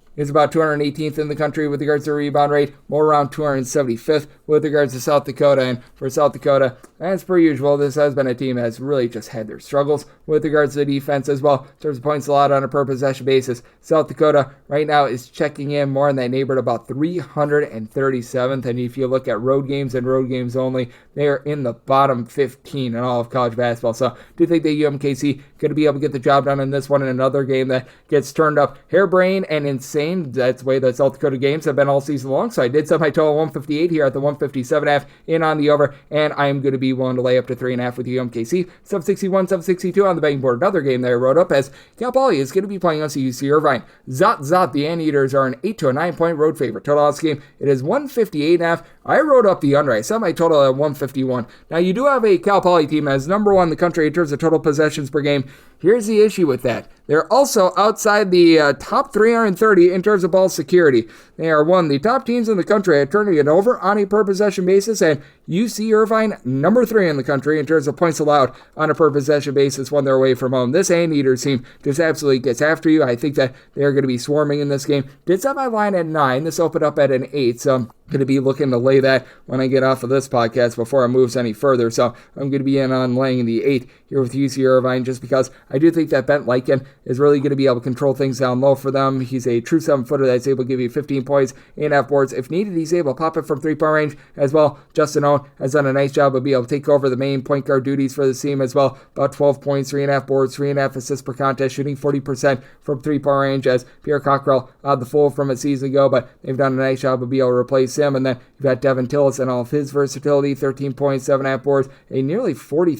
is about 218th in the country with regards to rebound rate, more around 275th with regards to South Dakota. And for South Dakota, as per usual, this has been a team that has really just had their struggles with regards to the defense as well. In terms of points allowed on a per possession basis, South Dakota right now is checking in more in that neighborhood about 337th. And if you look at road games and road games only, they are in the bottom 15 in all of college basketball. So I do think that UMKC going to be able to get the job done in this one, in another game that gets turned up harebrained and insane. That's the way that South Dakota games have been all season long. So I did set my total 158 here at the 157.5 in on the over, and I am going to be willing to lay up to 3.5 with UMKC. 761, 762 on the betting board. Another game that I wrote up as Cal Poly is going to be playing us UC Irvine. Zot, the Anteaters are an 8 to a 9-point road favorite. Total on this game, it is 158.5. I wrote up the under. I set my total at 151. Now, you do have a Cal Poly team as number 1 in the country in terms of total possessions per game. Here's the issue with that. They're also outside the top 330 in terms of ball security. They are one of the top teams in the country at turning it over on a per possession basis, and UC Irvine, number 3 in the country in terms of points allowed on a per possession basis when they're away from home. This Anteaters team just absolutely gets after you. I think that they're going to be swarming in this game. Did set my line at 9. This opened up at an 8, so I'm going to be looking to lay that when I get off of this podcast before it moves any further. So I'm going to be in on laying the 8 here with UC Irvine, just because I do think that Bent Lycan is really going to be able to control things down low for them. He's a true 7-footer that's able to give you 15 points, 8.5 boards. If needed, he's able to pop it from 3-point range as well. Justin Owen has done a nice job of being able to take over the main point guard duties for the team as well. About 12 points, 3.5 boards, 3.5 assists per contest, shooting 40% from 3-point range, as Pierre Cockrell out the full from a season ago, but they've done a nice job of being able to replace him. And then you've got Devin Tillis and all of his versatility, 13 points, 7.5 boards, a nearly 43%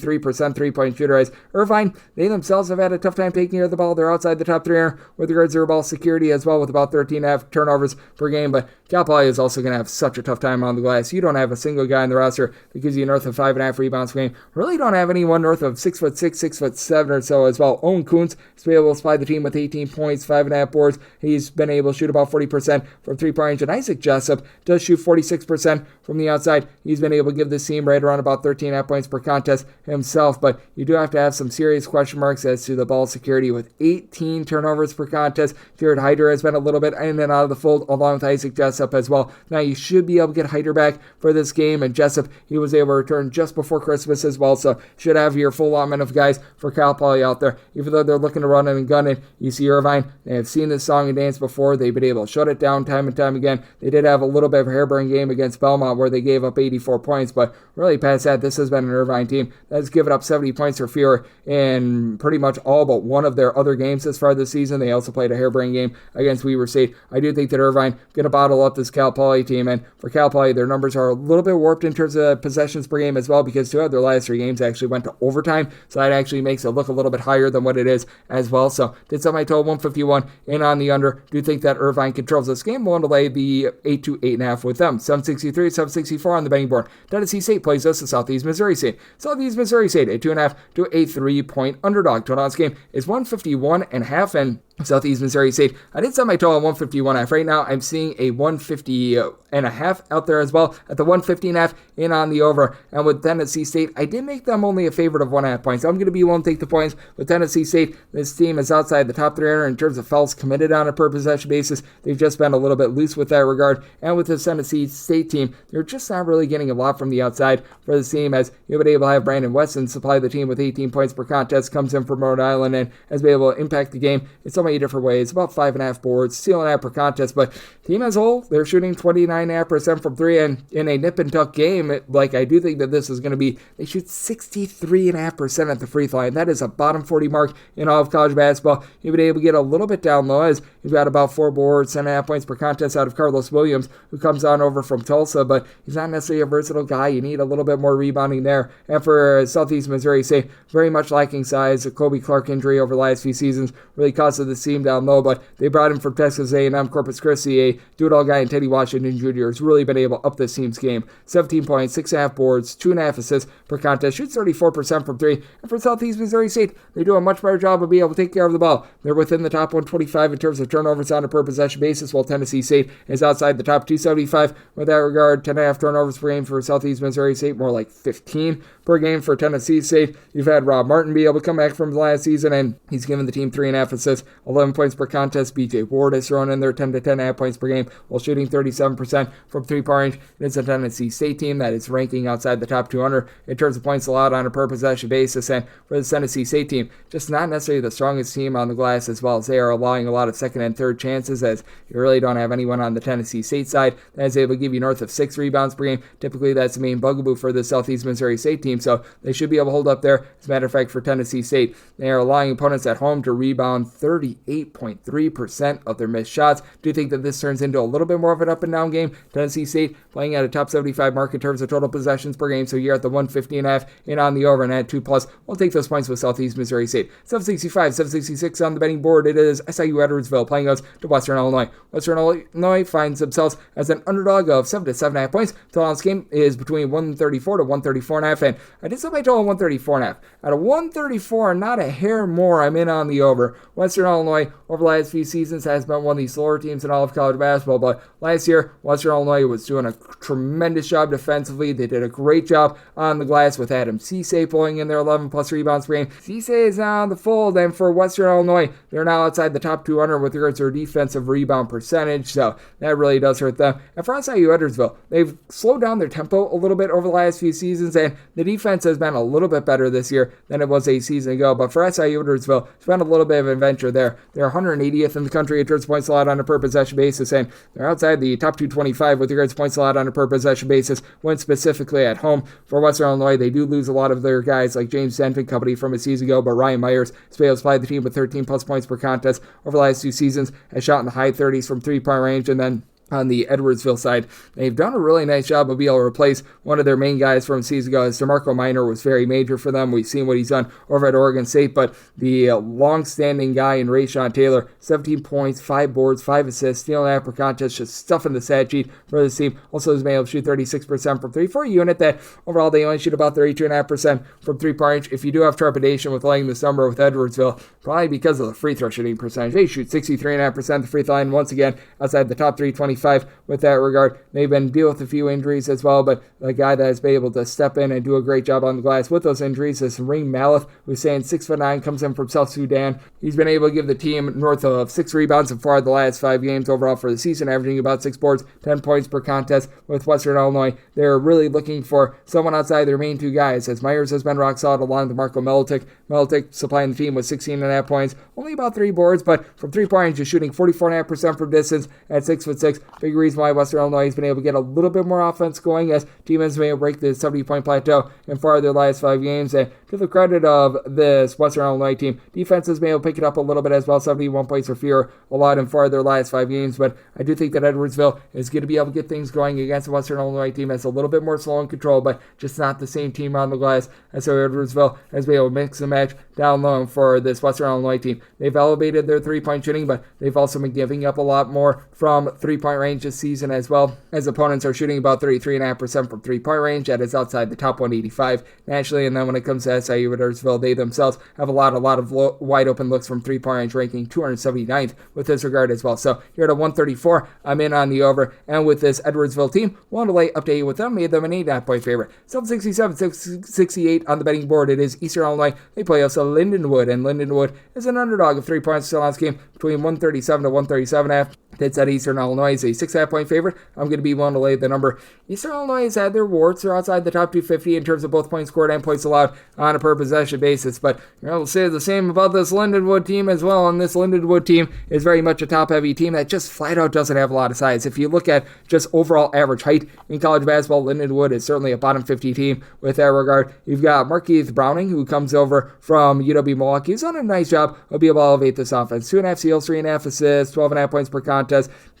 3-point shooter. As Irvine, they themselves have had a tough time taking care of the ball. They're outside the top 300 with regards to their ball security as well, with about 13.5 turnovers per game. But Cal Poly is also going to have such a tough time on the glass. You don't have a single guy in the roster that gives you north of 5.5 rebounds per game. Really don't have anyone north of 6'6", 6'7" or so as well. Owen Kuntz has been able to supply the team with 18 points, 5.5 boards. He's been able to shoot about 40% from 3-point range. And Isaac Jessup does shoot 46% from the outside. He's been able to give this team right around about 13.5 points per contest himself. But you do have to have some serious question marks as to the ball security with 18 turnovers per contest. Jared Hyder has been a little bit in and out of the fold along with Isaac Jessup as well. Now you should be able to get Hyder back for this game, and Jessup, he was able to return just before Christmas as well, so should have your full allotment of guys for Cal Poly out there. Even though they're looking to run it and gun it, UC Irvine, they have seen this song and dance before. They've been able to shut it down time and time again. They did have a little bit of a harebrained game against Belmont where they gave up 84 points, but really past that, this has been an Irvine team that's given up 70 points or fewer in pretty much all but one of their other games this far this season. They also played a harebrained game against Weber State. I do think that Irvine going to bottle up this Cal Poly team, and for Cal Poly, their numbers are a little bit warped in terms of possessions per game as well, because 2 of their last 3 games actually went to overtime, so that actually makes it look a little bit higher than what it is as well. So did set my total 151 in on the under. Do think that Irvine controls this game. Willing to lay the 8 to 8.5 with them. 763, 764 on the betting board. Tennessee State plays us to Southeast Missouri State. Southeast Missouri State, a 2.5 to a 3-point underdog. Total on this game is 151.5, and Southeast Missouri State. I did set my total on 151.5. Right now, I'm seeing a 150.5 out there as well at the 150.5 in on the over. And with Tennessee State, I did make them only a favorite of 1.5 points. I'm going to be willing to take the points with Tennessee State. This team is outside the top 300 in terms of fouls committed on a per possession basis. They've just been a little bit loose with that regard. And with this Tennessee State team, they're just not really getting a lot from the outside for this team, as you've been able to have Brandon Weston supply the team with 18 points per contest, comes in from Rhode Island, and has been able to impact the game in so many different ways. About 5.5 boards, steal and half per contest, but team as a whole, they're shooting 29.5% from three, and in a nip and tuck game, I do think that this is going to be, they shoot 63.5% at the free throw line. That is a bottom 40 mark in all of college basketball. You've been able to get a little bit down low, as you've got about 4 boards, 10.5 points per contest out of Carlos Williams, who comes on over from Tulsa, but he's not necessarily a versatile guy. You need a little bit more rebounding there. And for Southeast Missouri State, very much lacking size. A Kobe Clark injury over the last few seasons really costed the team down low, but they brought him from Texas A&M Corpus Christi, a do-it-all guy, and Teddy Washington Jr. has really been able to up this team's game. 17 points, 6.5 boards, 2.5 assists per contest, shoots 34% from three. And for Southeast Missouri State, they do a much better job of being able to take care of the ball. They're within the top 125 in terms of turnovers on a per possession basis, while Tennessee State is outside the top 275 with that regard. 10.5 turnovers per game for Southeast Missouri State, more like 15 per game for Tennessee State. You've had Rob Martin be able to come back from last season, and he's given the team 3.5 assists, 11 points per contest. BJ Ward has thrown in there 10 to 10.5 points per game while shooting 37% from three-point range. It's a Tennessee State team that is ranking outside the top 200 in terms of points allowed on a per possession basis, and for the Tennessee State team, just not necessarily the strongest team on the glass, as well as they are allowing a lot of second and third chances, as you really don't have anyone on the Tennessee State side that is able to give you north of 6 rebounds per game. Typically, that's the main bugaboo for the Southeast Missouri State team, so they should be able to hold up there. As a matter of fact, for Tennessee State, they are allowing opponents at home to rebound 38.3% of their missed shots. Do you think that this turns into a little bit more of an up and down game? Tennessee State playing at a top 75 mark in terms of total possessions per game, so you're at the 150.5 in on the over and at 2+. We'll take those points with Southeast Missouri State. 765, 766 on the betting board. It is SIU Edwardsville playing us to Western Illinois. Western Illinois finds themselves as an underdog of 7 to 7.5 points. Total on this game is between 134 to 134.5, and I did set my total on 134.5. At a 134, not a hair more, I'm in on the over. Western Illinois, over the last few seasons, has been one of the slower teams in all of college basketball, but last year, Western Illinois was doing a tremendous job defensively. They did a great job on the glass with Adam Cisse pulling in their 11+ rebounds per game. Cisse is now on the fold, and for Western Illinois, they're now outside the top 200 with regards to their defensive rebound percentage, so that really does hurt them. And for SIU Edwardsville, they've slowed down their tempo a little bit over the last few seasons, and the defense has been a little bit better this year than it was a season ago, but for SIU Edwardsville, it's been a little bit of an adventure there. They're 180th in the country in terms of points allowed on a per possession basis, and they're outside the top 225 with regards to points allowed on a per possession basis when specifically at home. For Western Illinois, they do lose a lot of their guys like James Denton Company from a season ago, but Ryan Myers has been able to supply the team with 13+ points per contest over the last 2 seasons, has shot in the high 30s from three-point range, and then on the Edwardsville side, they've done a really nice job of being able to replace one of their main guys from a season ago. As DeMarco Minor was very major for them. We've seen what he's done over at Oregon State, but the long-standing guy in Rayshawn Taylor, 17 points, 5 boards, 5 assists, stealing half per contest, just stuffing the stat sheet for this team. Also has been able to shoot 36% from three for a unit that overall they only shoot about 32.5% from three-point range. If you do have trepidation with laying this number with Edwardsville, probably because of the free throw shooting percentage. They shoot 63.5% the free throw line, once again outside the top 325 with that regard. They've been dealing with a few injuries as well, but the guy that has been able to step in and do a great job on the glass with those injuries is Ring Malif, who's saying 6'9", comes in from South Sudan. He's been able to give the team north of 6 rebounds and 4 of the last 5 games overall for the season, averaging about 6 boards, 10 points per contest with Western Illinois. They're really looking for someone outside their main 2 guys, as Myers has been rock solid along with Marco Melitic. Melitic supplying the team with 16.5 points, only about 3 boards, but from 3-point range, just shooting 44.5% from distance at 6'6". Big reason why Western Illinois has been able to get a little bit more offense going, as team has been able to break the 70-point plateau in 4 of their last 5 games. And to the credit of this Western Illinois team, defense has been able to pick it up a little bit as well, 71 points or fewer allowed in 4 of their last 5 games. But I do think that Edwardsville is going to be able to get things going against the Western Illinois team that's a little bit more slow and control, but just not the same team on the glass. And so Edwardsville has been able to mix and match down low for this Western Illinois team. They've elevated their 3-point shooting, but they've also been giving up a lot more from 3-point 3-point range this season as well, as opponents are shooting about 33.5% from 3-point range. That is outside the top 185 nationally. And then when it comes to SIU Edwardsville, they themselves have a lot of wide open looks from 3-point range, ranking 279th with this regard as well. So here at a 134, I'm in on the over. And with this Edwardsville team, wanted to lay update you with them, made them an 8.5-point favorite. 767, 668 on the betting board. It is Eastern Illinois. They play also Lindenwood, and Lindenwood is an underdog of 3 points still on this game, between 137 to 137.5. It's at Eastern Illinois is a 6.5-point favorite. I'm going to be willing to lay the number. Eastern Illinois has had their warts. They're outside the top 250 in terms of both points scored and points allowed on a per possession basis. But we'll say the same about this Lindenwood team as well. And this Lindenwood team is very much a top-heavy team that just flat out doesn't have a lot of size. If you look at just overall average height in college basketball, Lindenwood is certainly a bottom 50 team with that regard. You've got Markeith Browning, who comes over from UW Milwaukee. He's done a nice job of being able to elevate this offense. 2.5 steals, 3.5 assists, 12.5 points per contest.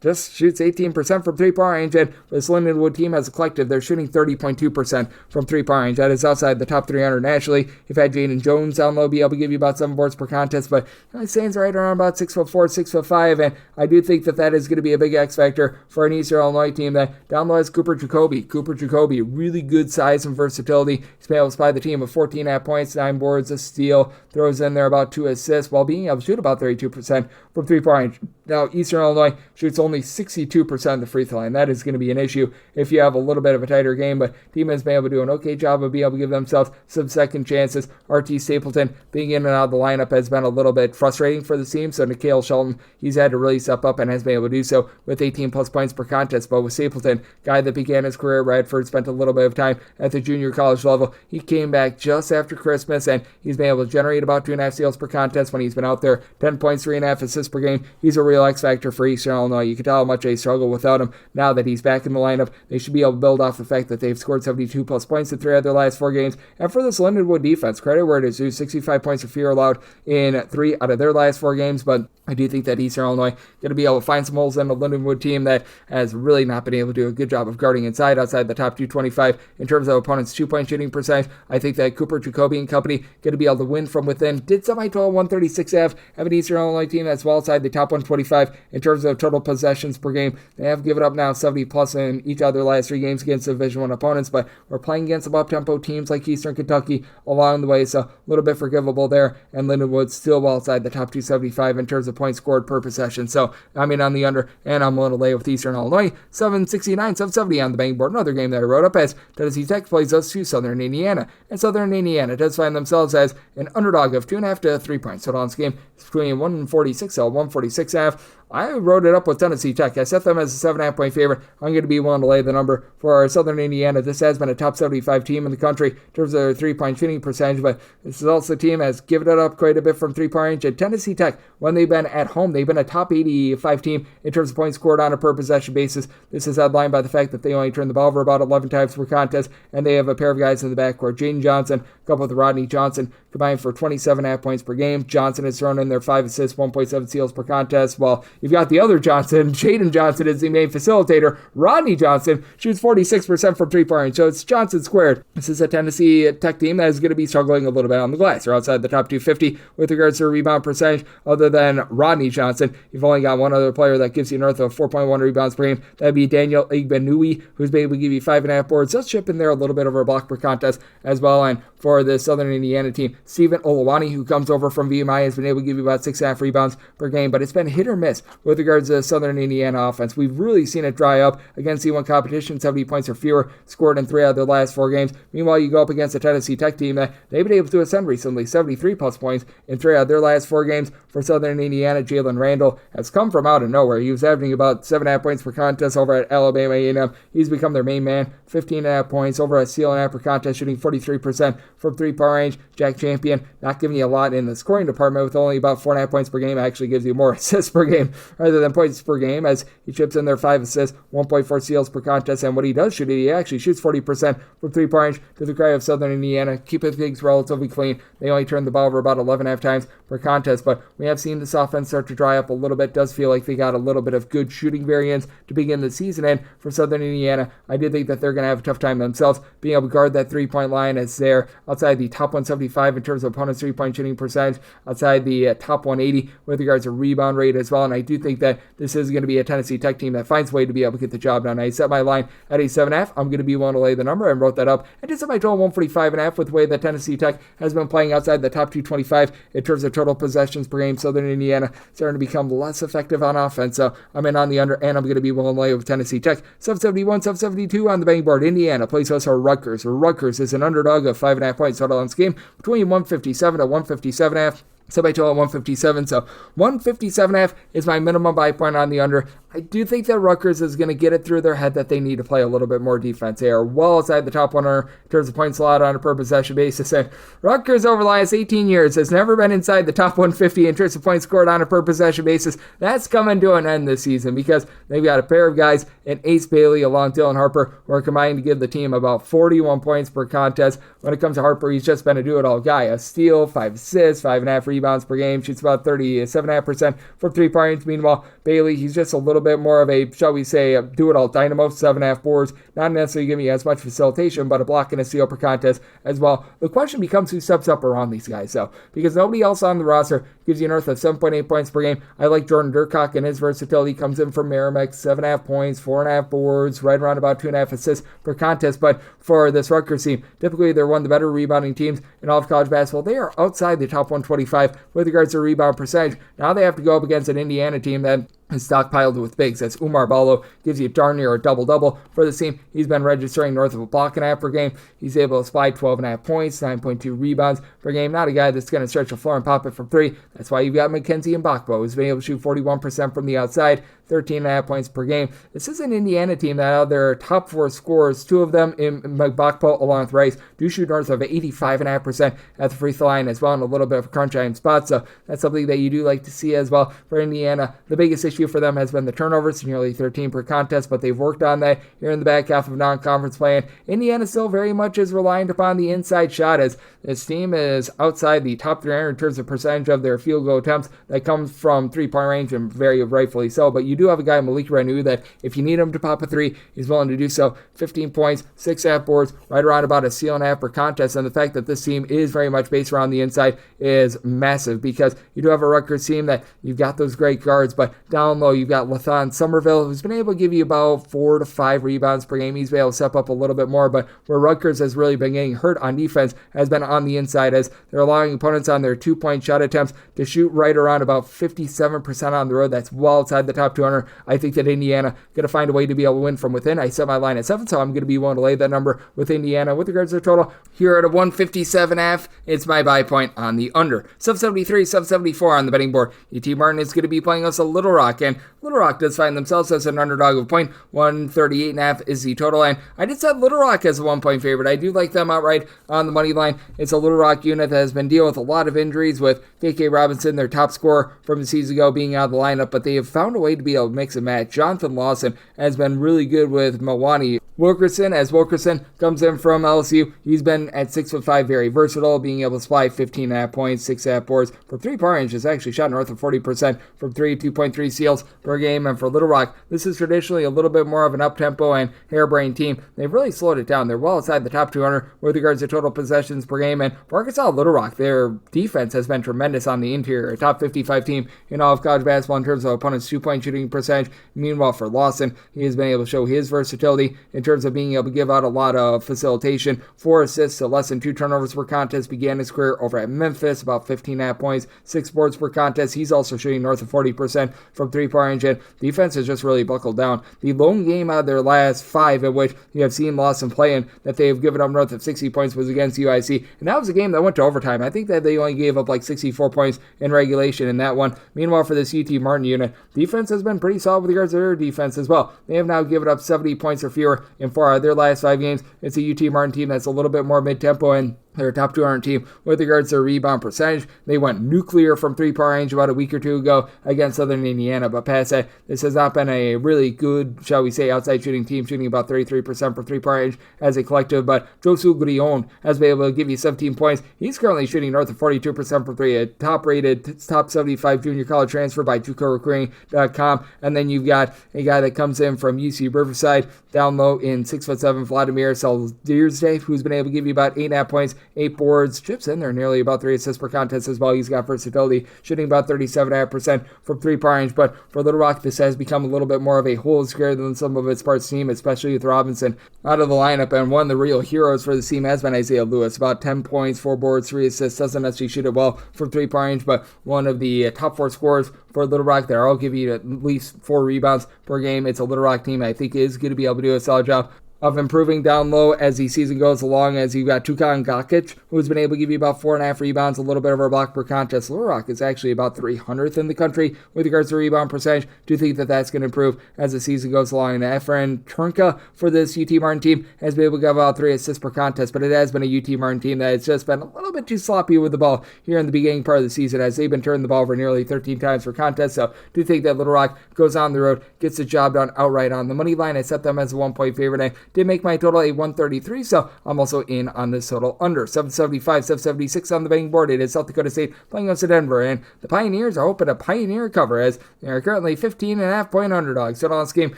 Just shoots 18% from 3-point range, and this Lindenwood team as a collective, they're shooting 30.2% from 3-point range. That is outside the top 300 nationally. You've had Jaden Jones down low be able to give you about 7 boards per contest, but he stands right around about 6'4", 6'5", and I do think that is going to be a big X factor for an Eastern Illinois team that down low is Cooper Jacoby. Cooper Jacoby, really good size and versatility. He's been able to supply the team with 14.5 points, 9 boards, a steal, throws in there about 2 assists while being able to shoot about 32% from 3-point range. Now, Eastern Illinois shoots only 62% of the free throw line. That is going to be an issue if you have a little bit of a tighter game, but team has been able to do an okay job of being able to give themselves some second chances. RT Stapleton being in and out of the lineup has been a little bit frustrating for the team, so Nikhil Shelton, he's had to really step up and has been able to do so with 18-plus points per contest. But with Stapleton, guy that began his career at Radford, spent a little bit of time at the junior college level, he came back just after Christmas, and he's been able to generate about 2.5 steals per contest when he's been out there, 10 points, 3.5 assists per game. He's a real X factor for Eastern Illinois. You can tell how much they struggle without him. Now that he's back in the lineup, they should be able to build off the fact that they've scored 72-plus points in 3 of their last 4 games. And for this Lindenwood defense, credit where it is due, 65 points or fewer allowed in 3 out of their last 4 games, but I do think that Eastern Illinois going to be able to find some holes in the Lindenwood team that has really not been able to do a good job of guarding outside the top 225 in terms of opponents' 2-point shooting percentage. I think that Cooper Jacoby and company going to be able to win from within. Did semi-12 136.5 have an Eastern Illinois team that's well outside the top 125 in terms of total possessions per game. They have given up now 70-plus in each of their last 3 games against Division I opponents, but we're playing against some up-tempo teams like Eastern Kentucky along the way, so a little bit forgivable there, and Lindenwood's still well outside the top 275 in terms of points scored per possession. So I'm in on the under, and I'm willing to lay with Eastern Illinois. 769, 770 on the betting board. Another game that I wrote up as Tennessee Tech plays us to Southern Indiana, and Southern Indiana does find themselves as an underdog of 2.5 to 3 points. So on this game, it's between 146 and 146.5. I wrote it up with Tennessee Tech. I set them as a 7.5-point favorite. I'm going to be willing to lay the number for Southern Indiana. This has been a top 75 team in the country in terms of their 3-point shooting percentage, but this is also a team that has given it up quite a bit from 3-point range. And Tennessee Tech, when they've been at home, they've been a top 85 team in terms of points scored on a per possession basis. This is headlined by the fact that they only turn the ball over about 11 times per contest, and they have a pair of guys in the backcourt. Jaden Johnson, coupled with Rodney Johnson, combined for 27.5 points per game. Johnson has thrown in their 5 assists, 1.7 steals per contest, while you've got the other Johnson. Jaden Johnson is the main facilitator. Rodney Johnson shoots 46% from 3-point range, so it's Johnson squared. This is a Tennessee Tech team that is going to be struggling a little bit on the glass. They're outside the top 250 with regards to rebound percentage. Other than Rodney Johnson, you've only got one other player that gives you north of 4.1 rebounds per game. That'd be Daniel Igbenui, who's been able to give you 5.5 boards. He'll chip in there a little bit over a block per contest as well. And for the Southern Indiana team, Stephen Olawani, who comes over from VMI, has been able to give you about 6.5 rebounds per game, but it's been hit or miss with regards to the Southern Indiana offense. We've really seen it dry up against C1 competition, 70 points or fewer scored in 3 out of their last 4 games. Meanwhile, you go up against a Tennessee Tech team that they've been able to ascend recently, 73-plus points in 3 out of their last 4 games. For Southern Indiana, Jalen Randall has come from out of nowhere. He was averaging about 7.5 points per contest over at Alabama A&M. He's become their main man, 15.5 points, over a steal and a half per contest, shooting 43% from 3-point range. Jack Champion, not giving you a lot in the scoring department with only about 4.5 points per game. Actually gives you more assists per game rather than points per game, as he chips in there 5 assists, 1.4 steals per contest, and what he does shoot, he actually shoots 40% from 3-point range, to the credit of Southern Indiana, keeping things relatively clean. They only turn the ball over about 11.5 times per contest, but we have seen this offense start to dry up a little bit. Does feel like they got a little bit of good shooting variance to begin the season, and for Southern Indiana, I do think that they're going to have a tough time themselves being able to guard that 3-point line, as they're outside the top 175 in terms of opponents' 3-point shooting percentage, outside the top 180 with regards to rebound rate as well, and I do think that this is going to be a Tennessee Tech team that finds a way to be able to get the job done. I set my line at a 7.5. I'm going to be willing to lay the number and wrote that up. I did set my total 145.5 with the way that Tennessee Tech has been playing outside the top 225 in terms of total possessions per game. Southern Indiana starting to become less effective on offense, so I'm in on the under, and I'm going to be willing to lay with Tennessee Tech. 771, 772 on the betting board. Indiana plays us our Rutgers. Rutgers is an underdog of 5.5 points total on this game, between 157 to 157.5. Set my total at 157, so 157.5 is my minimum buy point on the under. I do think that Rutgers is going to get it through their head that they need to play a little bit more defense. They are well outside the top 100 in terms of points allowed on a per possession basis, and Rutgers over the last 18 years has never been inside the top 150 in terms of points scored on a per possession basis. That's coming to an end this season because they've got a pair of guys in Ace Bailey along Dylan Harper who are combining to give the team about 41 points per contest. When it comes to Harper, he's just been a do-it-all guy. A steal, 5 assists, 5.5 rebounds per game, shoots about 37.5% from three-point range. Meanwhile, Bailey, he's just a little bit more of a, shall we say, a do-it-all dynamo, 7.5 boards, not necessarily giving you as much facilitation, but a block and a steal per contest as well. The question becomes who steps up around these guys, though, because nobody else on the roster gives you north of 7.8 points per game. I like Jordan Durcock and his versatility. Comes in from Merrimack, 7.5 points, 4.5 boards, right around about 2.5 assists per contest. But for this Rutgers team, typically they're one of the better rebounding teams in all of college basketball. They are outside the top 125 with regards to rebound percentage. Now they have to go up against an Indiana team that is stockpiled with bigs. That's Umar Ballo, gives you darn near a double-double for this team. He's been registering north of a block and a half per game. He's able to supply 12.5 points, 9.2 rebounds per game. Not a guy that's going to stretch the floor and pop it from three. That's why you've got Mackenzie Mbakbo, who's been able to shoot 41% from the outside, 13.5 points per game. This is an Indiana team that out of their top 4 scorers, 2 of them in Mbakbo along with Rice, do shoot north of 85.5% at the free throw line as well, and a little bit of a crunch time spot. So that's something that you do like to see as well for Indiana. The biggest issue for them has been the turnovers, nearly 13 per contest, but they've worked on that here in the back half of non-conference play. And Indiana still very much is reliant upon the inside shot, as this team is outside the top 300 in terms of percentage of their field goal attempts that comes from three-point range, and very rightfully so. But you do have a guy, Malik Renew, that if you need him to pop a three, he's willing to do so. 15 points, 6.5 boards, right around about a steal and a half per contest. And the fact that this team is very much based around the inside is massive, because you do have a Rutgers team that you've got those great guards, but down low you've got Lathan Somerville, who's been able to give you about 4 to 5 rebounds per game. He's been able to step up a little bit more, but where Rutgers has really been getting hurt on defense has been on the inside, as they're allowing opponents on their 2-point shot attempts to shoot right around about 57% on the road. That's well outside the top 200. I think that Indiana going to find a way to be able to win from within. I set my line at 7, so I'm going to be willing to lay that number with Indiana. With regards to the total, here at a 157.5, it's my buy point on the under. 773, 774 on the betting board. UT Martin is going to be playing us a Little Rock, and Little Rock does find themselves as an underdog of point. 138.5 is the total, and I did set Little Rock as a 1-point favorite. I do like them outright on the money line. It's a Little Rock unit that has been dealing with a lot of injuries, with K.K. Robinson, their top scorer from the season ago, being out of the lineup, but they have found a way to be able to mix and match. Jonathan Lawson has been really good with Milwaukee. Wilkerson, as Wilkerson comes in from LSU, he's been at 6'5", very versatile, being able to supply 15.5 points, 6.5 boards. From three-point range, has actually shot north of 40% from 3, 2.3 steals per game. And for Little Rock, this is traditionally a little bit more of an up-tempo and harebrained team. They've really slowed it down. They're well outside the top 200 with regards to total possessions per game. And for Arkansas Little Rock, their defense has been tremendous on the interior, a top 55 team in all of college basketball in terms of opponents' 2-point shooting percentage. Meanwhile, for Lawson, he has been able to show his versatility in terms of being able to give out a lot of facilitation. 4 assists to less than 2 turnovers per contest. Began his career over at Memphis, about 15.5 points, 6 boards per contest. He's also shooting north of 40% from three-point range, and defense has just really buckled down. The lone game out of their last 5 in which you have seen Lawson playing that they have given up north of 60 points was against UIC, and that was a game that went to overtime. I think that they only gave up like 64 points in regulation in that one. Meanwhile, for this UT Martin unit, defense has been pretty solid with regards to their defense as well. They have now given up 70 points or fewer in 4 out of their last 5 games. It's a UT Martin team that's a little bit more mid-tempo, and they're a top 200 team with regards to their rebound percentage. They went nuclear from three-point range about a week or 2 ago against Southern Indiana, but past that, this has not been a really good, shall we say, outside shooting team, shooting about 33% from three-point range as a collective. But Josu Grion has been able to give you 17 points. He's currently shooting north of 42% from 3, a top-rated, top 75 junior college transfer by JUCOrecruiting.com. And then you've got a guy that comes in from UC Riverside, down low in 6'7", Vladimir Saldirzde, who's been able to give you about 8.5 points, 8 boards, chips in there nearly about 3 assists per contest as well. He's got versatility, shooting about 37.5% from 3-point range, but for Little Rock, this has become a little bit more of a hole scare than some of its parts team, especially with Robinson out of the lineup, and one of the real heroes for the team has been Isaiah Lewis. About 10 points, 4 boards, 3 assists, doesn't necessarily shoot it well from 3-point range, but one of the top 4 scorers for Little Rock there. I'll give you at least 4 rebounds per game. It's a Little Rock team I think is going to be able to do a solid job of improving down low as the season goes along, as you've got Tukan Gakic, who's been able to give you about 4.5 rebounds, a little bit over a block per contest. Little Rock is actually about 300th in the country with regards to rebound percentage. Do think that that's going to improve as the season goes along. And Efren Turnka for this UT Martin team has been able to give about 3 assists per contest, but it has been a UT Martin team that has just been a little bit too sloppy with the ball here in the beginning part of the season, as they've been turning the ball over nearly 13 times per contest. So do think that Little Rock goes on the road, gets the job done outright. On the money line, I set them as a 1-point favorite. I did make my total a 133, so I'm also in on this total under 775, 776 on the betting board. It is South Dakota State playing against Denver, and the Pioneers are hoping to Pioneer cover as they are currently 15.5-point underdogs. Total on this game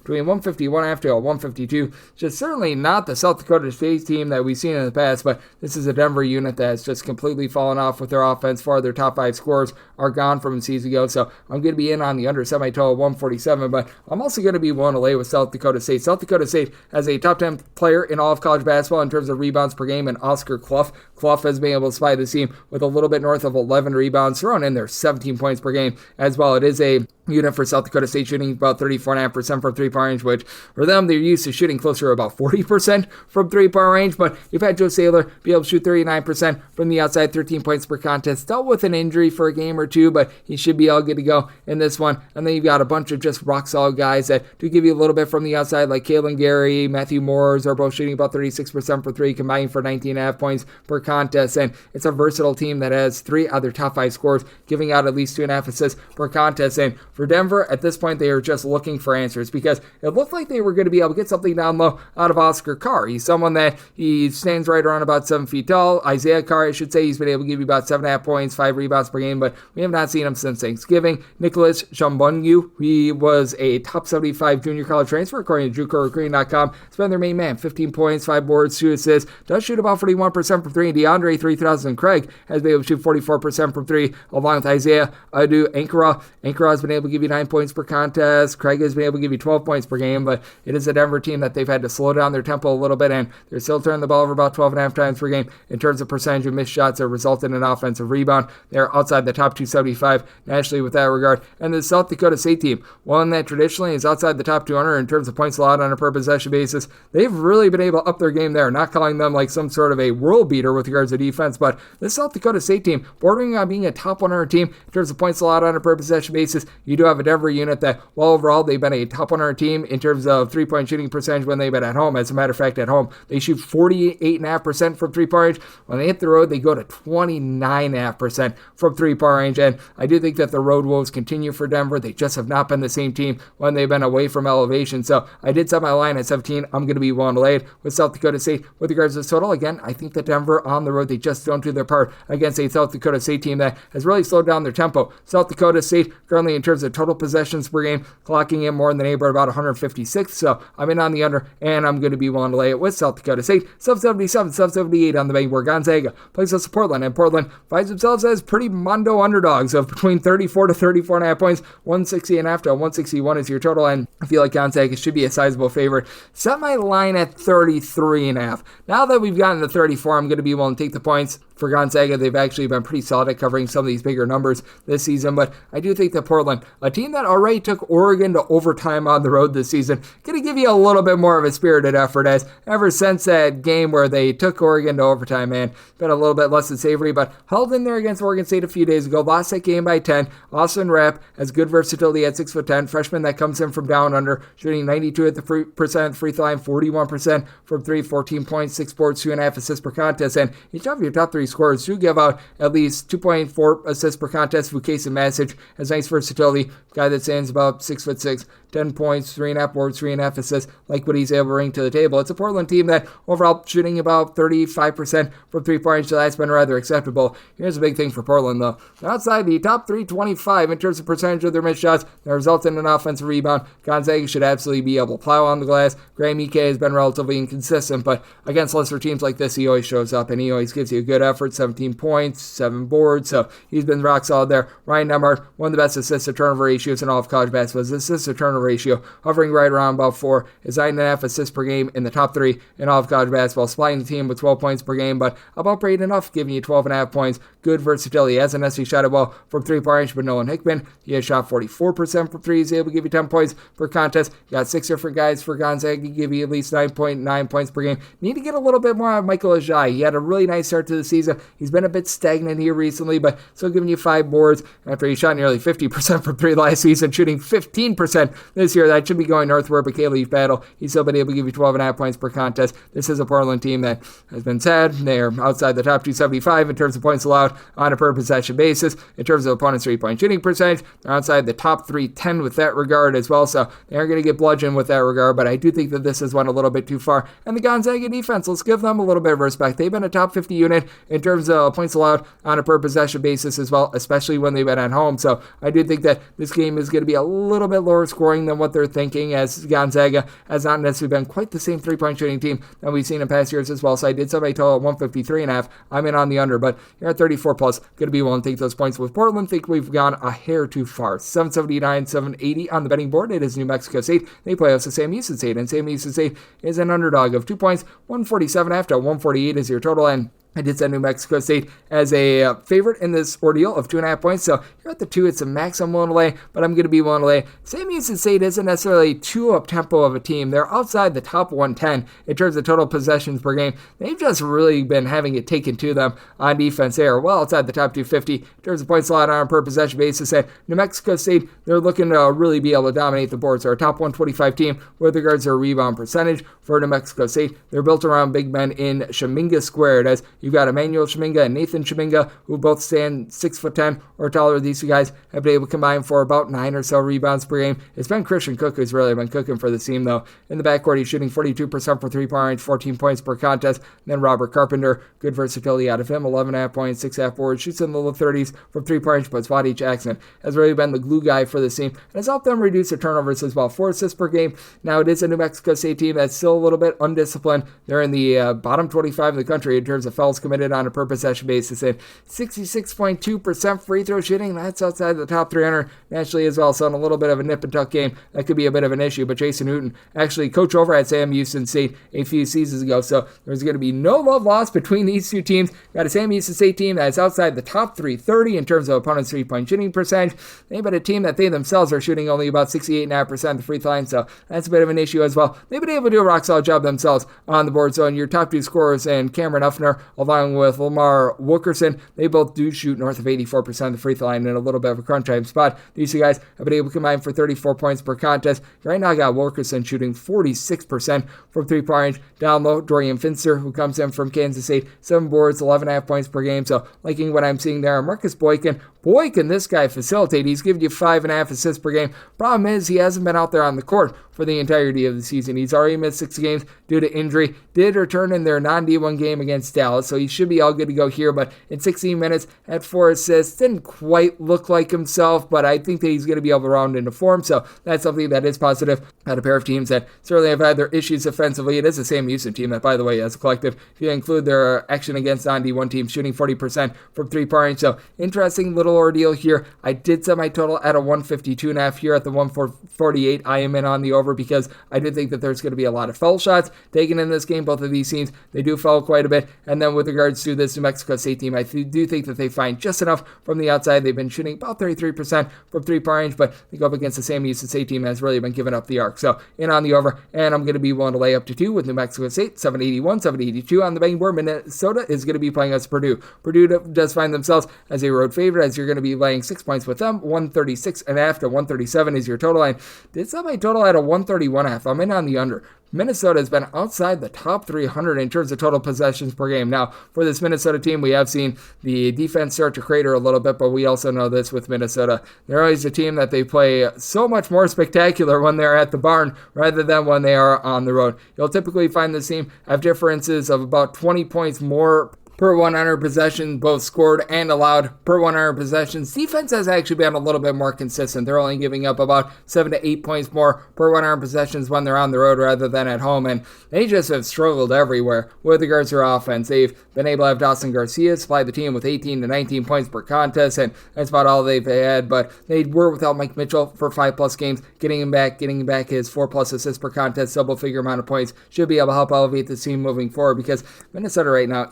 between 151.5 to 152. Just certainly not the South Dakota State team that we've seen in the past, but this is a Denver unit that has just completely fallen off with their offense. 4 of their top 5 scorers are gone from a season ago, so I'm going to be in on the under semi-total 147, but I'm also going to be willing to lay with South Dakota State. South Dakota State has a top 10 player in all of college basketball in terms of rebounds per game, and Oscar Clough. Clough has been able to spy the team with a little bit north of 11 rebounds, thrown in there 17 points per game as well. It is a unit for South Dakota State shooting about 34.5% from 3-point range, which for them, they're used to shooting closer to about 40% from 3-point range, but you've had Joe Saylor be able to shoot 39% from the outside, 13 points per contest. Dealt with an injury for a game or two, but he should be all good to go in this one. And then you've got a bunch of just rock-solid guys that do give you a little bit from the outside, like Kalen Gary, Matthew Moores are both shooting about 36% for 3, combining for 19.5 points per contest. And it's a versatile team that has 3 other top 5 scorers, giving out at least 2.5 assists per contest. And for Denver, at this point, they are just looking for answers, because it looked like they were going to be able to get something down low out of Oscar Carr. He's someone that he stands right around about 7 feet tall. Isaiah Carr, I should say, he's been able to give you about 7.5 points, 5 rebounds per game, but we have not seen him since Thanksgiving. Nicholas Shambungu, he was a top 75 junior college transfer, according to JUCOrecruiting.com. It's been their main man, 15 points, 5 boards, 2 assists, does shoot about 41% from 3, and DeAndre 3000 Craig has been able to shoot 44% from 3, along with Isaiah Adu Ankara. Ankara has been able to give you 9 points per contest. Craig has been able to give you 12 points per game, but it is a Denver team that they've had to slow down their tempo a little bit, and they're still turning the ball over about 12.5 times per game in terms of percentage of missed shots that result in an offensive rebound. They're outside the top 275 nationally with that regard. And the South Dakota State team, one that traditionally is outside the top 200 in terms of points allowed on a per possession basis, they've really been able to up their game there. Not calling them like some sort of a world beater with regards to defense, but the South Dakota State team, bordering on being a top 100 team in terms of points allowed on a per possession basis. You do have a Denver unit that, well, overall, they've been a top 100 team in terms of 3-point shooting percentage when they've been at home. As a matter of fact, at home, they shoot 48.5% from 3-point range. When they hit the road, they go to 29.5% from 3-point range. And I do think that the road woes continue for Denver. They just have not been the same team when they've been away from elevation. So I did set my line at 17. I'm going to be willing to lay it with South Dakota State. With regards to this total, again, I think that Denver on the road, they just don't do their part against a South Dakota State team that has really slowed down their tempo. South Dakota State currently in terms of total possessions per game, clocking in more in the neighborhood about 156. So I'm in on the under, and I'm going to be willing to lay it with South Dakota State. 777, 778 on the betting board. Gonzaga plays us to Portland, and Portland finds themselves as pretty mondo underdogs of between 34 to 34.5 points. 160.5 to 161 is your total, and I feel like Gonzaga should be a sizable favorite. Set my line at 33.5. Now that we've gotten to 34, I'm going to be willing to take the points. For Gonzaga, they've actually been pretty solid at covering some of these bigger numbers this season, but I do think that Portland, a team that already took Oregon to overtime on the road this season, going to give you a little bit more of a spirited effort, as ever since that game where they took Oregon to overtime, man, been a little bit less than savory, but held in there against Oregon State a few days ago, lost that game by 10. Austin Rapp has good versatility at 6'10", freshman that comes in from down under, shooting 92% at the free throw line, 41% from 3, 14 points, 6 boards, 2.5 assists per contest, and each of your top 3 three scorers do give out at least 2.4 assists per contest. Vukasa Masic has nice versatility. Guy that stands about 6'6", 10 points, 3.5 boards, 3.5 assists, like what he's able to bring to the table. It's a Portland team that overall shooting about 35% from three-point range, so that's been rather acceptable. Here's a big thing for Portland, though. They're outside the top 325 in terms of percentage of their missed shots. That results in an offensive rebound. Gonzaga should absolutely be able to plow on the glass. Graham Ike has been relatively inconsistent, but against lesser teams like this, he always shows up, and he always gives you a good effort. 17 points, 7 boards, so he's been rock solid there. Ryan Nembhard, one of the best assist-to-turnover ratios in all of college basketball. His assist-to-turnover ratio hovering right around about 4, is 9.5 assists per game in the top 3 in all of college basketball, supplying the team with 12 points per game, but about great enough, giving you 12.5 points. Good versatility. He hasn't necessarily shot it well from three-point range, but Nolan Hickman, he has shot 44% from three. He's able to give you 10 points per contest. You got 6 different guys for Gonzaga to give you at least 9.9 points per game. Need to get a little bit more out of Michael Ajay. He had a really nice start to the season. He's been a bit stagnant here recently, but still giving you 5 boards after he shot nearly 50% from three last season, shooting 15% this year. That should be going northward, but K-Leaf battle. He's still been able to give you 12.5 points per contest. This is a Portland team that has been sad. They're outside the top 275 in terms of points allowed on a per possession basis. In terms of opponents' three-point shooting percentage, they're outside the top 310 with that regard as well, so they are going to get bludgeoned with that regard, but I do think that this has went a little bit too far. And the Gonzaga defense, let's give them a little bit of respect. They've been a top 50 unit in terms of points allowed on a per possession basis as well, especially when they've been at home, so I do think that this game is going to be a little bit lower scoring than what they're thinking, as Gonzaga has not necessarily been quite the same three-point shooting team that we've seen in past years as well, so I did somebody total at 153.5. I'm in on the under, but you're at 34 plus. Going to be willing to take those points with Portland. Think we've gone a hair too far. 779, 780 on the betting board. It is New Mexico State. They play us the Sam Houston State, and Sam Houston State is an underdog of 2 points. 147 after 148 is your total, and I did set New Mexico State as a favorite in this ordeal of 2.5 points. So you're at the 2. It's a max I'm willing to lay, but I'm going to be willing to lay. Sam Houston State isn't necessarily too up-tempo of a team. They're outside the top 110 in terms of total possessions per game. They've just really been having it taken to them on defense. They are well outside the top 250 in terms of points allowed on a per possession basis. And New Mexico State, they're looking to really be able to dominate the boards. They're a top 125 team with regards to their rebound percentage for New Mexico State. They're built around big men in Shaminga squared, as you've got Emmanuel Shaminga and Nathan Shaminga, who both stand 6'10" or taller. These two guys have been able to combine for about 9 or so rebounds per game. It's been Christian Cook who's really been cooking for the team, though. In the backcourt, he's shooting 42% for three-point range, 14 points per contest. And then Robert Carpenter, good versatility out of him, 11.5 points, 6.5 boards, shoots in the low 30s from three-point range, but Swati Jackson has really been the glue guy for this team and has helped them reduce their turnovers as well. 4 assists per game. Now, it is a New Mexico State team that's still a little bit undisciplined. They're in the bottom 25 in the country in terms of fouls committed on a per possession basis, and 66.2% free throw shooting. That's outside the top 300 nationally as well, so in a little bit of a nip and tuck game, that could be a bit of an issue. But Jason Newton actually coached over at Sam Houston State a few seasons ago, so there's going to be no love lost between these two teams. Got a Sam Houston State team that is outside the top 330 in terms of opponents' three-point shooting percentage. They've been a team that they themselves are shooting only about 68.5% of the free throw line, so that's a bit of an issue as well. They've been able to do a rock solid job themselves on the board. So in your top 2 scorers, and Cameron Uffner along with Lamar Wilkerson, they both do shoot north of 84% of the free throw line in a little bit of a crunch time spot. These two guys have been able to combine for 34 points per contest. Right now I got Wilkerson shooting 46% from three-point range. Down low, Dorian Finster, who comes in from Kansas State, 7 boards, 11.5 points per game. So liking what I'm seeing there. Marcus Boykin, boy, can this guy facilitate. He's giving you 5.5 assists per game. Problem is, he hasn't been out there on the court for the entirety of the season. He's already missed 6 games due to injury. Did return in their non-D1 game against Dallas, so he should be all good to go here. But in 16 minutes, had 4 assists. Didn't quite look like himself, but I think that he's going to be able to round into form, so that's something that is positive. Got a pair of teams that certainly have had their issues offensively. It is the Sam Houston team that, by the way, as a collective, if you include their action against non-D1 teams, shooting 40% from three-point range. So interesting little ordeal here. I did set my total at a 152.5 here at the 148. I am in on the over because I do think that there's going to be a lot of foul shots taken in this game. Both of these teams, they do foul quite a bit. And then with regards to this New Mexico State team, I do think that they find just enough from the outside. They've been shooting about 33% from three-point range, but they go up against the Sam Houston State team that has really been giving up the arc. So in on the over, and I'm going to be willing to lay up to 2 with New Mexico State, 781, 782 on the betting board. Minnesota is going to be playing us Purdue. Purdue does find themselves as a road favorite, as you're going to be laying 6 points with them. 136.5 to 137 is your total line. Did set my total at a 131.5. I'm in on the under. Minnesota has been outside the top 300 in terms of total possessions per game. Now, for this Minnesota team, we have seen the defense start to crater a little bit, but we also know this with Minnesota. They're always a team that they play so much more spectacular when they're at the barn rather than when they are on the road. You'll typically find this team have differences of about 20 points more per 100 possessions, both scored and allowed per 100 possessions. Defense has actually been a little bit more consistent. They're only giving up about 7 to 8 points more per 100 possessions when they're on the road rather than at home, and they just have struggled everywhere with regards to their offense. They've been able to have Dawson Garcia supply the team with 18 to 19 points per contest, and that's about all they've had, but they were without Mike Mitchell for 5+ games. Getting him back his 4+ assists per contest, double-figure amount of points, should be able to help elevate the team moving forward, because Minnesota right now,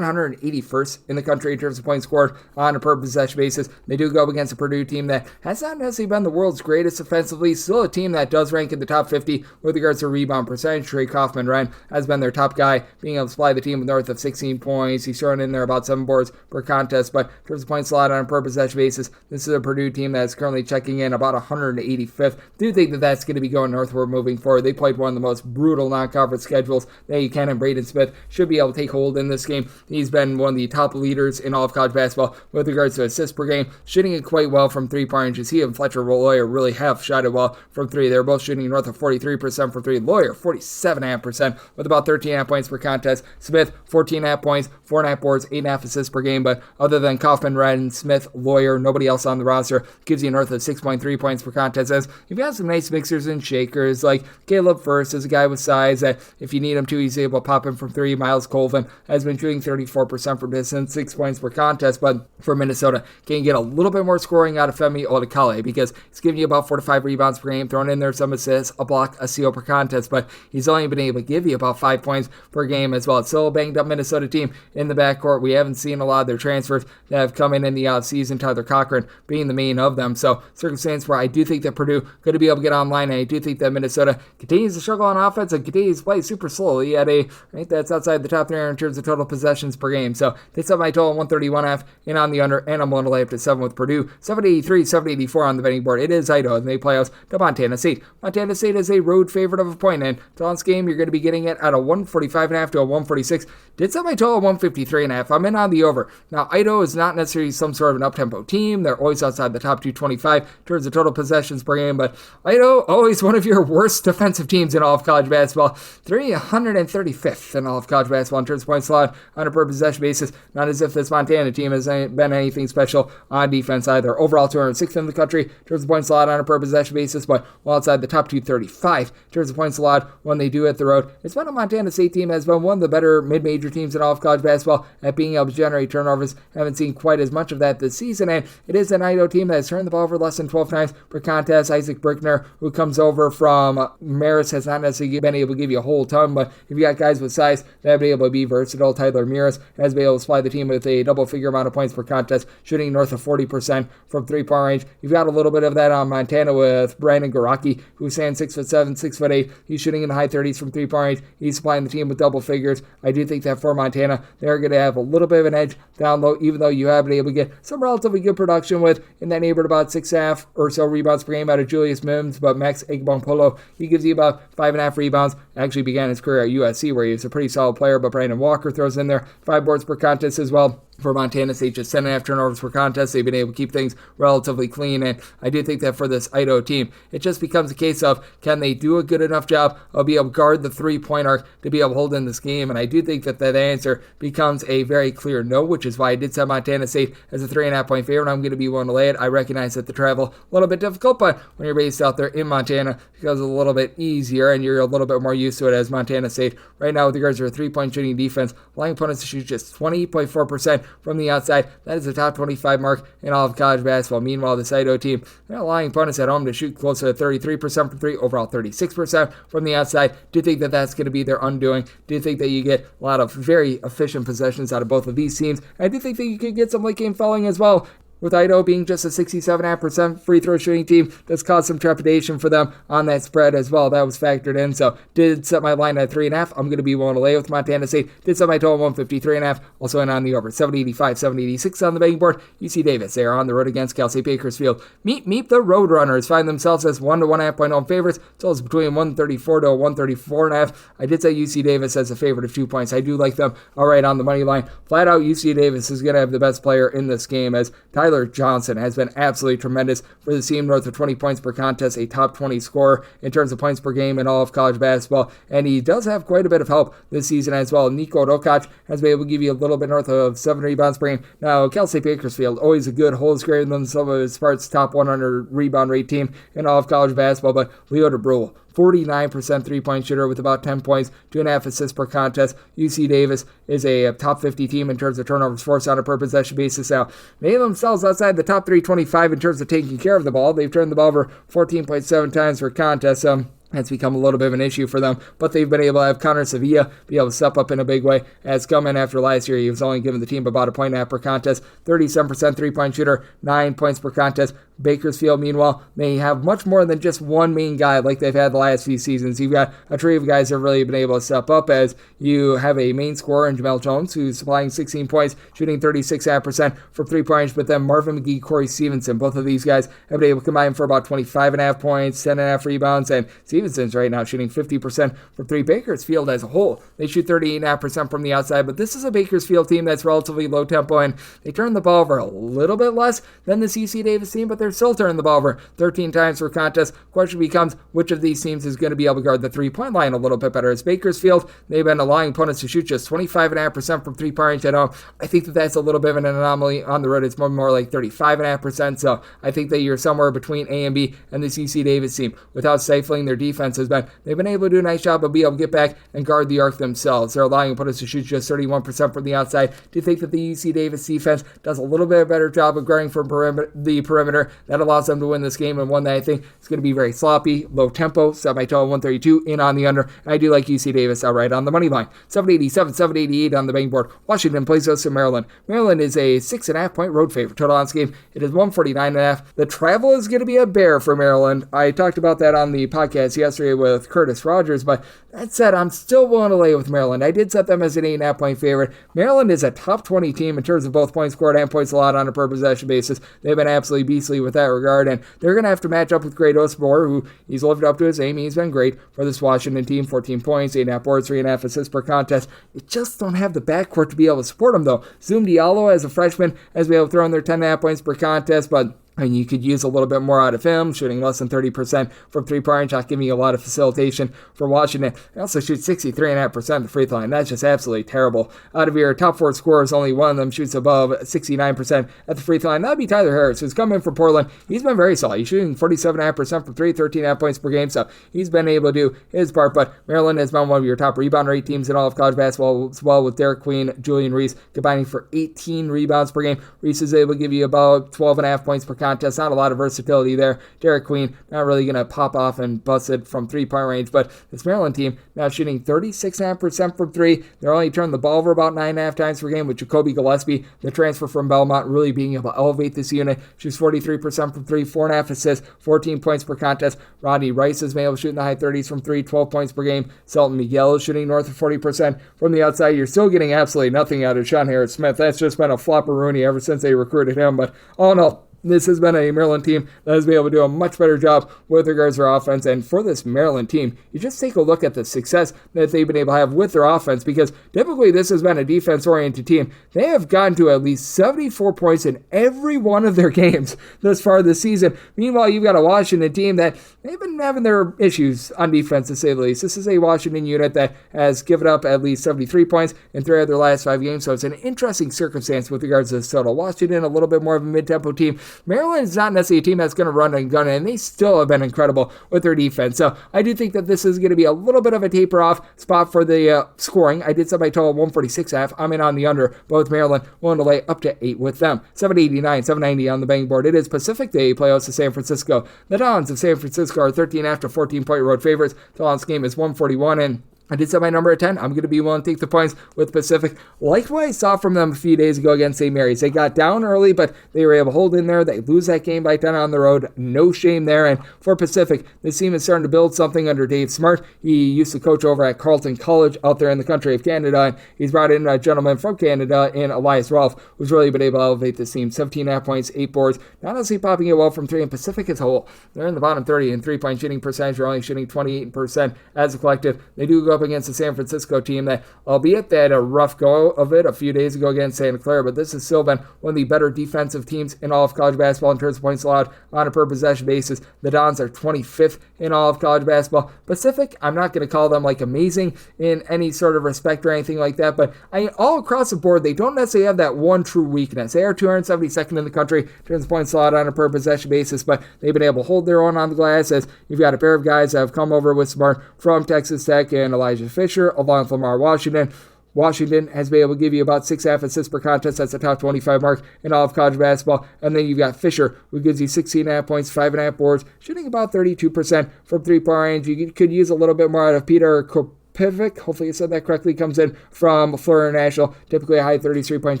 181st in the country in terms of points scored on a per possession basis. They do go up against a Purdue team that has not necessarily been the world's greatest offensively, still a team that does rank in the top 50 with regards to rebound percentage. Trey Kaufman-Renn has been their top guy, being able to supply the team with north of 16 points. He's thrown in there about 7 boards per contest, but in terms of points allowed on a per possession basis, this is a Purdue team that is currently checking in about 185th. Do think that that's going to be going northward moving forward. They played one of the most brutal non-conference schedules that you can, and Braden Smith should be able to take hold in this game. He's been one of the top leaders in all of college basketball with regards to assists per game, shooting it quite well from 3-point ranges. He and Fletcher Loyer really have shot it well from 3. They're both shooting north of 43% from 3. Loyer, 47.5% with about 13.5 points per contest. Smith, 14.5 points, 4.5 boards, 8.5 assists per game. But other than Kaufman, Redden, Smith, Loyer, nobody else on the roster gives you north of 6.3 points per contest. As you've got some nice mixers and shakers, like Caleb First is a guy with size that if you need him to, he's able to pop in from 3. Miles Colvin has been shooting 34% from distance, 6 points per contest. But for Minnesota, can you get a little bit more scoring out of Femi Odekale, because he's giving you about 4 to 5 rebounds per game, throwing in there some assists, a block, a steal per contest, but he's only been able to give you about 5 points per game as well. It's still a banged up Minnesota team in the backcourt. We haven't seen a lot of their transfers that have come in the offseason, Tyler Cochran being the main of them. So circumstance where I do think that Purdue going to be able to get online, and I do think that Minnesota continues to struggle on offense and continues to play super slowly at a rate that's outside the top 300 in terms of total possessions per game. So they set my total 131.5 in on the under, and I'm going to lay up to 7 with Purdue. 783, 784 on the betting board. It is Idaho, and they play us to Montana State. Montana State is a road favorite of a point, and tonight's game you're going to be getting it at a 145.5 to a 146. Did set my total 153.5. I'm in on the over. Now, Idaho is not necessarily some sort of an up-tempo team. They're always outside the top 225 in terms of total possessions per game, but Idaho, always one of your worst defensive teams in all of college basketball. 335th in all of college basketball in terms of points allowed on a per possession basis. Not as if this Montana team has been anything special on defense either. Overall, 206th in the country in terms of points allowed on a per possession basis, but well outside the top 235 in terms of points allowed when they do hit the road. It's been a Montana State team that has been one of the better mid-major teams in all of college basketball at being able to generate turnovers. Haven't seen quite as much of that this season, and it is an Idaho team that has turned the ball over less than 12 times per contest. Isaac Brickner, who comes over from Marist, has not necessarily been able to give you a whole ton, but if you got guys with size that have been able to be versatile, Tyler Mears has been able to supply the team with a double-figure amount of points per contest, shooting north of 40% from 3-point range. You've got a little bit of that on Montana with Brandon Garaki, who's standing 6'7", 6'8". He's shooting in the high 30s from 3-point range. He's supplying the team with double figures. I do think that for Montana, they're going to have a little bit of an edge down low, even though you have been able to get some relatively good production with in that neighborhood about 6.5 or so rebounds per game out of Julius Mims, but Max Egbompolo, he gives you about 5.5 rebounds. Actually began his career at USC, where he was a pretty solid player, but Brandon Walker throws in there 5 boards per contest as well. For Montana State, just 10.5 turnovers per contest. They've been able to keep things relatively clean, and I do think that for this Idaho team, it just becomes a case of, can they do a good enough job of being able to guard the 3-point arc to be able to hold in this game? And I do think that that answer becomes a very clear no, which is why I did set Montana State as a 3.5-point favorite. I'm going to be willing to lay it. I recognize that the travel a little bit difficult, but when you're based out there in Montana, it becomes a little bit easier, and you're a little bit more used to it as Montana State. Right now, with regards to a 3-point shooting defense, allowing opponents to shoot just 20.4% from the outside. That is the top 25 mark in all of college basketball. Meanwhile, this Idaho team, they're allowing opponents at home to shoot closer to 33% from 3, overall 36% from the outside. Do you think that that's going to be their undoing? Do you think that you get a lot of very efficient possessions out of both of these teams? I do think that you could get some late game fouling as well. with Idaho being just a 67.5% free throw shooting team. That's caused some trepidation for them on that spread as well. That was factored in. So did set my line at 3.5. I'm going to be willing to lay with Montana State. Did set my total 153.5. Also in on the over. 785, 786 on the betting board. UC Davis, they are on the road against Cal State Bakersfield. Meet the Roadrunners. Find themselves as 1 to 1.5 point home favorites. Totals between 134 to 134.5. I did say UC Davis as a favorite of 2 points. I do like them all right on the money line. Flat out, UC Davis is going to have the best player in this game, as Tyler Johnson has been absolutely tremendous for the team, north of 20 points per contest, a top 20 scorer in terms of points per game in all of college basketball, and he does have quite a bit of help this season as well. Nico Rokac has been able to give you a little bit north of 7 rebounds per game. Now, Cal State Bakersfield, always a good holds greater than some of his parts, top 100 rebound rate team in all of college basketball, but Leo DeBrule, 49% three-point shooter with about 10 points, 2.5 assists per contest. UC Davis is a top 50 team in terms of turnovers forced on a per possession basis. Now, they themselves outside the top 325 in terms of taking care of the ball. They've turned the ball over 14.7 times per contest. That's become a little bit of an issue for them, but they've been able to have Connor Sevilla be able to step up in a big way. As come in after last year, he was only giving the team about 1.5 points per contest, 37% three-point shooter, 9 points per contest. Bakersfield, meanwhile, may have much more than just one main guy like they've had the last few seasons. You've got a trio of guys that have really been able to step up, as you have a main scorer in Jamel Jones, who's supplying 16 points, shooting 36.5% from three-point, but then Marvin McGee, Corey Stevenson, both of these guys have been able to combine for about 25.5 points, 10.5 rebounds, and Stevenson's right now shooting 50% from three. Bakersfield as a whole, they shoot 38.5% from the outside, but this is a Bakersfield team that's relatively low tempo, and they turn the ball over a little bit less than this UC Davis team, but they're still turning the ball over 13 times per contest. Question becomes, which of these teams is going to be able to guard the three-point line a little bit better? As Bakersfield, they've been allowing opponents to shoot just 25.5% from three-point range at home. I think that that's a little bit of an anomaly. On the road, it's more like 35.5%, so I think that you're somewhere between A and B, and this UC Davis team, without stifling their defense, they've been able to do a nice job of being able to get back and guard the arc themselves. They're allowing opponents to shoot just 31% from the outside. Do you think that the UC Davis defense does a little bit better job of guarding from the perimeter? That allows them to win this game, and one that I think is going to be very sloppy, low tempo. Set my total 132 in on the under. I do like UC Davis outright on the money line. 787, 788 on the betting board. Washington plays us to Maryland. Maryland is a 6.5 point road favorite. Total on this game, it is 149.5. The travel is going to be a bear for Maryland. I talked about that on the podcast yesterday with Curtis Rogers, but that said, I'm still willing to lay with Maryland. I did set them as an 8.5 point favorite. Maryland is a top 20 team in terms of both points scored and points allowed on a per possession basis. They've been absolutely beastly with that regard, and they're going to have to match up with Great Osborne, who he's lived up to his name. He's been great for this Washington team. 14 points, 8.5 boards, 3.5 assists per contest. You just don't have the backcourt to be able to support him, though. Zoom Diallo, as a freshman, has been able to throw in their 10.5 points per contest, but and you could use a little bit more out of him, shooting less than 30% from three-point range, not giving you a lot of facilitation for Washington. They also shoot 63.5% at the free throw line. That's just absolutely terrible. Out of your top four scorers, only one of them shoots above 69% at the free throw line. That would be Tyler Harris, who's come in from Portland. He's been very solid. He's shooting 47.5% from three, 13.5 points per game, so he's been able to do his part, but Maryland has been one of your top rebound rate teams in all of college basketball as well, with Derek Queen, Julian Reese combining for 18 rebounds per game. Reese is able to give you about 12.5 points per contest. Not a lot of versatility there. Derek Queen not really going to pop off and bust it from three-point range, but this Maryland team now shooting 36.5% from three. They're only turning the ball over about 9.5 times per game, with Jacoby Gillespie, the transfer from Belmont, really being able to elevate this unit. Shoots 43% from three, 4.5 assists, 14 points per contest. Rodney Rice has been able to shoot in the high 30s from three, 12 points per game. Selton Miguel is shooting north of 40% from the outside. You're still getting absolutely nothing out of Sean Harris-Smith. That's just been a flopperoonie ever since they recruited him, but all in all, this has been a Maryland team that has been able to do a much better job with regards to their offense. And for this Maryland team, you just take a look at the success that they've been able to have with their offense, because typically this has been a defense-oriented team. They have gotten to at least 74 points in every one of their games thus far this season. Meanwhile, you've got a Washington team that they've been having their issues on defense, to say the least. This is a Washington unit that has given up at least 73 points in 3 of their last 5 games, so it's an interesting circumstance with regards to this total. Washington, a little bit more of a mid-tempo team. Maryland is not necessarily a team that's going to run and gun, and they still have been incredible with their defense. So I do think that this is going to be a little bit of a taper-off spot for the scoring. I did set my total 146.5. I'm in on the under, but with Maryland, willing to lay up to 8 with them. 789, 790 on the betting board. It is Pacific Day playoffs to San Francisco. The Dons of San Francisco are 13 after 14-point road favorites. The last game is 141, and I did set my number at 10. I'm going to be willing to take the points with Pacific. Like what I saw from them a few days ago against St. Mary's. They got down early, but they were able to hold in there. They lose that game by 10 on the road. No shame there. And for Pacific, this team is starting to build something under Dave Smart. He used to coach over at Carleton College out there in the country of Canada. And he's brought in a gentleman from Canada in Elias Rolfe, who's really been able to elevate this team. 17.5 points, 8 boards. Not only popping it well from 3 in Pacific as a whole. They're in the bottom 30 in 3-point shooting percentage. They're only shooting 28% as a collective. They do go up against the San Francisco team that, albeit they had a rough go of it a few days ago against Santa Clara, but this has still been one of the better defensive teams in all of college basketball in terms of points allowed on a per possession basis. The Dons are 25th in all of college basketball. Pacific, I'm not going to call them like amazing in any sort of respect or anything like that, but all across the board, they don't necessarily have that one true weakness. They are 272nd in the country in terms of points allowed on a per possession basis, but they've been able to hold their own on the glass as you've got a pair of guys that have come over with Smart from Texas Tech and Elijah Fisher, along with Lamar Washington. Washington has been able to give you about 6.5 assists per contest. That's the top 25 mark in all of college basketball. And then you've got Fisher, who gives you 16.5 points, 5.5 boards, shooting about 32% from three-point range. You could use a little bit more out of Peter Kopivic, hopefully I said that correctly, comes in from Florida National, typically a high 33-point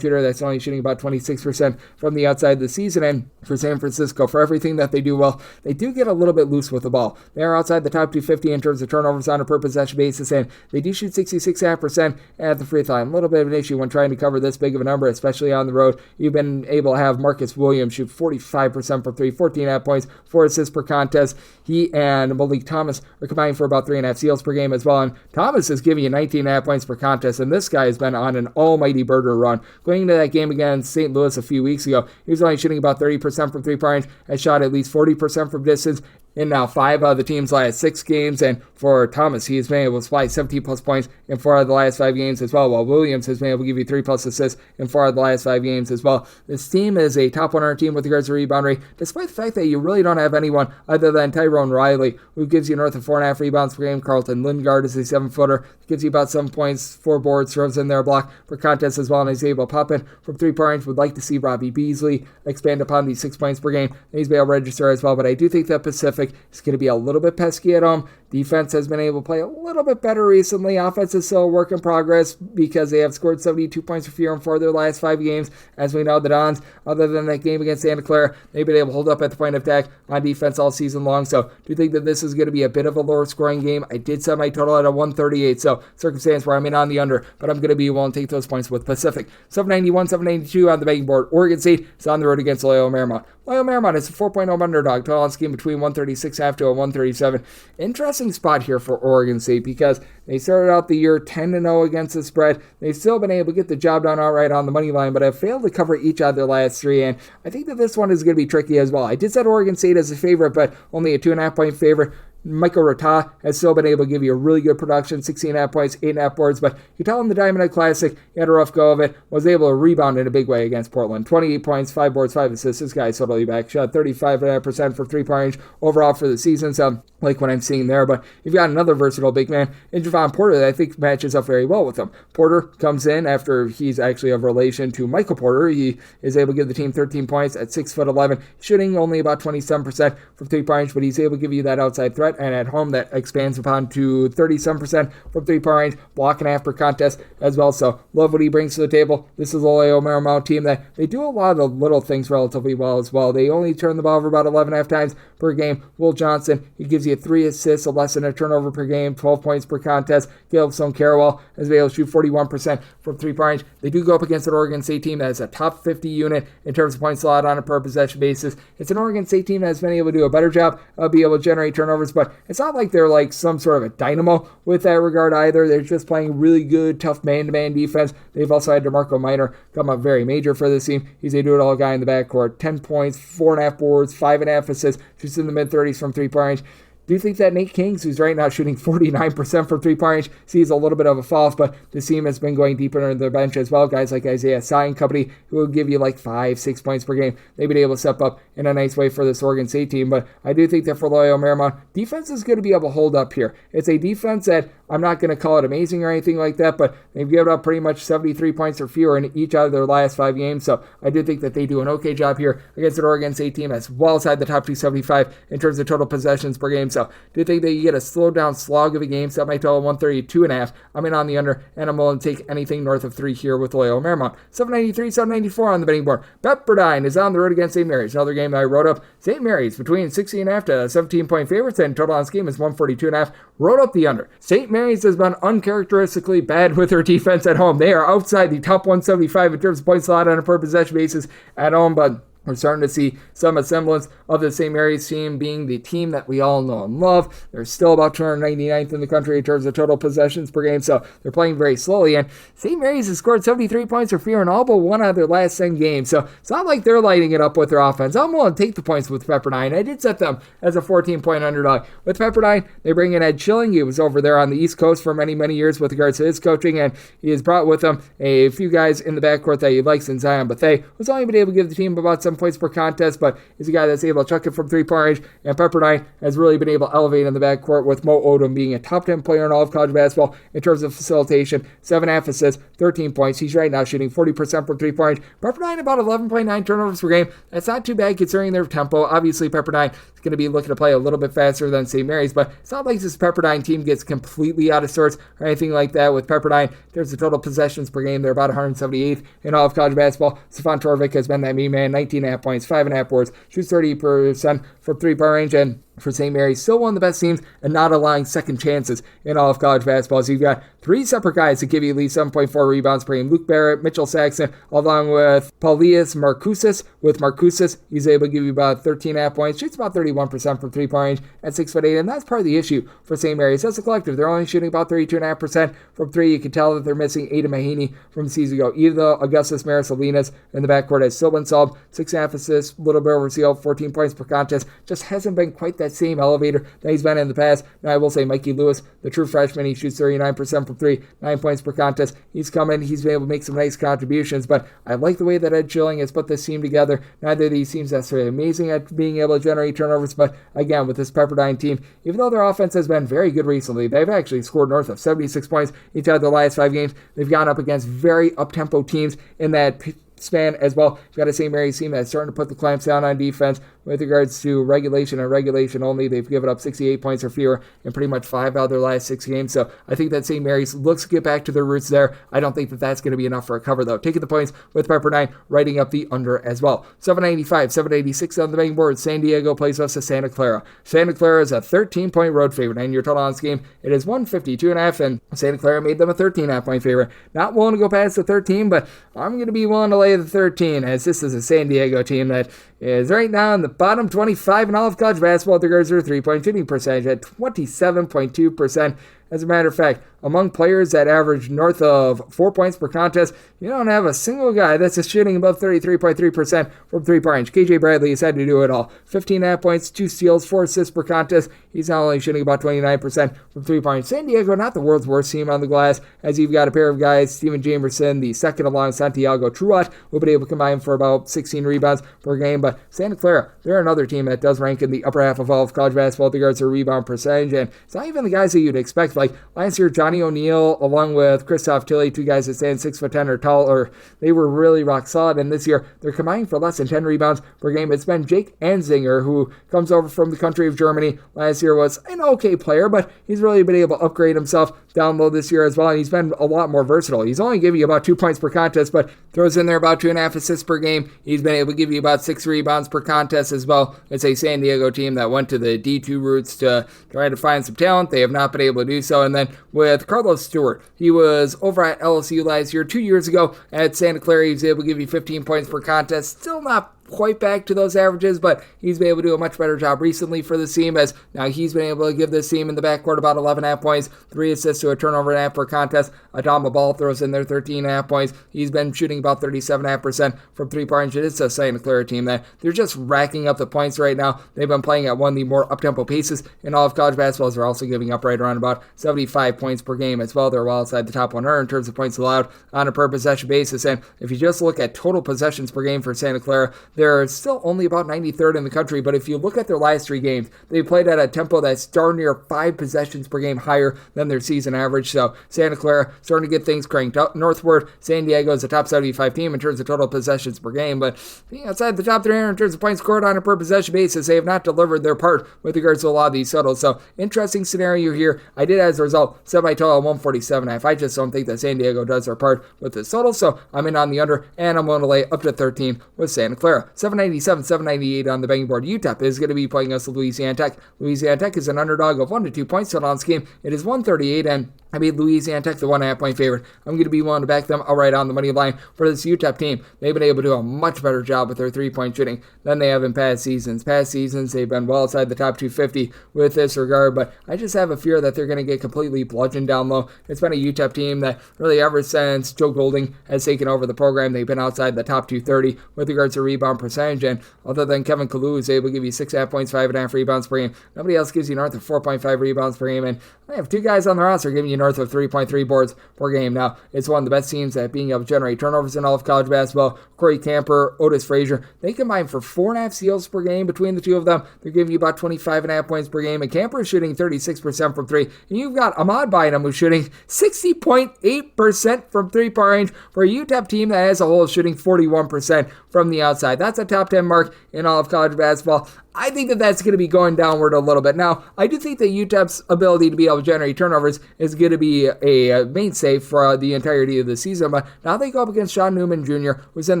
shooter that's only shooting about 26% from the outside of the season. And for San Francisco, for everything that they do well, they do get a little bit loose with the ball. They are outside the top 250 in terms of turnovers on a per possession basis, and they do shoot 66.5% at the free throw line. A little bit of an issue when trying to cover this big of a number, especially on the road. You've been able to have Marcus Williams shoot 45% from 3, 14.5 points, 4 assists per contest. He and Malik Thomas are combining for about 3.5 steals per game as well, and Thomas is giving you 19.5 points per contest, and this guy has been on an almighty burger run. Going into that game against St. Louis a few weeks ago, he was only shooting about 30% from three-point range, has shot at least 40% from distance in now 5 out of the team's last 6 games, and for Thomas, he has been able to supply 17-plus points in 4 out of the last 5 games as well, while Williams has been able to give you 3-plus assists in 4 out of the last 5 games as well. This team is a top 100 team with regards to rebound rate, despite the fact that you really don't have anyone other than Tyrone Riley, who gives you north of 4.5 rebounds per game. Carlton Lindgard is a 7-footer, gives you about 7 points, 4 boards, throws in there a block per contest as well, and he's able to pop in from 3-point range. Would like to see Robbie Beasley expand upon these 6 points per game, and he's been able to register as well, but I do think that Pacific is going to be a little bit pesky at home. Defense has been able to play a little bit better recently. Offense is still a work in progress because they have scored 72 points or fewer in 4 of their last 5 games. As we know, the Dons, other than that game against Santa Clara, they've been able to hold up at the point of attack on defense all season long. So do you think that this is going to be a bit of a lower scoring game? I did set my total at a 138, so circumstance where I'm in on the under, but I'm going to be willing to take those points with Pacific. 791, 792 on the betting board. Oregon State is on the road against Loyola Marymount. Loyola Marymount is a 4.0 underdog. Total on this game between 136.5 to a 137. Interesting spot here for Oregon State because they started out the year 10-0 against the spread. They've still been able to get the job done outright on the money line, but have failed to cover each of their last 3, and I think that this one is going to be tricky as well. I did set Oregon State as a favorite, but only a 2.5 point favorite. Michael Rata has still been able to give you a really good production, 16.5 points, 8.5 boards, but you tell him the Diamond Head Classic, he had a rough go of it, was able to rebound in a big way against Portland. 28 points, 5 boards, 5 assists. This guy's totally back. Shot 35.5% for 3-point range overall for the season, so like what I'm seeing there, but you've got another versatile big man in Javon Porter that I think matches up very well with him. Porter comes in after he's actually of relation to Michael Porter. He is able to give the team 13 points at 6'11", shooting only about 27% from 3-point range, but he's able to give you that outside threat, and at home that expands upon to 37% from 3-point range, block and a half per contest as well. So love what he brings to the table. This is a Loyola Marymount team that they do a lot of the little things relatively well as well. They only turn the ball over about 11.5 times per game. Will Johnson, he gives you 3 assists, less than a turnover per game, 12 points per contest. Caleb Stone-Carrawell has been able to shoot 41% from 3-point range. They do go up against an Oregon State team that is a top 50 unit in terms of points allowed on a per possession basis. It's an Oregon State team that has been able to do a better job of being able to generate turnovers, but it's not like they're like some sort of a dynamo with that regard either. They're just playing really good, tough man-to-man defense. They've also had DeMarco Minor come up very major for this team. He's a do-it-all guy in the backcourt. 10 points, 4.5 boards, 5.5 assists, just in the mid-30s from 3-point range. Do you think that Nate Kings, who's right now shooting 49% from 3-point range, sees a little bit of a fall off, but the team has been going deeper into their bench as well. Guys like Isaiah Sy and company, who will give you like 5-6 points per game. They've been able to step up in a nice way for this Oregon State team, but I do think that for Loyola Marymount, defense is going to be able to hold up here. It's a defense that I'm not going to call it amazing or anything like that, but they've given up pretty much 73 points or fewer in each out of their last 5 games, so I do think that they do an okay job here against an Oregon State team that's well outside the top 275 in terms of total possessions per game. So do you think that you get a slowed down slog of a game? Set my total 132.5. I'm in on the under, and I'm willing to take anything north of 3 here with Loyola Marymount. 793, 794 on the betting board. Pepperdine is on the road against St. Mary's. Another game that I wrote up. St. Mary's between 16.5 to 17-point favorites, and total on this game is 142.5. Wrote up the under. St. Mary's has been uncharacteristically bad with their defense at home. They are outside the top 175 in terms of points allowed on a per possession basis at home, but we're starting to see some semblance of the St. Mary's team being the team that we all know and love. They're still about 299th in the country in terms of total possessions per game, so they're playing very slowly. And St. Mary's has scored 73 points or fewer in all but one out of their last 10 games, so it's not like they're lighting it up with their offense. I'm willing to take the points with Pepperdine. I did set them as a 14-point underdog. With Pepperdine, they bring in Ed Schilling. He was over there on the East Coast for many, many years with regards to his coaching, and he has brought with him a few guys in the backcourt that he likes in Zion Bethea, who's only been able to give the team about 7 points per contest, but he's a guy that's able to chuck it from three-point range, and Pepperdine has really been able to elevate in the backcourt with Mo Odom being a top 10 player in all of college basketball in terms of facilitation, 7.5 assists, 13 points. He's right now shooting 40% from three-point range. Pepperdine about 11.9 turnovers per game. That's not too bad considering their tempo. Obviously, Pepperdine is going to be looking to play a little bit faster than St. Mary's, but it's not like this Pepperdine team gets completely out of sorts or anything like that. With Pepperdine, there's the total possessions per game. They're about 178th in all of college basketball. Stefan Torvik has been that mean man, 19.5 points, 5.5 boards, shoots 30% from three-point range, and for St. Mary's, still one of the best teams and not allowing second chances in all of college basketball. So you've got three separate guys that give you at least 7.4 rebounds per game. Luke Barrett, Mitchell Saxon, along with Paulius Marcusis. With Marcusis, he's able to give you about 13.5 points, shoots about 31% from three-point range at 6'8", and that's part of the issue for St. Mary's. As a collective, they're only shooting about 32.5% from three. You can tell that they're missing Ada Mahaney from the season ago. Even though Augustus Marisolinas in the backcourt has still been solved, 6.5 assists, a little bit over seal, 14 points per contest, just hasn't been quite that same elevator that he's been in the past. Now, I will say Mikey Lewis, the true freshman, he shoots 39% from three, 9 points per contest. He's come in, he's been able to make some nice contributions, but I like the way that Ed Schilling has put this team together. Neither of these teams necessarily amazing at being able to generate turnovers, but again, with this Pepperdine team, even though their offense has been very good recently, they've actually scored north of 76 points each out of their last 5 games. They've gone up against very up-tempo teams in that span as well. You've got a St. Mary's team that's starting to put the clamps down on defense with regards to regulation and regulation only. They've given up 68 points or fewer in pretty much 5 out of their last 6 games. So I think that St. Mary's looks to get back to their roots there. I don't think that that's going to be enough for a cover, though. Taking the points with Pepperdine, writing up the under as well. 795, 786 on the betting board. San Diego plays us to Santa Clara. Santa Clara is a 13-point road favorite, and your total on this game, it is 152.5, and Santa Clara made them a 13.5-point favorite. Not willing to go past the 13, but I'm going to be willing to lay the 13, as this is a San Diego team that is right now in the bottom 25 in all of college basketball with regards to their three-point shooting percentage at 27.2%. As a matter of fact, among players that average north of 4 points per contest, you don't have a single guy that's just shooting above 33.3% from three-point range. KJ Bradley has had to do it all. 15.5 points, 2 steals, 4 assists per contest. He's not only shooting about 29% from three-point range. San Diego, not the world's worst team on the glass, as you've got a pair of guys, Steven Jamerson, the second along Santiago Truat, who have been able to combine for about 16 rebounds per game. But Santa Clara, they're another team that does rank in the upper half of all of college basketball with regards to rebound percentage, and it's not even the guys that you'd expect. Like last year, Johnny O'Neal, along with Christoph Tilley, 2 guys that stand 6'10" or taller, they were really rock solid. And this year, they're combining for less than 10 rebounds per game. It's been Jake Anzinger, who comes over from the country of Germany. Last year was an okay player, but he's really been able to upgrade himself down low this year as well, and he's been a lot more versatile. He's only giving you about 2 points per contest, but throws in there about 2.5 assists per game. He's been able to give you about 6 rebounds per contest as well. It's a San Diego team that went to the D2 routes to try to find some talent. They have not been able to do so. And then with Carlos Stewart, he was over at LSU last year. 2 years ago at Santa Clara, he was able to give you 15 points per contest. Still not quite back to those averages, but he's been able to do a much better job recently for this team, as now he's been able to give this team in the backcourt about 11.5 points, 3 assists to a turnover and a half per contest. Adama Ball throws in there 13.5 points. He's been shooting about 37.5% from three-point range. It's a Santa Clara team that they're just racking up the points right now. They've been playing at one of the more up-tempo paces in all of college basketball. They're also giving up right around about 75 points per game as well. They're well outside the top 100 in terms of points allowed on a per possession basis. And if you just look at total possessions per game for Santa Clara, they're still only about 93rd in the country, but if you look at their last 3 games, they played at a tempo that's darn near 5 possessions per game higher than their season average. So Santa Clara starting to get things cranked up northward. San Diego is a top 75 team in terms of total possessions per game, but being outside the top 300 in terms of points scored on a per possession basis, they have not delivered their part with regards to a lot of these totals. So interesting scenario here. I did, as a result, set my total at 147.5. I just don't think that San Diego does their part with this total, so I'm in on the under, and I'm going to lay up to 13 with Santa Clara. 797, 798 on the betting board. UTEP is going to be playing us with Louisiana Tech. Louisiana Tech is an underdog of 1 to 2 points total on this game. It is 138, and I made Louisiana Tech the 1.5 point favorite. I'm going to be willing to back them outright on the money line for this UTEP team. They've been able to do a much better job with their 3-point shooting than they have in past seasons. Past seasons, they've been well outside the top 250 with this regard, but I just have a fear that they're going to get completely bludgeoned down low. It's been a UTEP team that really ever since Joe Golding has taken over the program, they've been outside the top 230 with regards to rebound percentage, and other than Kevin Kalu, who's able to give you 6.5 points, 5.5 rebounds per game, nobody else gives you north of 4.5 rebounds per game, and I have 2 guys on the roster giving you north of 3.3 boards per game. Now, it's one of the best teams at being able to generate turnovers in all of college basketball. Corey Camper, Otis Frazier, they combine for 4.5 steals per game between the two of them. They're giving you about 25.5 points per game, and Camper is shooting 36% from 3. And you've got Ahmad Bynum, who's shooting 60.8% from 3-point range for a UTEP team that as a whole is shooting 41% from the outside. That's a top 10 mark in all of college basketball. I think that that's going to be going downward a little bit. Now, I do think that UTEP's ability to be able to generate turnovers is going to be a mainstay for the entirety of the season, but now they go up against Sean Newman Jr., who's in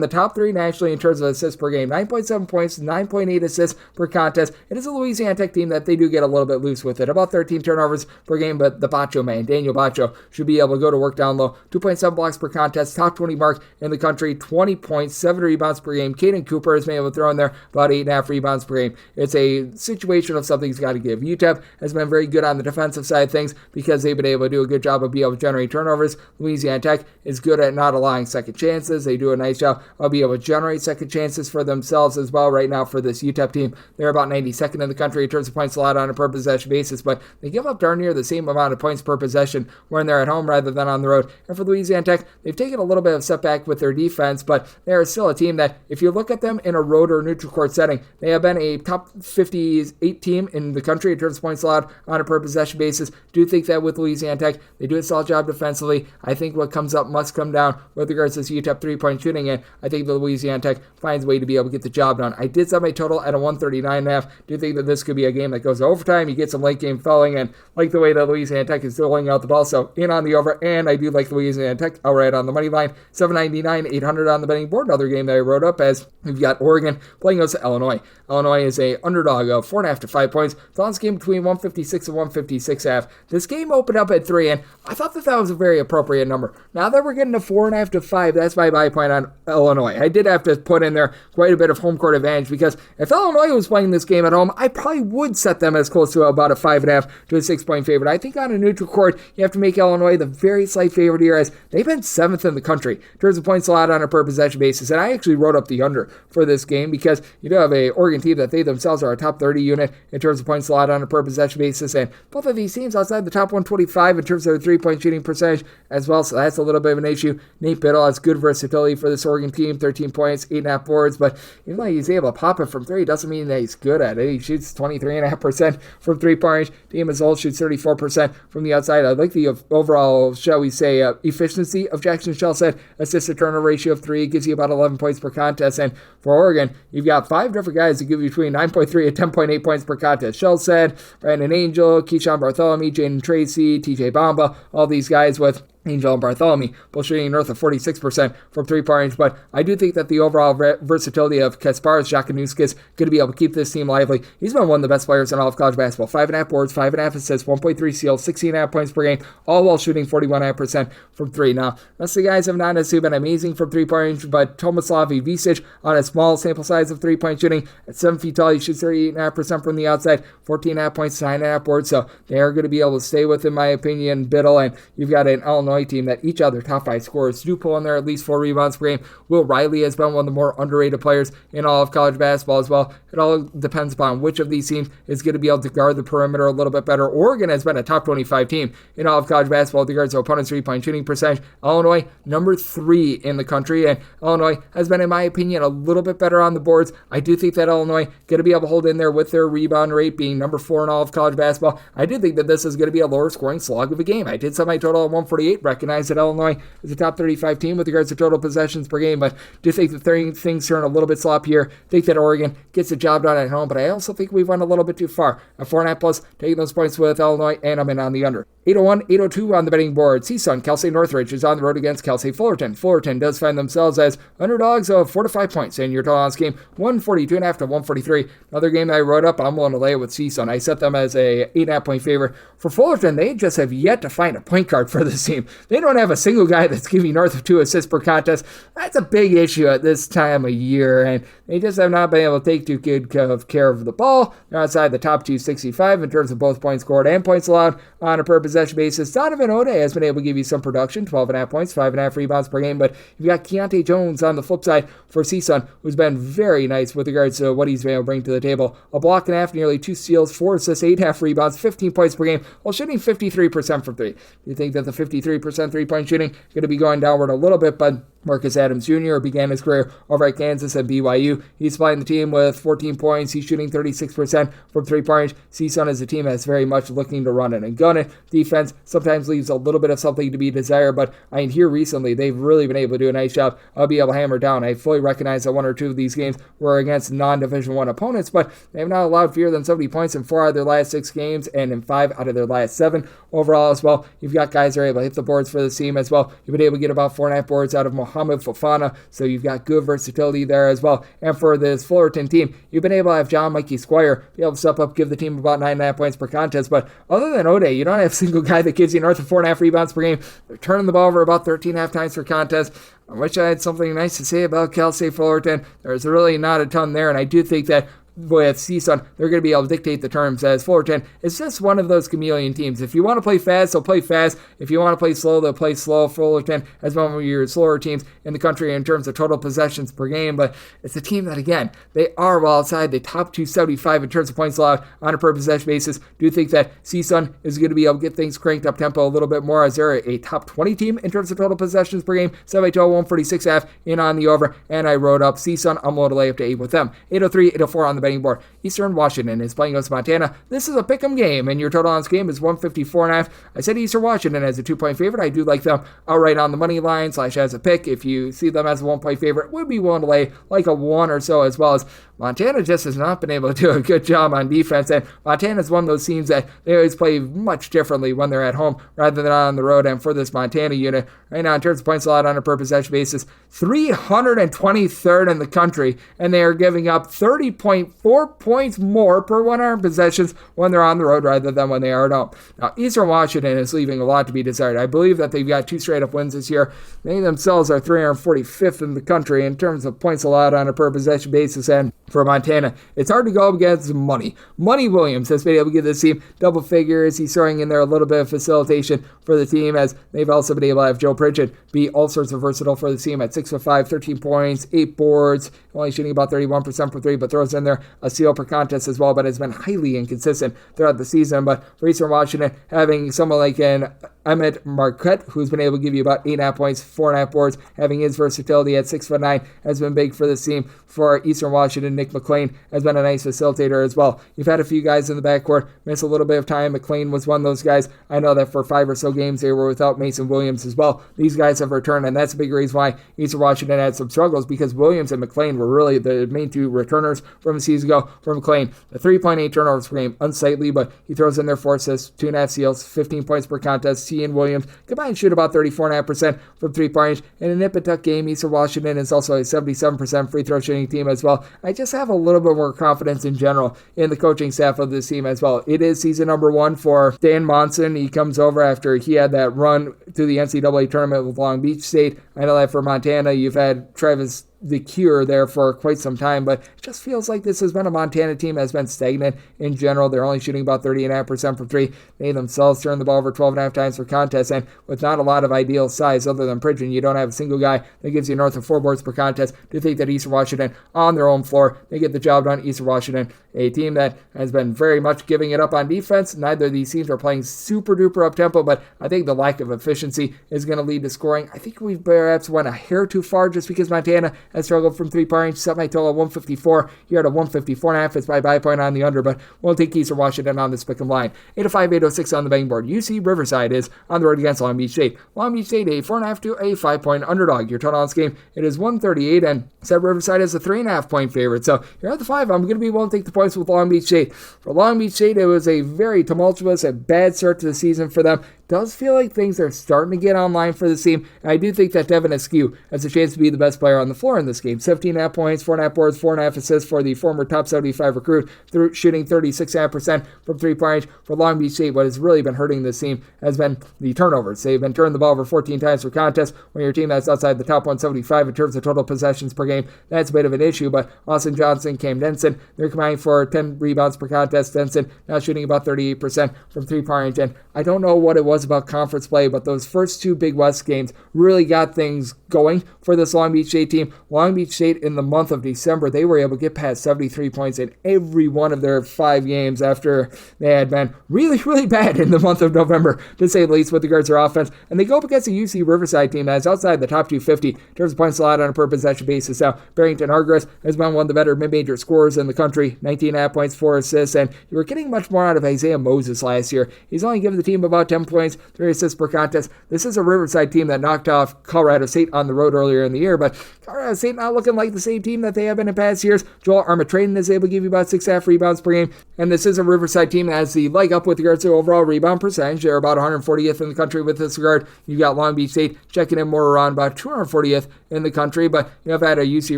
the top 3 nationally in terms of assists per game, 9.7 points, 9.8 assists per contest. It is a Louisiana Tech team that they do get a little bit loose with it, about 13 turnovers per game, but the Bacho man, Daniel Bacho, should be able to go to work down low, 2.7 blocks per contest, top 20 mark in the country, 20 points, 7 rebounds per game. Caden Cooper has been able to throw in there about 8.5 rebounds per game. It's a situation of something's got to give. UTEP has been very good on the defensive side of things because they've been able to do a good job of being able to generate turnovers. Louisiana Tech is good at not allowing second chances. They do a nice job of being able to generate second chances for themselves as well. Right now for this UTEP team, they're about 92nd in the country in terms of points allowed on a per possession basis, but they give up darn near the same amount of points per possession when they're at home rather than on the road. And for Louisiana Tech, they've taken a little bit of setback with their defense, but they're still a team that if you look at them in a road or neutral court setting, they have been a top 58 team in the country in terms of points allowed on a per possession basis. Do think that with Louisiana Tech, they do a solid job defensively. I think what comes up must come down with regards to this UTEP 3-point shooting, and I think the Louisiana Tech finds a way to be able to get the job done. I did set my total at a 139.5. Do think that this could be a game that goes to overtime. You get some late game fouling, and like the way that Louisiana Tech is throwing out the ball, so in on the over, and I do like Louisiana Tech outright on the money line. 799, 800 on the betting board. Another game that I wrote up as we've got Oregon playing us to Illinois. Illinois is a underdog of 4.5 to 5 points. It's on this game between 156 and 156.5. This game opened up at 3, and I thought that was a very appropriate number. Now that we're getting to 4.5 to 5, that's my buy point on Illinois. I did have to put in there quite a bit of home court advantage because if Illinois was playing this game at home, I probably would set them as close to about a 5.5 to a 6-point favorite. I think on a neutral court, you have to make Illinois the very slight favorite here, as they've been 7th in the country in terms of points allowed on a per possession basis. And I actually wrote up the under for this game because you do have a Oregon team that they themselves are a top 30 unit in terms of points allowed on a per possession basis, and both of these teams outside the top 125 in terms of their 3-point shooting percentage as well, so that's a little bit of an issue. Nate Biddle has good versatility for this Oregon team, 13 points, 8.5 boards, but even though he's able to pop it from 3, doesn't mean that he's good at it. He shoots 23.5% from 3-point range. Team as a whole shoots 34% from the outside. I like the overall, shall we say, efficiency of Jackson Shellstead. Assist to turnover ratio of 3 gives you about 11 points per contest, and for Oregon, you've got 5 different guys that give you between 9.3 and 10.8 points per contest. Shellstead, Brandon Angel, Keyshawn Bartholomew, Jaden Tracy, TJ Bamba, all these guys with Angel and Bartholomew, both shooting north of 46% from 3-point range, but I do think that the overall versatility of Kasparas Jakanuskis is going to be able to keep this team lively. He's been one of the best players in all of college basketball. 5.5 boards, 5.5 assists, 1.3 steals, 16.5 points per game, all while shooting 41.5% from 3. Now, most of the guys have not necessarily been amazing from 3-point range, but Tomislav Ivisic on a small sample size of 3-point shooting at 7 feet tall, he shoots 38.5% from the outside, 14.5 points, 9.5 boards, so they are going to be able to stay with, in my opinion, Biddle, and you've got an Illinois Illinois team that each other top 5 scorers do pull in there at least 4 rebounds per game. Will Riley has been one of the more underrated players in all of college basketball as well. It all depends upon which of these teams is going to be able to guard the perimeter a little bit better. Oregon has been a top 25 team in all of college basketball to guard their opponent's 3-point shooting percentage. Illinois, number 3 in the country, and Illinois has been, in my opinion, a little bit better on the boards. I do think that Illinois going to be able to hold in there with their rebound rate being number 4 in all of college basketball. I do think that this is going to be a lower scoring slog of a game. I did set my total at 148, recognize that Illinois is a top 35 team with regards to total possessions per game, but do think that things turn a little bit sloppy here. Think that Oregon gets the job done at home, but I also think we've went a little bit too far. At 4.5 plus, taking those points with Illinois, and I'm in on the under. 801, 802 on the betting board. CSUN, Cal State Northridge is on the road against Cal State Fullerton. Fullerton does find themselves as underdogs of 4 to 5 points in your total on this game, 142.5 to 143. Another game that I wrote up, I'm willing to lay it with CSUN. I set them as a 8.5 point favorite. For Fullerton, they just have yet to find a point guard for this team. They don't have a single guy that's giving north of 2 assists per contest. That's a big issue at this time of year, and they just have not been able to take too good care of the ball. They're outside the top 265 in terms of both points scored and points allowed on a per possession basis. Donovan Ode has been able to give you some production, 12.5 points, 5.5 rebounds per game, but you've got Keontae Jones on the flip side for CSUN, who's been very nice with regards to what he's been able to bring to the table. A block and a half, nearly 2 steals, 4 assists, 8.5 rebounds, 15 points per game, while shooting 53% from 3. You think that the 53% 3-point shooting is going to be going downward a little bit, but Marcus Adams Jr. began his career over at Kansas and BYU. He's flying the team with 14 points. He's shooting 36% from 3-point. CSUN is a team that's very much looking to run it and gun it. Defense sometimes leaves a little bit of something to be desired, but I hear recently they've really been able to do a nice job of being able to hammer down. I fully recognize that 1 or 2 of these games were against non-Division I opponents, but they have not allowed fewer than 70 points in 4 out of their last 6 games and in 5 out of their last 7 overall as well. You've got guys that are able to hit the boards for this team as well. You've been able to get about 4.5 boards out of Mohamed Fofana, so you've got good versatility there as well. And for this Fullerton team, you've been able to have John Mikey Squire be able to step up, give the team about 9.5 points per contest, but other than Ode, you don't have a single guy that gives you north of 4.5 rebounds per game. They're turning the ball over about 13.5 times per contest. I wish I had something nice to say about Cal State Fullerton. There's really not a ton there, and I do think that with CSUN, they're going to be able to dictate the terms, as Fullerton is just one of those chameleon teams. If you want to play fast, they'll play fast. If you want to play slow, they'll play slow. Fullerton has one of your slower teams in the country in terms of total possessions per game, but it's a team that, again, they are well outside the top 275 in terms of points allowed on a per possession basis. Do think that CSUN is going to be able to get things cranked up tempo a little bit more, as they're a top 20 team in terms of total possessions per game. 146.5 in on the over, and I wrote up CSUN. I'm going to lay up to 8 with them. 803, 804 on the betting board. Eastern Washington is playing against Montana. This is a pick'em game, and your total on this game is 154.5. I said Eastern Washington as a 2-point favorite. I do like them outright on the money line / as a pick. If you see them as a 1-point favorite, would be willing to lay like a 1 or so, as well as Montana just has not been able to do a good job on defense, and Montana is one of those teams that they always play much differently when they're at home rather than on the road. And for this Montana unit, right now in terms of points allowed on a per possession basis, 323rd in the country, and they are giving up 30.4 points more per 100 possessions when they're on the road rather than when they are at home. Now, Eastern Washington is leaving a lot to be desired. I believe that they've got 2 straight-up wins this year. They themselves are 345th in the country in terms of points allowed on a per possession basis, and for Montana, it's hard to go up against Money. Money Williams has been able to give this team double figures. He's throwing in there a little bit of facilitation for the team, as they've also been able to have Joe Pritchett be all sorts of versatile for the team at 6'5", 13 points, 8 boards, only shooting about 31% from 3, but throws in there a steal per contest as well, but has been highly inconsistent throughout the season. But for Eastern Washington, having someone like an Emmett Marquette, who's been able to give you about 8.5 points, 4.5 boards, having his versatility at 6'9", has been big for this team. For Eastern Washington, Nick McLean has been a nice facilitator as well. You've had a few guys in the backcourt miss a little bit of time. McLean was one of those guys. I know that for 5 or so games they were without Mason Williams as well. These guys have returned, and that's a big reason why Eastern Washington had some struggles, because Williams and McLean were really the main 2 returners from a season ago. For McLean, the 3.8 turnovers per game, unsightly, but he throws in there 4 assists, 2.5 steals, 15 points per contest. He and Williams combined shoot about 34.5% from 3-point. In a nip and tuck game, Eastern Washington is also a 77% free throw shooting team as well. I just have a little bit more confidence in general in the coaching staff of this team as well. It is season number 1 for Dan Monson. He comes over after he had that run to the NCAA tournament with Long Beach State. I know that for Montana, you've had Travis the cure there for quite some time, but it just feels like this has been a Montana team that has been stagnant in general. They're only shooting about 30.5% from three. They themselves turn the ball over 12.5 times per contest, and with not a lot of ideal size other than Pridgeon, you don't have a single guy that gives you north of 4 boards per contest. Do think that Eastern Washington on their own floor, they get the job done. Eastern Washington, a team that has been very much giving it up on defense. Neither of these teams are playing super duper up tempo, but I think the lack of efficiency is going to lead to scoring. I think we've perhaps went a hair too far just because Montana has struggled from 3-point range. Set my total at 154. You're at a 154.5. It's by point on the under, but we'll take Eastern Washington on this pick 'em line. 805, 806 on the betting board. UC Riverside is on the road against Long Beach State. Long Beach State, a 4.5 to a 5-point underdog. Your total on this game, it is 138, and said Riverside is a 3.5-point favorite. So you're at the 5. I'm going to be willing to take the points with Long Beach State. For Long Beach State, it was a very tumultuous and bad start to the season for them. Does feel like things are starting to get online for this team, and I do think that Devin Askew has a chance to be the best player on the floor in this game. 17.5 points, 4.5 boards, 4.5 assists for the former top 75 recruit, shooting 36.5% from 3-point range. For Long Beach State, what has really been hurting this team has been the turnovers. They've been turning the ball over 14 times per contest. When your team that's outside the top 175 in terms of total possessions per game, that's a bit of an issue, but Austin Johnson, Cam Denson, they're combining for 10 rebounds per contest. Denson now shooting about 38% from 3-point range, and I don't know what it was about conference play, but those first two Big West games really got things going for this Long Beach State team. Long Beach State in the month of December, they were able to get past 73 points in every one of their 5 games after they had been really, really bad in the month of November, to say the least, with regards to their offense. And they go up against a UC Riverside team that is outside the top 250 in terms of points allowed on a per possession basis. Now, Barrington Hargress has been one of the better mid-major scorers in the country, 19.5 points, 4 assists, and you were getting much more out of Isaiah Moses last year. He's only given the team about 10 points, 3 assists per contest. This is a Riverside team that knocked off Colorado State on the road earlier in the year, but Colorado State not looking like the same team that they have been in past years. Joel Armatraden is able to give you about 6.5 rebounds per game, and this is a Riverside team that has the leg up with regards to overall rebound percentage. They're about 140th in the country with this regard. You've got Long Beach State checking in more around about 240th in the country, but you have had a UC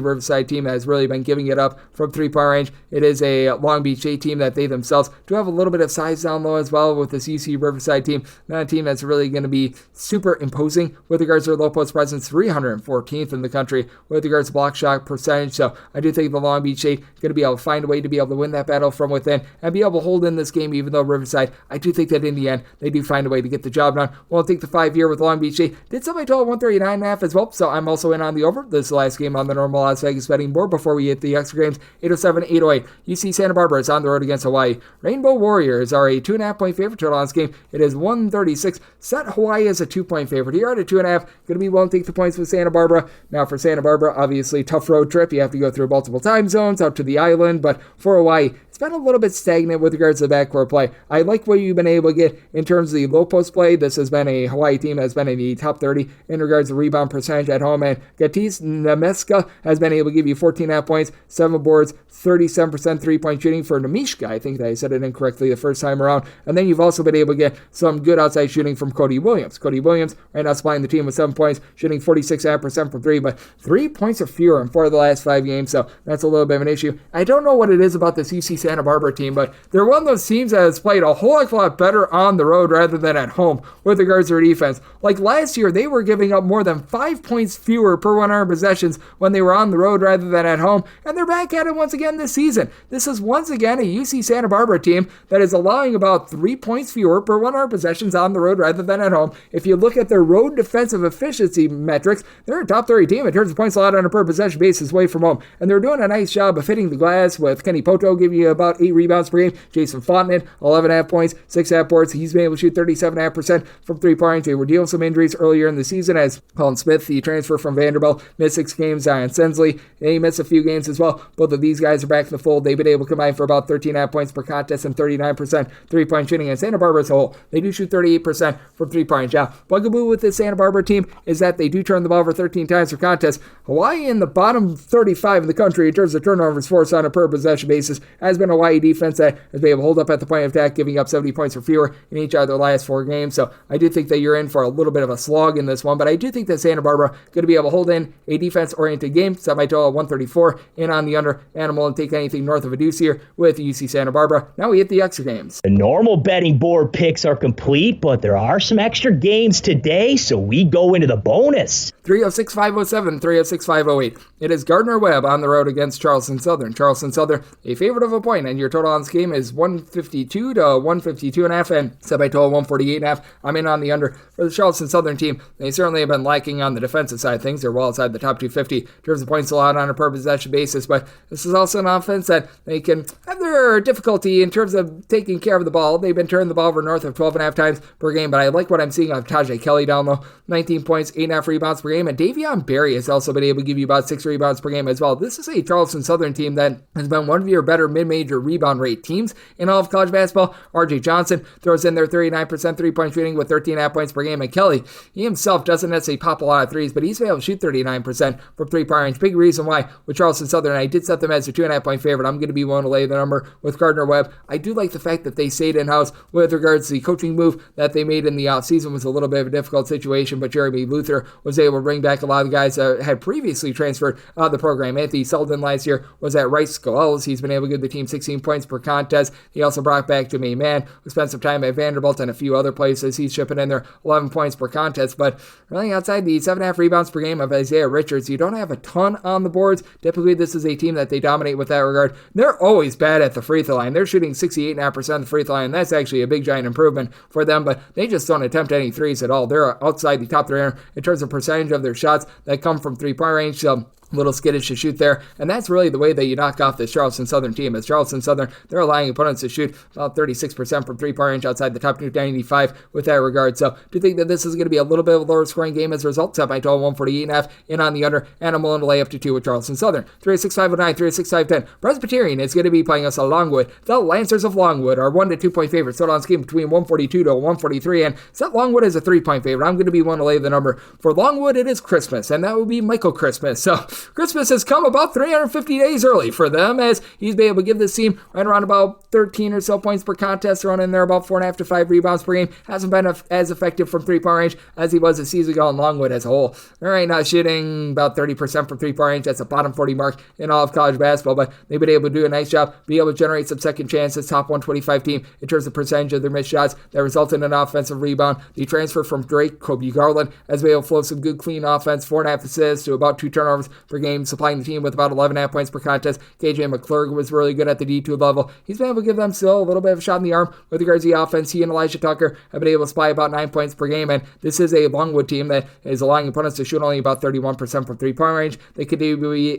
Riverside team that has really been giving it up from 3-point range. It is a Long Beach State team that they themselves do have a little bit of size down low as well with this UC Riverside team. Not a team that's really going to be super imposing with regards to their low post presence, 314th in the country with regards to block shot percentage. So I do think the Long Beach State going to be able to find a way to be able to win that battle from within and be able to hold in this game, even though Riverside, I do think that in the end, they do find a way to get the job done. We'll take the 5 here with Long Beach State. Did somebody total 139.5 as well, so I'm also in on the over. This is the last game on the normal Las Vegas betting board before we hit the extra games. 807, 808. UC Santa Barbara is on the road against Hawaii. Rainbow Warriors are a 2.5-point favorite total on this game. It is 136. Set Hawaii as a 2-point favorite. Here at a 2.5. Going to be willing to take the points with Santa Barbara. Now for Santa Barbara, obviously tough road trip. You have to go through multiple time zones out to the island, but for Hawaii, it's been a little bit stagnant with regards to the backcourt play. I like what you've been able to get in terms of the low post play. This has been a Hawaii team that has been in the top 30 in regards to rebound percentage at home, and Gatis Nemeska has been able to give you 14.5 points, 7 boards, 37% 3-point shooting for Nemishka. I think that I said it incorrectly the first time around. And then you've also been able to get some good outside shooting from Cody Williams. Cody Williams right now supplying the team with 7 points, shooting 46.5% from 3, but 3 points or fewer in 4 of the last 5 games, so that's a little bit of an issue. I don't know what it is about this UC Santa Barbara team, but they're one of those teams that has played a whole heck of a lot better on the road rather than at home with regards to their defense. Like last year, they were giving up more than 5 points fewer per 100 possessions when they were on the road rather than at home, and they're back at it once again this season. This is once again a UC Santa Barbara team that is allowing about 3 points fewer per 100 possessions on the road rather than at home. If you look at their road defensive efficiency metrics, they're a top 30 team in terms of points allowed on a per possession basis away from home, and they're doing a nice job of hitting the glass with Kenny Poto giving you about 8 rebounds per game. Jason Fontenot, 11.5 points, 6.5 boards. He's been able to shoot 37.5% from 3-point range. They were dealing with some injuries earlier in the season as Colin Smith, the transfer from Vanderbilt, missed 6 games. Zion Sensley, he missed a few games as well. Both of these guys are back in the fold. They've been able to combine for about 13.5 points per contest and 39% 3-point shooting. And Santa Barbara as a whole, they do shoot 38% from 3-point range. Now, bugaboo with this Santa Barbara team is that they do turn the ball over 13 times per contest. Hawaii in the bottom 35 in the country in terms of turnovers forced on a per possession basis has been a Hawaii defense that has been able to hold up at the point of attack, giving up 70 points or fewer in each of their last 4 games. So I do think that you're in for a little bit of a slog in this one, but I do think that Santa Barbara going to be able to hold in a defense-oriented game. Set my total at 134 in on the under, and I'm willing to take anything north of a deuce here with UC Santa Barbara. Now we hit the extra games. The normal betting board picks are complete, but there are some extra games today, so we go into the bonus. 306-507, 306-508. It is Gardner Webb on the road against Charleston Southern. Charleston Southern, a favorite of a point, and your total on this game is 152 to 152.5, and set by total 148.5. I'm in on the under for the Charleston Southern team. They certainly have been lacking on the defensive side of things. They're well outside the top 250 in terms of points allowed on a per possession basis, but this is also an offense that they can have their difficulty in terms of taking care of the ball. They've been turning the ball over north of 12.5 times per game, but I like what I'm seeing of Tajay Kelly down low. 19 points, 8.5 rebounds per game, and Davion Berry has also been able to give you about 6 rebounds per game as well. This is a Charleston Southern team that has been one of your better mid-major rebound rate teams in all of college basketball. RJ Johnson throws in their 39% three-point shooting with 13.5 points per game, and Kelly, he himself doesn't necessarily pop a lot of threes, but he's been able to shoot 39% from three-point range. Big reason why with Charleston Southern, I did set them as a 2.5 point favorite. I'm going to be willing to lay the number with Gardner Webb. I do like the fact that they stayed in-house with regards to the coaching move that they made in the offseason. Was a little bit of a difficult situation, but Jeremy Luther was able to bring back a lot of the guys that had previously transferred out of the program. Anthony Sullivan last year was at Wright St. He's been able to give the team 16 points per contest. He also brought back Jermaine Mann, who spent some time at Vanderbilt and a few other places. He's shipping in there 11 points per contest, but really outside the 7.5 rebounds per game of Isaiah Richards, you don't have a ton on the boards. Typically, this is a team that they dominate with that regard. They're always bad at the free throw line. They're shooting 68.5% of the free throw line. That's actually a big giant improvement for them, but they just don't attempt any threes at all. They're outside the top 300 in terms of percentage of their shots that come from three-point range. So little skittish to shoot there, and that's really the way that you knock off this Charleston Southern team. As Charleston Southern, they're allowing opponents to shoot about 36% from three-point range outside the top 295 with that regard. So do you think that this is going to be a little bit of a lower scoring game as a result? Set by total 148.5 in on the under, and I'm willing to lay up to 2 with Charleston Southern. 306-509, 306-510. Presbyterian is going to be playing us at Longwood. The Lancers of Longwood are 1 to 2 point favorites. Total on this game between 142 to 143, and set Longwood as a 3-point favorite. I'm going to be willing to lay the number. For Longwood, it is Christmas, and that would be Michael Christmas. So Christmas has come about 350 days early for them, as he's been able to give this team right around about 13 or so points per contest, thrown in there about 4.5 to 5 rebounds per game. Hasn't been as effective from three-point range as he was a season ago in Longwood as a whole. They're right now shooting about 30% from three-point range. That's a bottom 40 mark in all of college basketball, but they've been able to do a nice job, be able to generate some second chances. Top 125 team in terms of percentage of their missed shots that result in an offensive rebound. The transfer from Drake, Kobe Garland, has been able to flow some good, clean offense, 4.5 assists to about 2 turnovers per game, supplying the team with about 11.5 points per contest. KJ McClurg was really good at the D2 level. He's been able to give them still a little bit of a shot in the arm with regards to the offense. He and Elijah Tucker have been able to supply about 9 points per game, and this is a Longwood team that is allowing opponents to shoot only about 31% from three-point range. They could be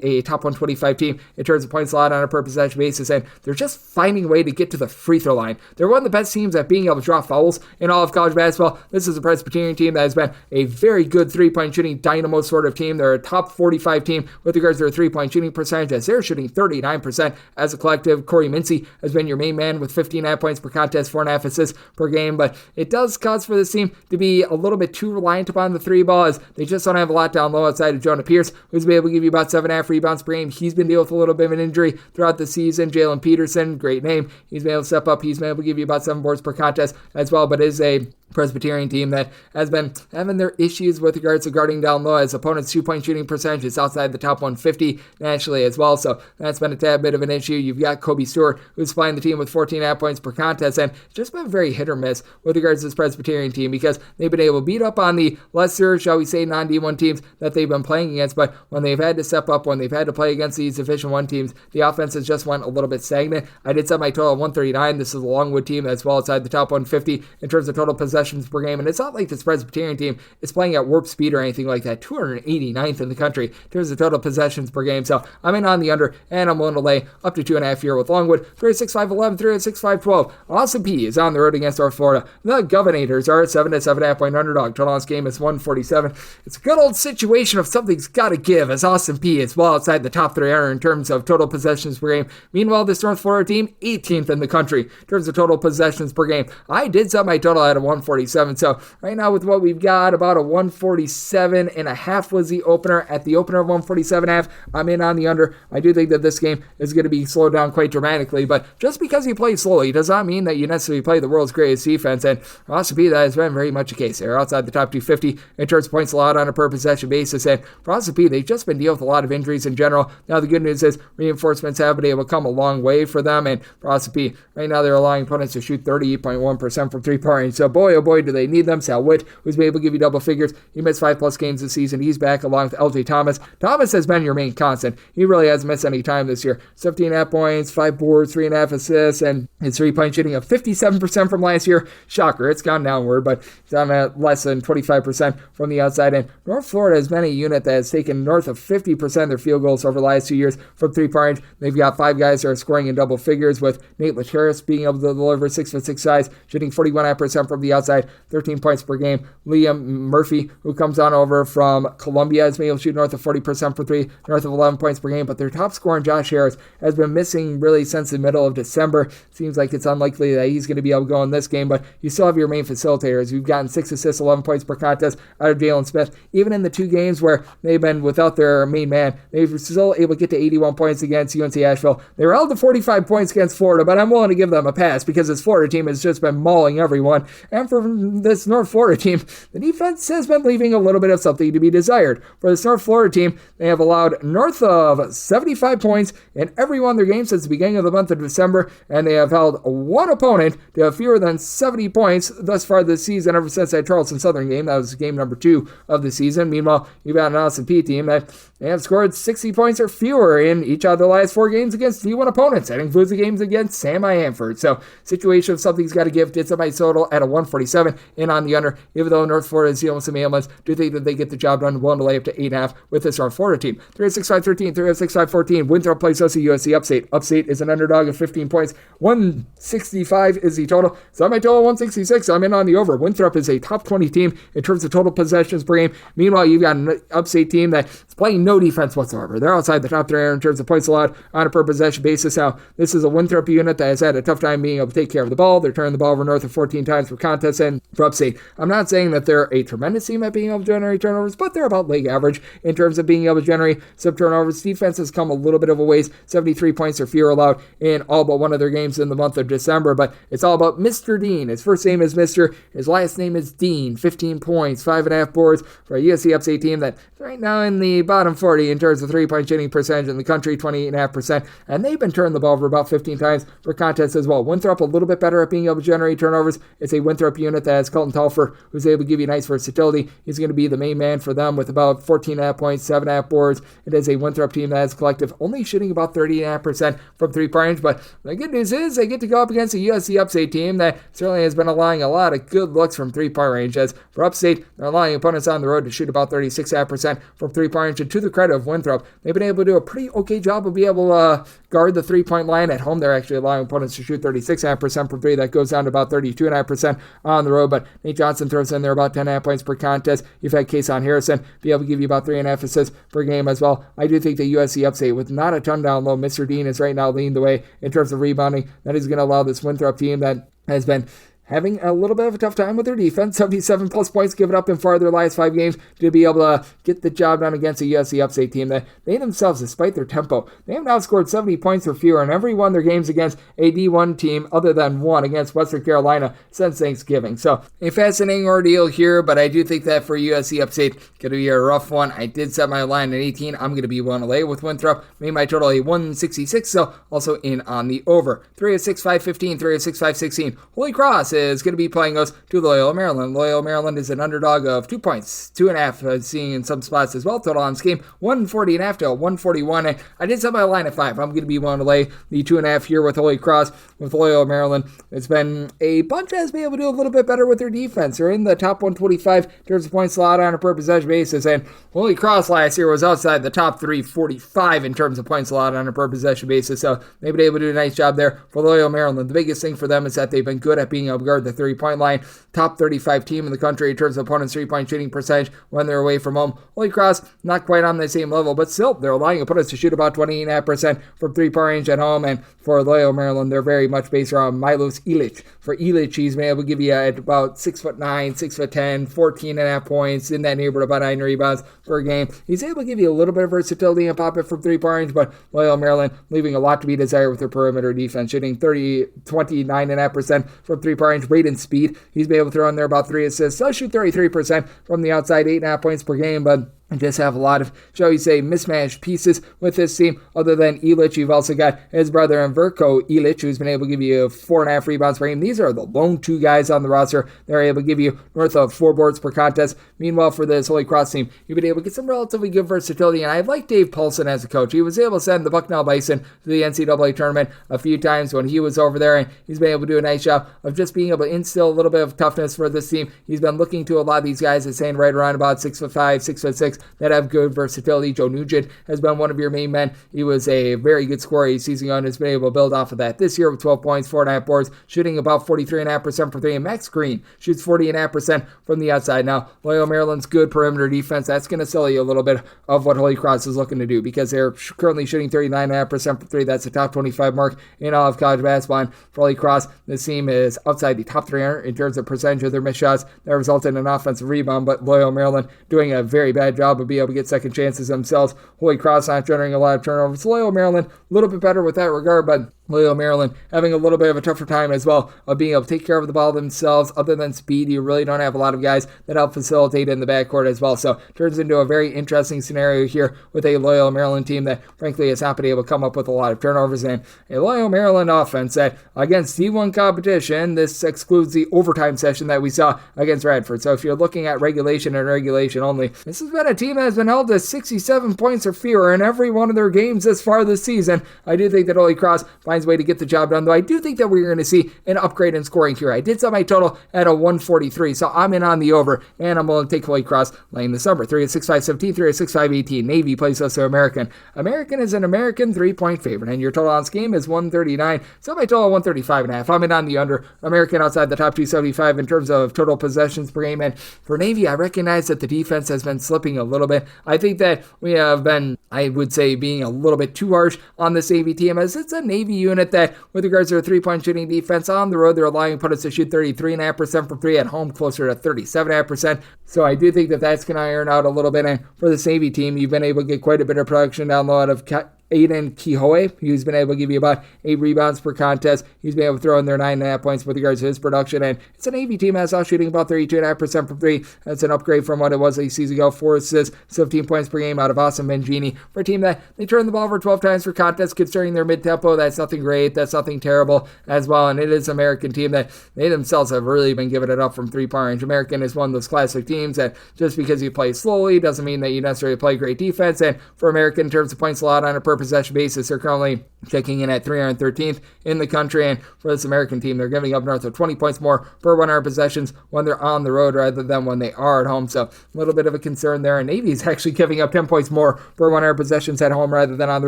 a top 125 team in terms of points allowed on a per possession basis, and they're just finding a way to get to the free throw line. They're one of the best teams at being able to draw fouls in all of college basketball. This is a Presbyterian team that has been a very good three-point shooting dynamo sort of team. They're a top 45 team with regards to their three-point shooting percentage, as they're shooting 39% as a collective. Corey Mincy has been your main man with 15.5 points per contest, 4.5 assists per game, but it does cause for this team to be a little bit too reliant upon the three ball, as they just don't have a lot down low outside of Jonah Pierce, who's been able to give you about 7.5 rebounds per game. He's been dealing with a little bit of an injury throughout the season. Jalen Peterson, great name. He's been able to step up. He's been able to give you about 7 boards per contest as well, but is a Presbyterian team that has been having their issues with regards to guarding down low, as opponents' 2-point shooting percentage is outside the top 150 nationally as well, so that's been a tad bit of an issue. You've got Kobe Stewart, who's supplying the team with 14.5 points per contest, and it's just been very hit or miss with regards to this Presbyterian team, because they've been able to beat up on the lesser, shall we say, non-D1 teams that they've been playing against, but when they've had to step up, when they've had to play against these Division I teams, the offense has just went a little bit stagnant. I did set my total at 139. This is a Longwood team that's well outside the top 150 in terms of total possessions per game, and it's not like this Presbyterian team is playing at warp speed or anything like that. 289th in the country in terms of total possessions per game, so I'm in on the under, and I'm willing to lay up to 2.5 here with Longwood. 306-511, 306-512. Austin P is on the road against North Florida. The Governators are at 7 to 7.5 point underdog. Total on this game is 147. It's a good old situation of something's got to give, as Austin P is well outside the top 300 in terms of total possessions per game. Meanwhile, this North Florida team, 18th in the country in terms of total possessions per game. I did set my total at a 147, so right now with what we've got, about a 147.5 was the opener. At the opener of 147.5, I'm in on the under. I do think that this game is going to be slowed down quite dramatically, but just because you play slowly does not mean that you necessarily play the world's greatest defense, and for Austin P, that has been very much the case. They're outside the top 250 in terms of points allowed on a per possession basis, and for Austin P, they've just been dealing with a lot of injuries in general. Now the good news is reinforcements have been able to come a long way for them, and for Austin P, right now they're allowing opponents to shoot 38.1% from three-point range, so boy oh boy, do they need them. Sal Witt, who's been able to give you double figures. He missed 5+ games this season. He's back along with LJ Thomas. Thomas has been your main constant. He really hasn't missed any time this year. 17.5 points, 5 boards, 3.5 assists, and his 3-point shooting of 57% from last year. Shocker, it's gone downward, but it's at less than 25% from the outside. And North Florida has been a unit that has taken north of 50% of their field goals over the last 2 years from 3-point range. They've got 5 guys that are scoring in double figures, with Nate Lacheris being able to deliver 6'6" size, shooting 41% from the outside, 13 points per game. Liam Murphy, who comes on over from Columbia, has been able to shoot north of 40% for 3, north of 11 points per game. But their top scorer, Josh Harris, has been missing really since the middle of December. Seems like it's unlikely that he's going to be able to go in this game, but you still have your main facilitators. You've gotten 6 assists, 11 points per contest out of Jalen Smith. Even in the 2 games where they've been without their main man, they've still able to get to 81 points against UNC Asheville. They were held to 45 points against Florida, but I'm willing to give them a pass because this Florida team has just been mauling everyone. And for this North Florida team, the defense has been leaving a little bit of something to be desired. For this North Florida team, they have allowed north of 75 points in every one of their games since the beginning of the month of December, and they have held one opponent to have fewer than 70 points thus far this season ever since that Charleston Southern game. That was game number 2 of the season. Meanwhile, you've got an Austin Peay team that they have scored 60 points or fewer in each of the last 4 games against D1 opponents. That includes the games against Sam Hanford. So, situation of something's got to give. Did somebody total at a 147 in on the under. Even though North Florida is dealing with some ailments, do think that they get the job done. Willing to lay up to 8.5 with this North Florida team. 3-6-5-13, 3-6-5-14. Winthrop plays USC Upstate. Upstate is an underdog of 15 points. 165 is the total. So I might total 166. I'm in on the over. Winthrop is a top 20 team in terms of total possessions per game. Meanwhile, you've got an Upstate team that's playing no defense whatsoever. They're outside the top 3 in terms of points allowed on a per possession basis. Now, this is a Winthrop unit that has had a tough time being able to take care of the ball. They're turning the ball over north of 14 times per contest. And for Upstate, I'm not saying that they're a tremendous team at being able to generate turnovers, but they're about league average in terms of being able to generate some turnovers. Defense has come a little bit of a ways. 73 points or fewer allowed in all but one of their games in the month of December. But it's all about Mr. Dean. His first name is Mr. His last name is Dean. 15 points, 5.5 boards for a USC Upstate team that right now in the bottom 40 in terms of 3-point shooting percentage in the country, 28.5%. And they've been turning the ball over about 15 times per contest as well. Winthrop a little bit better at being able to generate turnovers. It's a Winthrop unit that has Colton Telfer, who's able to give you nice versatility. He's going to be the main man for them with about 14.5 points, 7.5 boards. It is a Winthrop team that has collective only shooting about 30.5% from 3-point range. But the good news is they get to go up against a USC Upstate team that certainly has been allowing a lot of good looks from 3-point range. As for Upstate, they're allowing opponents on the road to shoot about 36.5% from 3-point range. And to the credit of Winthrop, they've been able to do a pretty okay job of being able to guard the 3-point line at home. They're actually allowing opponents to shoot 36.5% from 3. That goes down to about 32.5% on the road. But Nate Johnson throws in there about 10.5 points per contest. You've had Kason Harrison be able to give you about 3.5 assists per game as well. I do think the USC Upstate, with not a ton down low, Mr. Dean is right now leading the way in terms of rebounding. That is going to allow this Winthrop team that has been having a little bit of a tough time with their defense, 77 plus points given up in 4 of their last 5 games, to be able to get the job done against a USC Upstate team that they themselves, despite their tempo, they have now scored 70 points or fewer in every one of their games against a D1 team other than one against Western Carolina since Thanksgiving. So a fascinating ordeal here, but I do think that for USC Upstate, going to be a rough one. I did set my line at 18. I'm going to be willing to lay with Winthrop. Made my total a 166, so also in on the over. 3-6-5-15, 3-6-5-16. Holy Cross is going to be playing us to Loyola, Maryland. Loyola, Maryland is an underdog of 2 points, 2.5, seeing in some spots as well. Total on this game, 140.5 to 141. And I did set my line at 5. I'm going to be willing to lay the 2.5 here with Holy Cross, with Loyola, Maryland. It's been a bunch that has been able to do a little bit better with their defense. They're in the top 125 in terms of points allowed on a per possession basis. And Holy Cross last year was outside the top 345 in terms of points allowed on a per possession basis. So they've been able to do a nice job there for Loyola, Maryland. The biggest thing for them is that they've been good at being able to guard the 3-point line. Top 35 team in the country in terms of opponents' 3-point shooting percentage when they're away from home. Holy Cross, not quite on the same level, but still, they're allowing opponents to shoot about 28.5% from 3-point range at home. And for Loyola, Maryland, they're very much based around Milos Ilic. For Ilic, he's been able to give you at about 6'9", 6'10", 14.5 points, in that neighborhood, about 9 rebounds per game. He's able to give you a little bit of versatility and pop it from 3-point range, but Loyola, Maryland leaving a lot to be desired with their perimeter defense, shooting 29.5% from 3-point range. Braden Speed, he's been able to throw in there about 3 assists. Does shoot 33% from the outside, 8.5 points per game, but and just have a lot of, shall we say, mismatched pieces with this team. Other than Elich, you've also got his brother Verko Elich, who's been able to give you 4.5 rebounds per game. These are the lone two guys on the roster. They're able to give you north of 4 boards per contest. Meanwhile, for this Holy Cross team, you've been able to get some relatively good versatility, and I like Dave Paulson as a coach. He was able to send the Bucknell Bison to the NCAA tournament a few times when he was over there, and he's been able to do a nice job of just being able to instill a little bit of toughness for this team. He's been looking to a lot of these guys and saying right around about 6'5", 6'6", that have good versatility. Joe Nugent has been one of your main men. He was a very good scorer a season ago and has been able to build off of that this year with 12 points, 4.5 boards, shooting about 43.5% from 3. And Max Green shoots 40.5% from the outside. Now, Loyola Maryland's good perimeter defense, that's going to sell you a little bit of what Holy Cross is looking to do, because they're currently shooting 39.5% from 3. That's a top 25 mark in all of college basketball. And for Holy Cross, this team is outside the top 300 in terms of percentage of their missed shots. That resulted in an offensive rebound, but Loyola Maryland doing a very bad job of being able to get second chances themselves. Holy Cross not generating a lot of turnovers. Loyola Maryland a little bit better with that regard, but Loyola Maryland having a little bit of a tougher time as well of being able to take care of the ball themselves. Other than speed, you really don't have a lot of guys that help facilitate in the backcourt as well. So it turns into a very interesting scenario here with a Loyola Maryland team that frankly has not been able to come up with a lot of turnovers, and a Loyola Maryland offense that against D1 competition, this excludes the overtime session that we saw against Radford. So if you're looking at regulation and regulation only, this has been a team that has been held to 67 points or fewer in every one of their games this far this season. I do think that Holy Cross finds a way to get the job done, though I do think that we're going to see an upgrade in scoring here. I did set my total at a 143, so I'm in on the over, and I'm going to take Holy Cross laying this number. 3 at 6'5", 17, 3 at 6'5", 18. Navy plays us to American. American is an American 3-point favorite, and your total on this game is 139, so my total 135.5. I'm in on the under. American outside the top 275 in terms of total possessions per game, and for Navy, I recognize that the defense has been slipping a little bit. I think that we have been, I would say, being a little bit too harsh on this Navy team, as it's a Navy unit that, with regards to their 3-point shooting defense, on the road, they're allowing opponents to shoot 33.5% from 3, at home closer to 37.5%. So I do think that that's going to iron out a little bit, and for this Navy team, you've been able to get quite a bit of production down low out of Aiden Kihoe, who's been able to give you about 8 rebounds per contest. He's been able to throw in their 9.5 points with regards to his production, and it's an Navy team that's now shooting about 32.5% from 3. That's an upgrade from what it was a season ago. 4 assists, 15 points per game out of Austin Mangini. For a team that they turn the ball over 12 times per contest, considering their mid-tempo, that's nothing great, that's nothing terrible as well, and it is an American team that they themselves have really been giving it up from 3-point range. American is one of those classic teams that just because you play slowly doesn't mean that you necessarily play great defense, and for American, in terms of points allowed on a per possession basis, they're currently checking in at 313th in the country, and for this American team, they're giving up north of 20 points more per 100 possessions when they're on the road rather than when they are at home, so a little bit of a concern there, and Navy is actually giving up 10 points more per 100 possessions at home rather than on the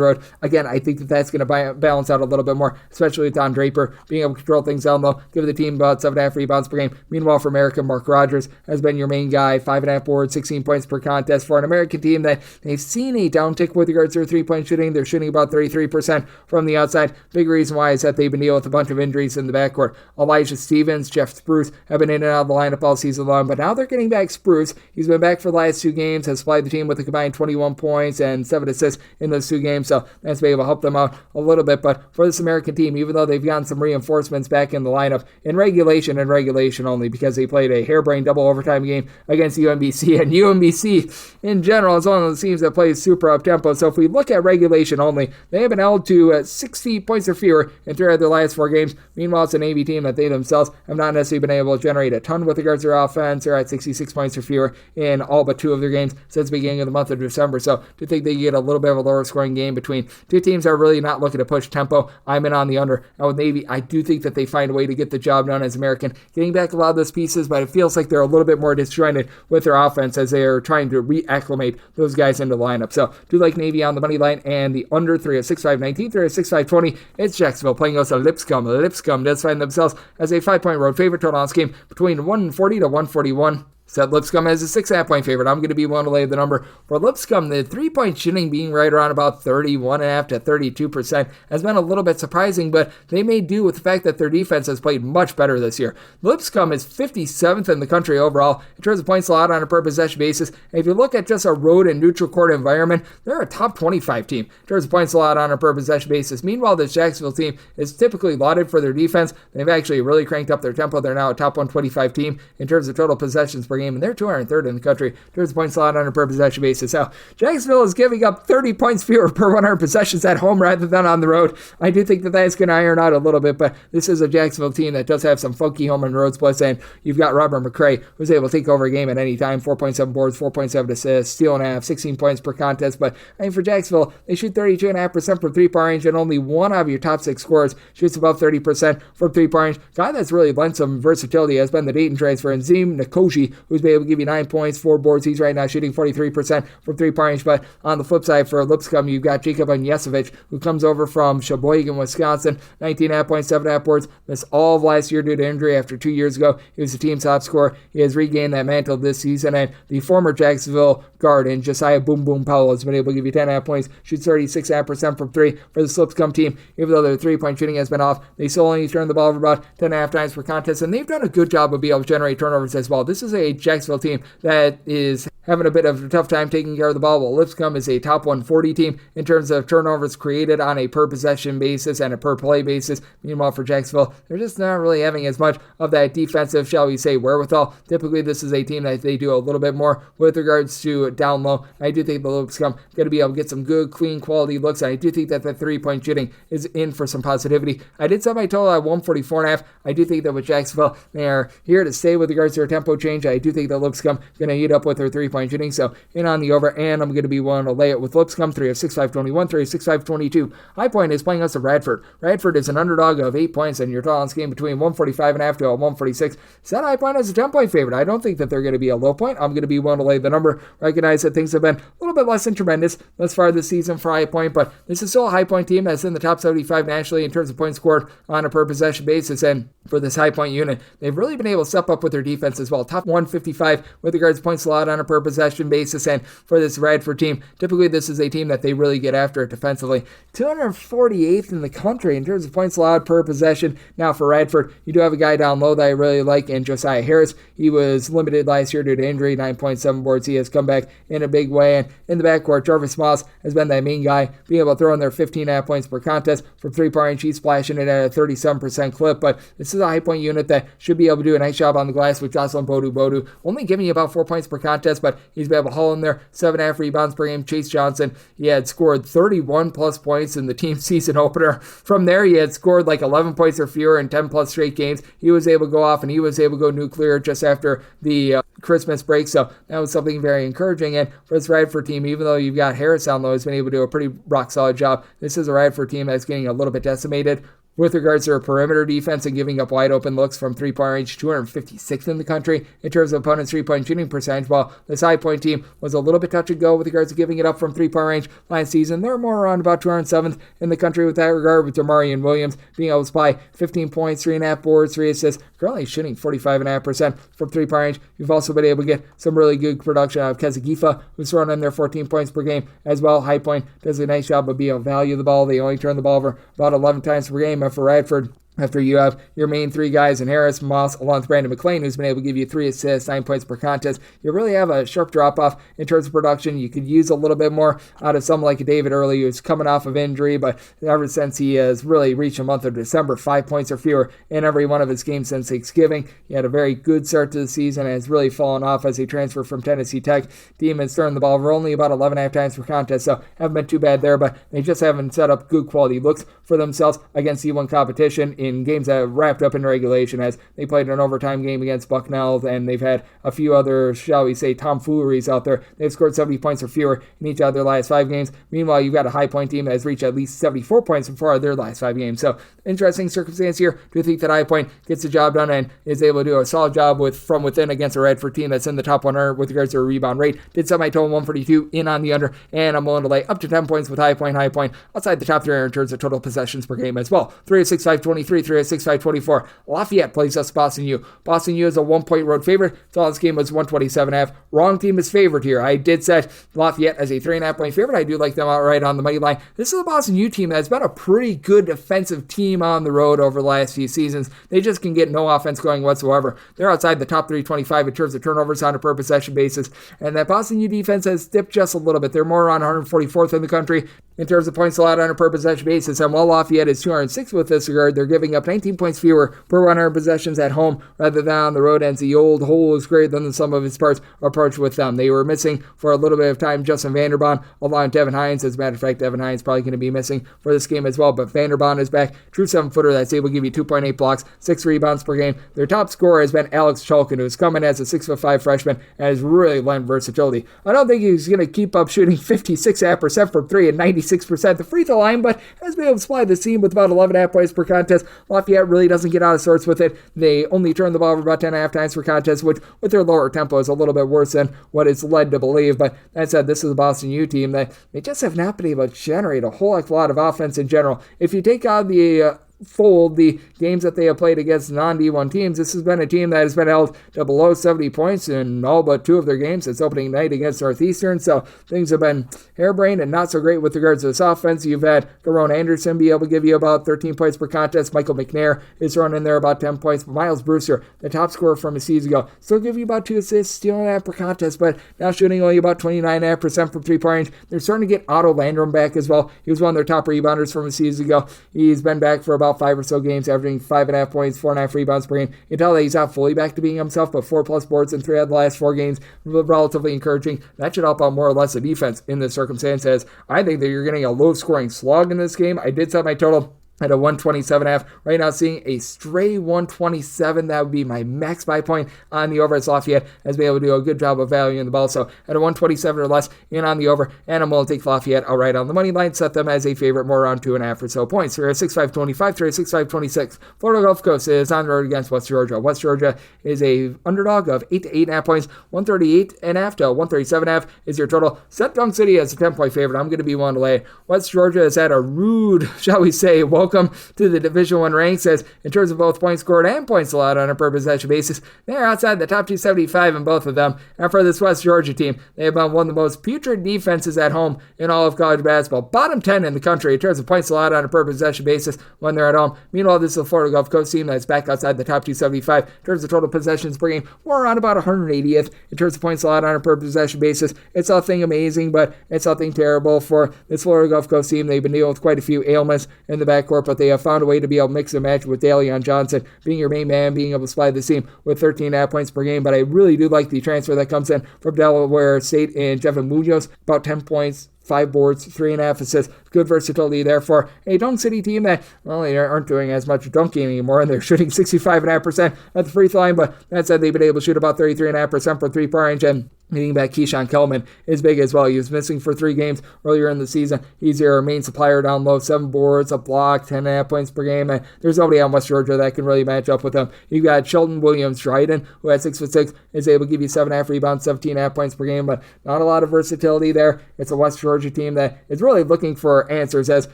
road. Again, I think that that's going to balance out a little bit more, especially with Don Draper being able to control things down low, give the team about 7.5 rebounds per game. Meanwhile, for America, Mark Rogers has been your main guy, 5.5 boards, 16 points per contest. For an American team that they've seen a downtick with regards to their 3-point shooting, they're shooting about 33% from the outside. Big reason why is that they've been dealing with a bunch of injuries in the backcourt. Elijah Stevens, Jeff Spruce have been in and out of the lineup all season long, but now they're getting back Spruce. He's been back for the last 2 games, has supplied the team with a combined 21 points and 7 assists in those 2 games, so that's been able to help them out a little bit. But for this American team, even though they've gotten some reinforcements back in the lineup, in regulation and regulation only, because they played a harebrained double overtime game against UMBC, and UMBC in general is one of those teams that plays super up-tempo. So if we look at regulation only, they have been held to 60 points or fewer in 3 of their last 4 games. Meanwhile, it's a Navy team that they themselves have not necessarily been able to generate a ton with regards to their offense. They're at 66 points or fewer in all but 2 of their games since the beginning of the month of December. So to think they get a little bit of a lower scoring game between 2 teams that are really not looking to push tempo, I'm in on the under. And with Navy, I do think that they find a way to get the job done as American, getting back a lot of those pieces, but it feels like they're a little bit more disjointed with their offense as they are trying to reacclimate those guys into the lineup. So do like Navy on the money line and the under. 3 at 6'5", 19, 3 at 6'5", 20. It's Jacksonville playing us a Lipscomb. Lipscomb does find themselves as a 5-point road favorite. Total on this game between 140 to 141. Set Lipscomb as a 6.5-point favorite. I'm going to be willing to lay the number. For Lipscomb, the 3-point shooting being right around about 31.5% to 32% has been a little bit surprising, but they may do with the fact that their defense has played much better this year. Lipscomb is 57th in the country overall in terms of points allowed on a per possession basis. And if you look at just a road and neutral court environment, they're a top 25 team in terms of points allowed on a per possession basis. Meanwhile, this Jacksonville team is typically lauded for their defense. They've actually really cranked up their tempo. They're now a top 125 team in terms of total possessions per per game, and they're 203rd in the country in terms of points allowed on a per possession basis. So Jacksonville is giving up 30 points fewer per 100 possessions at home rather than on the road. I do think that that's going to iron out a little bit, but this is a Jacksonville team that does have some funky home and road splits, and you've got Robert McCray, who's able to take over a game at any time, 4.7 boards, 4.7 assists, steal and a half, 16 points per contest. But I mean, for Jacksonville, they shoot 32.5% from three-point range, and only one out of your top 6 scorers shoots above 30% from three-point range. Guy that's really lent some versatility has been the Dayton transfer, and Zim Nkosi, who's been able to give you 9 points, 4 boards. He's right now shooting 43% from three-point range. But on the flip side, for Lipscomb, you've got Jacob Onyesovic, who comes over from Sheboygan, Wisconsin, 19.5 points, 7.5 boards. Missed all of last year due to injury after 2 years ago. He was the team's top scorer. He has regained that mantle this season, and the former Jacksonville guard in Josiah Boom Boom Powell has been able to give you 10.5 points, shoots 36.5% from 3 for the Lipscomb team. Even though their three-point shooting has been off, they still only turn the ball over about 10.5 times per contest, and they've done a good job of being able to generate turnovers as well. This is a Jacksonville team that is having a bit of a tough time taking care of the ball, while Lipscomb is a top 140 team in terms of turnovers created on a per-possession basis and a per-play basis. Meanwhile, for Jacksonville, they're just not really having as much of that defensive, shall we say, wherewithal. Typically, this is a team that they do a little bit more with regards to down low. I do think the Lipscomb going to be able to get some good, clean, quality looks, and I do think that the three-point shooting is in for some positivity. I did set my total at 144.5. I do think that with Jacksonville, they are here to stay with regards to their tempo change. I do think that Lipscomb going to eat up with their three-point shooting, so in on the over, and I'm going to be willing to lay it with Lipscomb, 3 of 6, 521, 3 of 6, 522. High Point is playing us to Radford. Radford is an underdog of 8 points, and your total on this game between 145.5 to 146. Set High Point as a 10-point favorite. I don't think that they're going to be a low point. I'm going to be willing to lay the number. Recognize that things have been a little bit less than tremendous thus far this season for High Point, but this is still a High Point team that's in the top 75 nationally in terms of points scored on a per possession basis, and for this High Point unit, they've really been able to step up with their defense as well. Top 155 with regards to points allowed on a per possession basis, and for this Radford team, typically this is a team that they really get after it defensively. 248th in the country in terms of points allowed per possession. Now for Radford, you do have a guy down low that I really like in Josiah Harris. He was limited last year due to injury, 9.7 boards. He has come back in a big way, and in the backcourt, Jarvis Moss has been that main guy, being able to throw in their 15.5 points per contest from three-point range. He's splashing it at a 37% clip, but this is a High Point unit that should be able to do a nice job on the glass with Jocelyn Bodu, only giving you about 4 points per contest, but he's been able to haul in there 7.5 rebounds per game. Chase Johnson, he had scored 31 plus points in the team season opener. From there, he had scored like 11 points or fewer in 10 plus straight games. He was able to go off, and he was able to go nuclear just after the Christmas break, so that was something very encouraging. And for this Radford team, even though you've got Harris down low, has been able to do a pretty rock solid job. This is a Radford team that's getting a little bit decimated with regards to their perimeter defense and giving up wide open looks from three-point range, 256th in the country in terms of opponents' three-point shooting percentage, while this High Point team was a little bit touch and go with regards to giving it up from three-point range last season. They're more around about 207th in the country with that regard, with Demarion Williams being able to supply 15 points, 3.5 boards, 3 assists, currently shooting 45.5% from three-point range. You've also been able to get some really good production out of Kezigifa, who's throwing in their 14 points per game as well. High Point does a nice job of being able to value the ball. They only turn the ball over about 11 times per game. And for Radford, after you have your main 3 guys in Harris, Moss, along with Brandon McLean, who's been able to give you 3 assists, 9 points per contest, you really have a sharp drop-off in terms of production. You could use a little bit more out of someone like David Early, who's coming off of injury, but ever since he has really reached the month of December, 5 points or fewer in every one of his games since Thanksgiving. He had a very good start to the season and has really fallen off as he transferred from Tennessee Tech. Team has turned the ball over only about 11.5 times per contest, so haven't been too bad there, but they just haven't set up good quality looks for themselves against C1 competition in games that have wrapped up in regulation, as they played an overtime game against Bucknell, and they've had a few other, shall we say, tomfooleries out there. They've scored 70 points or fewer in each of their last 5 games. Meanwhile, you've got a High Point team that has reached at least 74 points in 4 of their last 5 games. So, interesting circumstance here. Do you think that High Point gets the job done and is able to do a solid job from within against a Radford team that's in the top 100 with regards to a rebound rate? Did set my total 142 in on the under, and I'm willing to lay up to 10 points with High Point. High Point outside the top 3 in terms of total possessions per game as well. 3 of 6, 523, 3 of 6, 524. Lafayette plays us Boston U. Boston U is a 1-point road favorite. So this game was 127.5. Wrong team is favored here. I did set Lafayette as a 3.5-point favorite. I do like them outright on the money line. This is a Boston U team that's been a pretty good defensive team on the road over the last few seasons. They just can get no offense going whatsoever. They're outside the top 325 in terms of turnovers on a per possession basis. And that Boston U defense has dipped just a little bit. They're more around 144th in the country in terms of points allowed on a per possession basis. And while Lafayette is 206 with this regard, they're giving giving up 19 points fewer per 100 possessions at home rather than on the road, and the old whole is greater than the sum of its parts approach with them. They were missing for a little bit of time Justin Vanderbond along with Devin Hines. As a matter of fact, Devin Hines probably going to be missing for this game as well, but Vanderbond is back. True 7-footer that's able to give you 2.8 blocks, 6 rebounds per game. Their top scorer has been Alex Chalkin, who's coming as a 6'5" freshman and has really lent versatility. I don't think he's going to keep up shooting 56.5% from 3 and 96% at the free throw line, but has been able to supply the team with about 11.5 points per contest. Lafayette really doesn't get out of sorts with it. They only turn the ball over about 10.5 times per contest, which with their lower tempo is a little bit worse than what it's led to believe. But that said, this is a Boston U team that they just have not been able to generate a whole heck of a lot of offense in general. If you take out the fold the games that they have played against non-D1 teams, this has been a team that has been held to below 70 points in all but 2 of their games since opening night against Northeastern, so things have been harebrained and not so great with regards to this offense. You've had Garon Anderson be able to give you about 13 points per contest. Michael McNair is running there about 10 points. Miles Brewster, the top scorer from a season ago, still give you about 2 assists, stealing that per contest, but now shooting only about 29.5% from 3-point range. They're starting to get Otto Landrum back as well. He was one of their top rebounders from a season ago. He's been back for about 5 or so games, averaging 5.5 points, 4.5 rebounds per game. You can tell that he's not fully back to being himself, but 4+ boards in 3 out of the last 4 games, relatively encouraging. That should help out more or less the defense in this circumstance, as I think that you're getting a low-scoring slog in this game. I did set my total at a 127.5. Right now, seeing a stray 127. That would be my max buy point on the over, as Lafayette has been able to do a good job of valuing the ball. So at a 127 or less in on the over, and I'm going to take Lafayette outright on the money line, set them as a favorite more around 2.5 or so points. They're at 6.525, they're at 6.526. Florida Gulf Coast is on the road against West Georgia. West Georgia is a underdog of 8 to 8.5 points. 138.5 to 137.5 is your total. Set Dunk City as a 10-point favorite. I'm going to be one to lay. West Georgia has had a rude, shall we say, welcome to the Division I ranks, as in terms of both points scored and points allowed on a per possession basis, they're outside the top 275 in both of them. And for this West Georgia team, they have been one of the most putrid defenses at home in all of college basketball. Bottom 10 in the country in terms of points allowed on a per possession basis when they're at home. Meanwhile, this is the Florida Gulf Coast team that's back outside the top 275 in terms of total possessions per game. We're around about 180th in terms of points allowed on a per possession basis. It's nothing amazing, but it's nothing terrible for this Florida Gulf Coast team. They've been dealing with quite a few ailments in the backcourt, but they have found a way to be able to mix and match with Dalion Johnson being your main man, being able to supply the team with 13.5 points per game. But I really do like the transfer that comes in from Delaware State and Jevin Munoz, about 10 points, 5 boards, 3.5 assists. Good versatility there for a Dunk City team that, well, they aren't doing as much dunking anymore, and they're shooting 65.5% at the free throw line, but that said, they've been able to shoot about 33.5% from 3-point range, and getting back Keyshawn Kellman is big as well. He was missing for 3 games earlier in the season. He's your main supplier down low, 7 boards, a block, 10.5 points per game, and there's nobody on West Georgia that can really match up with him. You've got Sheldon Williams-Dryden, who at 6'6", is able to give you 7.5 rebounds, 17.5 points per game, but not a lot of versatility there. It's a West Georgia team that is really looking for answers, as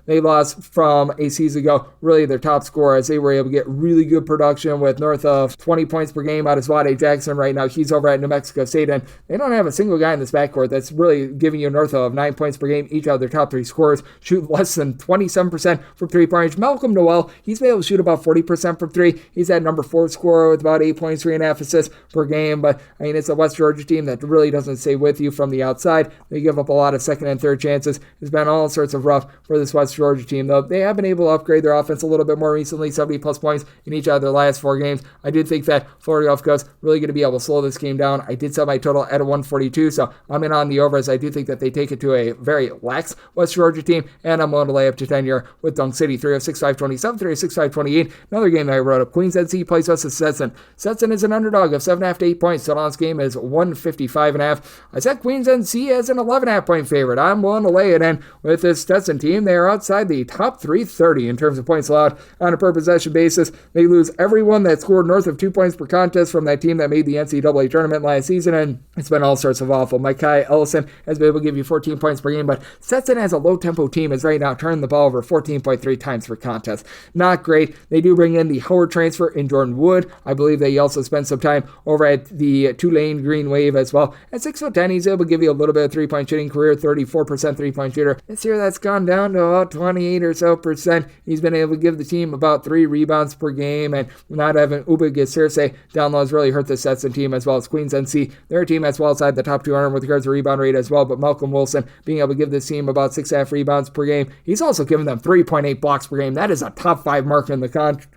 they lost from a season ago, really their top scorer, as they were able to get really good production with north of 20 points per game out of Zwade Jackson right now. He's over at New Mexico State, and they don't have a single guy in this backcourt that's really giving you north of 9 points per game. Each of their top 3 scorers shoot less than 27% from 3-point range. Malcolm Noel, he's been able to shoot about 40% from 3. He's that number 4 scorer with about 8 points, 3.5 assists per game, but I mean, it's a West Georgia team that really doesn't stay with you from the outside. They give up a lot of second and third chances. It's been all sorts of rough for this West Georgia team, though they have been able to upgrade their offense a little bit more recently, 70+ points in each of their last 4 games. I do think that Florida Gulf Coast really going to be able to slow this game down. I did set my total at a 142, so I'm in on the over, as I do think that they take it to a very lax West Georgia team, and I'm willing to lay up to 10 here with Dunk City. 306.527, 306.528. Another game that I wrote up, Queens NC plays us at Stetson. Stetson is an underdog of 7.5 to 8 points. Total on this game is 155.5. I set Queens NC as an 11.5 point favorite. I'm willing to lay it in with this Stetson team. They are outside the top 330 in terms of points allowed on a per possession basis. They lose everyone that scored north of 2 points per contest from that team that made the NCAA tournament last season, and it's been all sorts of awful. Kai Ellison has been able to give you 14 points per game, but Stetson as a low-tempo team is right now turning the ball over 14.3 times per contest. Not great. They do bring in the Howard transfer in Jordan Wood. I believe they also spent some time over at the Tulane Green Wave as well. At 6'10", he's able to give you a little bit of 3-point shooting, career 34% 34% three-point shooter. This year that's gone down to about 28 or so percent. He's been able to give the team about 3 rebounds per game, and not having Uba Gesirse down low has really hurt the Stetson team, as well as Queens NC. They're a team that's well outside the top 200 with regards to rebound rate as well, but Malcolm Wilson being able to give this team about 6.5 rebounds per game. He's also given them 3.8 blocks per game. That is a top 5 mark in the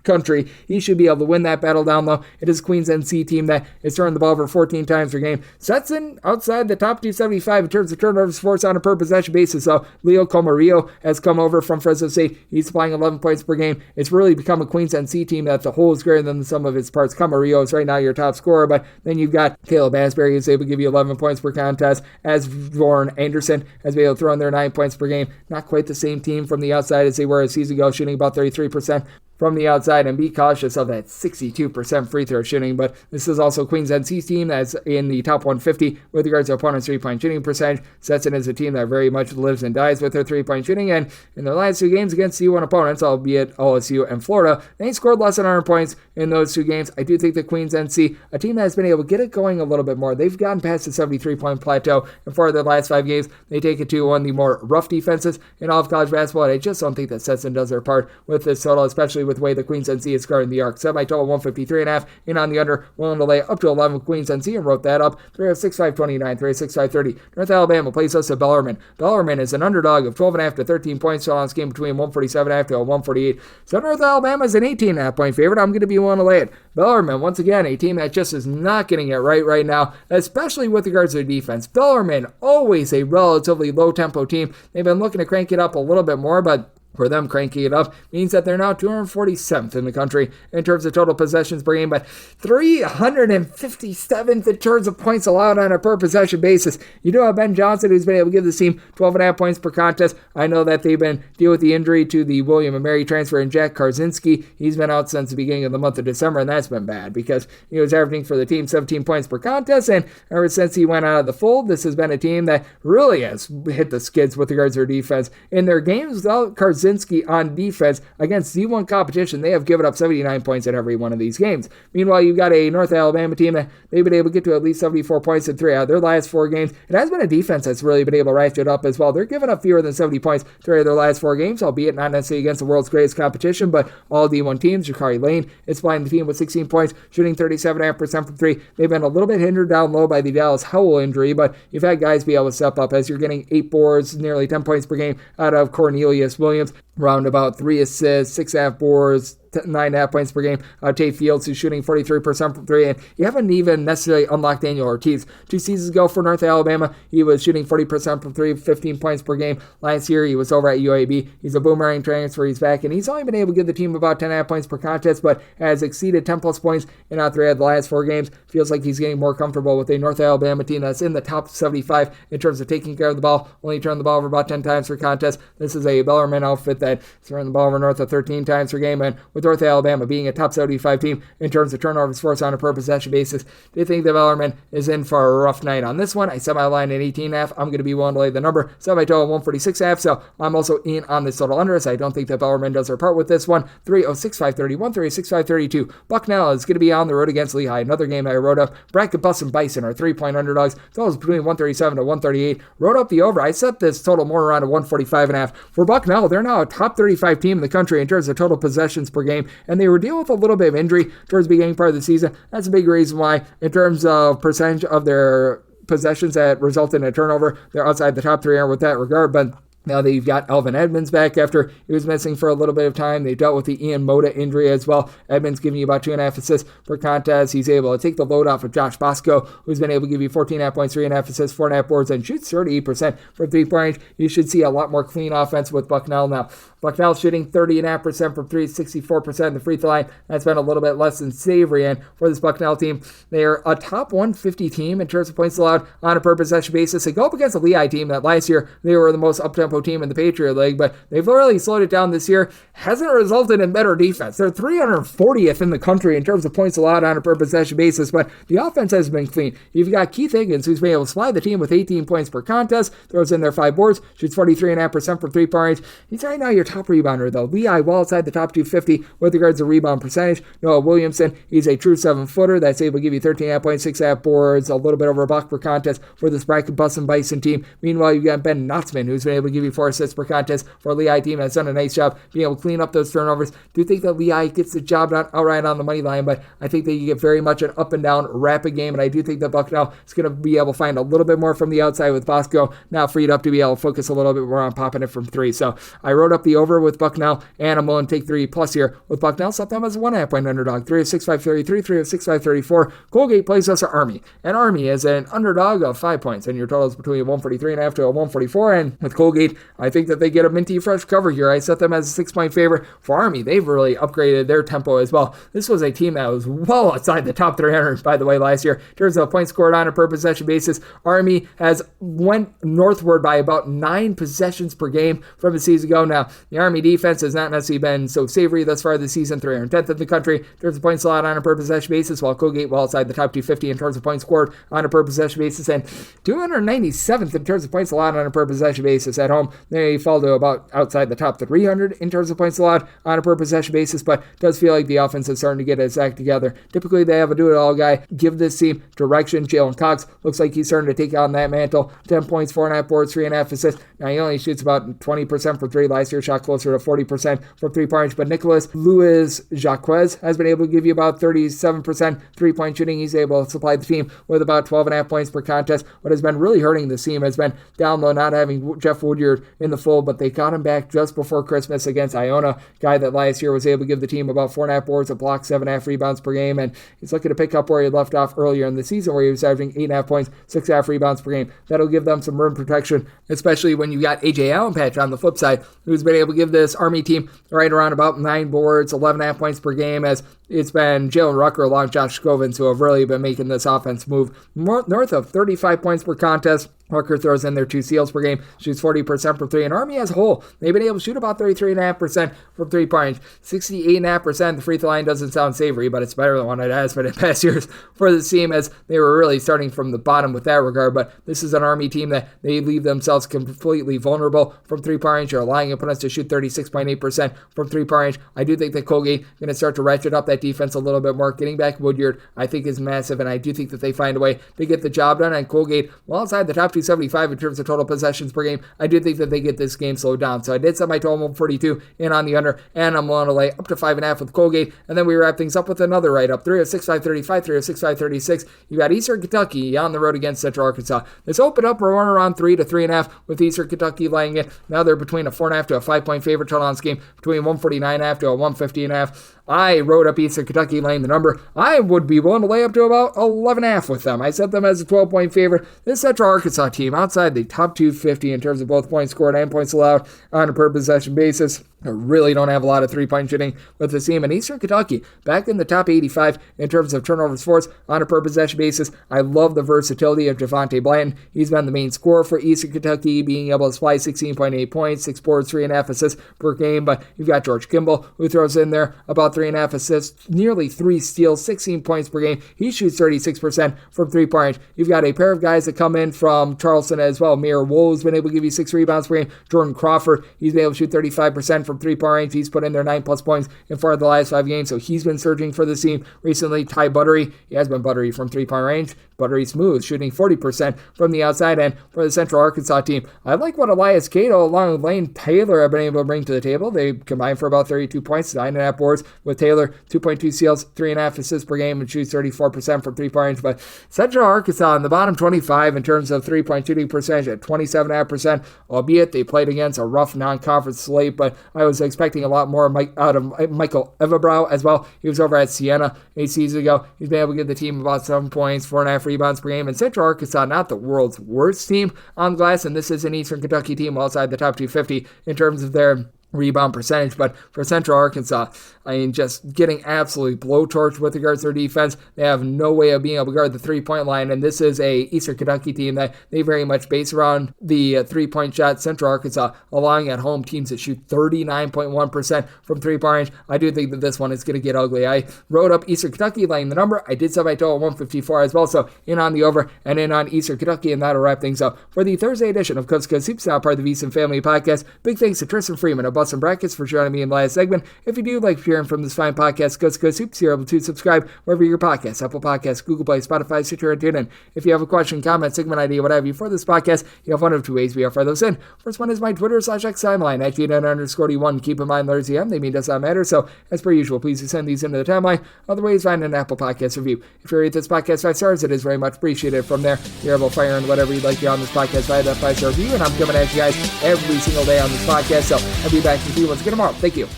country. He should be able to win that battle down low. It is Queens NC team that is turning the ball over 14 times per game. Stetson outside the top 275 in terms of turnovers forced on a per possession basis. So Leo Comarillo has come over from Fresno State. He's supplying 11 points per game. It's really become a Queens NC team that the whole is greater than the sum of its parts. Comarillo is right now your top scorer, but then you've got Caleb Asbury who's able to give you 11 points per contest, as Warren Anderson has been able to throw in their 9 points per game. Not quite the same team from the outside as they were a season ago, shooting about 33% from the outside, and be cautious of that 62% free throw shooting. But this is also Queens NC's team that's in the top 150 with regards to opponents' three-point shooting percentage. Stetson is a team that very much lives and dies with their three-point shooting, and in their last 2 games against C1 opponents, albeit OSU and Florida, they scored less than 100 points in those 2 games. I do think that Queens NC, a team that has been able to get it going a little bit more, they've gotten past the 73-point plateau, and for their last 5 games, they take it to one of the more rough defenses in all of college basketball, and I just don't think that Stetson does their part with this total, especially with the way the Queens NC is guarding the arc. Semi-total 153.5 in on the under, willing to lay up to 11 with Queens NC, and wrote that up. 306.529, 306.530. North Alabama plays us at Bellarmine. Bellarmine is an underdog of 12.5 to 13 points on this game between 147.5 to 148. So North Alabama is an 18.5 point favorite. I'm going to be willing to lay it. Bellarmine, once again, a team that just is not getting it right now, especially with regards to their defense. Bellarmine, always a relatively low-tempo team. They've been looking to crank it up a little bit more, but for them, cranking it up means that they're now 247th in the country in terms of total possessions per game, but 357th in terms of points allowed on a per possession basis. You do have Ben Johnson, who's been able to give the team 12.5 points per contest. I know that they've been dealing with the injury to the William & Mary transfer and Jack Karzinski. He's been out since the beginning of the month of December, and that's been bad because he was averaging for the team 17 points per contest, and ever since he went out of the fold, this has been a team that really has hit the skids with regards to their defense. In their games without Karzinski on defense against Z1 competition, they have given up 79 points in every one of these games. Meanwhile, you've got a North Alabama team that they've been able to get to at least 74 points in 3 out of their last 4 games. It has been a defense that's really been able to ratchet up as well. They're giving up fewer than 70 points 3 of their last 4 games, albeit not necessarily against the world's greatest competition, but all D1 teams. Jakari Lane is flying the team with 16 points, shooting 37.5% from 3. They've been a little bit hindered down low by the Dallas Howell injury, but you've had guys be able to step up as you're getting 8 boards, nearly 10 points per game out of Cornelius Williams. Round about 3 assists, 6.5 boards, 9.5 points per game. Tate Fields, who's shooting 43% from 3, and you haven't even necessarily unlocked Daniel Ortiz. 2 seasons ago for North Alabama, he was shooting 40% from 3, 15 points per game. Last year, he was over at UAB. He's a boomerang transfer. He's back, and he's only been able to give the team about 10.5 points per contest, but has exceeded 10-plus points in all 3 of the last 4 games. Feels like he's getting more comfortable with a North Alabama team that's in the top 75 in terms of taking care of the ball. Only turned the ball over about 10 times per contest. This is a Bellarmine outfit that turned the ball over north of 13 times per game, and with North Alabama being a top 75 team in terms of turnovers forced on a per possession basis, they think the Bellarmine is in for a rough night on this one. I set my line at 18.5. I'm going to be willing to lay the number. Set my total at 146.5, so I'm also in on this total under, as I don't think that Bellarmine does their part with this one. 306.531, 306.532. Bucknell is going to be on the road against Lehigh. Another game I wrote up. Bracket Bus and Bison are 3-point underdogs. Totals between 137 to 138. Wrote up the over. I set this total more around a 145.5. For Bucknell, they're now a top 35 team in the country in terms of total possessions per game, and they were dealing with a little bit of injury towards the beginning part of the season. That's a big reason why, in terms of percentage of their possessions that result in a turnover, they're outside the top 3 with that regard. But now that you've got Alvin Edmonds back after he was missing for a little bit of time, they dealt with the Ian Moda injury as well. Edmonds giving you about 2.5 assists per contest. He's able to take the load off of Josh Bosco, who's been able to give you 14.5 points, 3.5 assists, 4.5 boards, and shoots 38% from 3-point range. You should see a lot more clean offense with Bucknell now. Bucknell shooting 30.5% from 3, 64% in the free throw line. That's been a little bit less than savory. And for this Bucknell team, they are a top 150 team in terms of points allowed on a per possession basis. They go up against a Lehigh team that last year they were the most up-tempo tempo team in the Patriot League, but they've really slowed it down this year. Hasn't resulted in better defense. They're 340th in the country in terms of points allowed on a per possession basis, but the offense has been clean. You've got Keith Higgins, who's been able to supply the team with 18 points per contest, throws in their 5 boards, shoots 43.5% from 3-point range. He's right now your top rebounder, though. Lehigh well outside the top 250 with regards to rebound percentage. Noah Williamson, he's a true 7-footer that's able to give you 13.5 points, 6.5 boards, a little bit over a buck per contest for this bracket busting Bison team. Meanwhile, you've got Ben Knotzman, who's been able to give you 4 assists per contest for a Lehigh team that's done a nice job being able to clean up those turnovers. Do think that Lehigh gets the job done outright on the money line, but I think that you get very much an up and down rapid game, and I do think that Bucknell is going to be able to find a little bit more from the outside with Bosco now freed up to be able to focus a little bit more on popping it from 3. So I wrote up the over with Bucknell, and I'm willing to take 3+ here with Bucknell. Set them as a 1.5 point underdog. 3 of 6, 533, 3 of 6, 534. Colgate plays us at Army, and Army is an underdog of 5 points, and your total is between 143.5 to 144. And with Colgate, I think that they get a minty fresh cover here. I set them as a 6-point favorite for Army. They've really upgraded their tempo as well. This was a team that was well outside the top 300, by the way, last year in terms of points scored on a per possession basis. Army has went northward by about 9 possessions per game from a season ago. Now, the Army defense has not necessarily been so savory thus far this season, 310th in the country in terms of points allowed on a per possession basis, while Colgate well outside the top 250 in terms of points scored on a per possession basis, and 297th in terms of points allowed on a per possession basis. At home, they fall to about outside the top 300 in terms of points allowed on a per possession basis, but does feel like the offense is starting to get its act together. Typically, they have a do-it-all guy give this team direction. Jalen Cox looks like he's starting to take on that mantle. 10 points, 4.5 boards, 3.5 assists. Now, he only shoots about 20% from 3 last year, shot closer to 40% from 3-point range, but Nicholas Luis Jaquez has been able to give you about 37% 3-point shooting. He's able to supply the team with about 12.5 points per contest. What has been really hurting this team has been down low, not having Jeff Woodyard in the fold, but they got him back just before Christmas against Iona, guy that last year was able to give the team about 4.5 boards, a block, 7.5 rebounds per game, and he's looking to pick up where he left off earlier in the season, where he was averaging 8.5 points, 6.5 rebounds per game. That'll give them some rim protection, especially when you got A.J. Allenpatch on the flip side, who's been able to give this Army team right around about 9 boards, 11.5 points per game, as it's been Jalen Rucker along Josh Scovins who have really been making this offense move north of 35 points per contest. Rucker throws in their 2 steals per game, shoots 40% from 3, and Army as a whole, they've been able to shoot about 33.5% from 3-point range, 68.5%. The free throw line doesn't sound savory, but it's better than what it has been in past years for the team, as they were really starting from the bottom with that regard. But this is an Army team that they leave themselves completely vulnerable from 3-point range. They're allowing opponents to shoot 36.8% from 3-point range. I do think that Colgate going to start to ratchet up that defense a little bit more. Getting back Woodyard, I think, is massive, and I do think that they find a way to get the job done. And Colgate, well outside the top 275 in terms of total possessions per game, I do think that they get this game slowed down. So I did set my total 142 in on the under, and I'm willing to lay up to 5.5 with Colgate. And then we wrap things up with another write-up. 3 of 6, 535, 3 of 6, 536. You got Eastern Kentucky on the road against Central Arkansas. This opened up around 3 to 3.5 with Eastern Kentucky laying it. Now they're between a 4.5 to a 5-point favorite total on this game, between 149.5 to a 150.5. I wrote up Eastern Kentucky laying the number. I would be willing to lay up to about 11.5 with them. I set them as a 12-point favorite. This Central Arkansas team outside the top 250 in terms of both points scored and points allowed on a per possession basis. I really don't have a lot of 3-point shooting with this team. And Eastern Kentucky back in the top 85 in terms of turnovers forced on a per possession basis. I love the versatility of Javonte Blanton. He's been the main scorer for Eastern Kentucky, being able to supply 16.8 points, 6 boards, 3.5 assists per game. But you've got George Kimball, who throws in there about 3.5 assists, nearly 3 steals, 16 points per game. He shoots 36% from 3-point range. You've got a pair of guys that come in from Charleston as well. Mir Wool's been able to give you 6 rebounds per game. Jordan Crawford, he's been able to shoot 35% from 3-point range. He's put in there 9+ points in 4 of the last 5 games, so he's been surging for the team recently. Ty Buttery, he has been buttery from 3-point range. Buttery smooth, shooting 40% from the outside end for the Central Arkansas team. I like what Elias Cato along with Lane Taylor have been able to bring to the table. They combined for about 32 points, 9.5 boards with Taylor, 2.2 steals, 3.5 assists per game, and shoots 34% from 3-point range. But Central Arkansas in the bottom 25 in terms of 3-point shooting percentage at 27.5%, albeit they played against a rough non-conference slate, but I was expecting a lot more out of Michael Everbrow as well. He was over at Siena 8 seasons ago. He's been able to give the team about 7 points, 4.5 rebounds per game. And Central Arkansas, not the world's worst team on glass, and this is an Eastern Kentucky team outside the top 250 in terms of their rebound percentage, but for Central Arkansas, I mean, just getting absolutely blowtorched with regards to their defense. They have no way of being able to guard the three-point line, and this is a Eastern Kentucky team that they very much base around the three-point shot. Central Arkansas, allowing at home teams that shoot 39.1% from three-point range. I do think that this one is going to get ugly. I wrote up Eastern Kentucky laying the number. I did set my total at 154 as well, so in on the over and in on Eastern Kentucky, and that'll wrap things up for the Thursday edition of Coast to Coast Hoops, now part of the VSiN Family Podcast. Big thanks to Tristan Freeman of Bustin' Brackets for joining me in the last segment. If you do like hearing from this fine podcast, Coast to Coast Hoops, you're able to subscribe wherever your podcasts, Apple Podcasts, Google Play, Spotify, Stitcher, and TuneIn. If you have a question, comment, segment idea, what have you for this podcast, you have one of two ways we offer those in. First one is my Twitter/X timeline at GNN_D1. Keep in mind, letters EM, they mean does not matter. So, as per usual, please send these into the timeline. Other ways, find an Apple Podcast review. If you rate this podcast 5 stars, it is very much appreciated. From there, you're able to fire in whatever you'd like to on this podcast via that 5-star review, and I'm coming at you guys every single day on this podcast. So, I'll be back with you once again tomorrow. Thank you.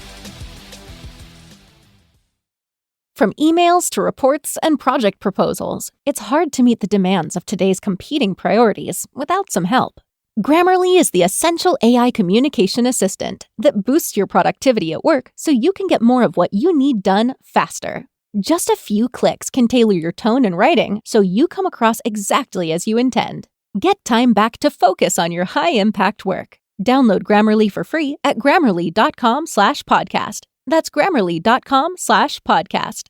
From emails to reports and project proposals, it's hard to meet the demands of today's competing priorities without some help. Grammarly is the essential AI communication assistant that boosts your productivity at work so you can get more of what you need done faster. Just a few clicks can tailor your tone and writing so you come across exactly as you intend. Get time back to focus on your high-impact work. Download Grammarly for free at grammarly.com/podcast. That's grammarly.com/podcast.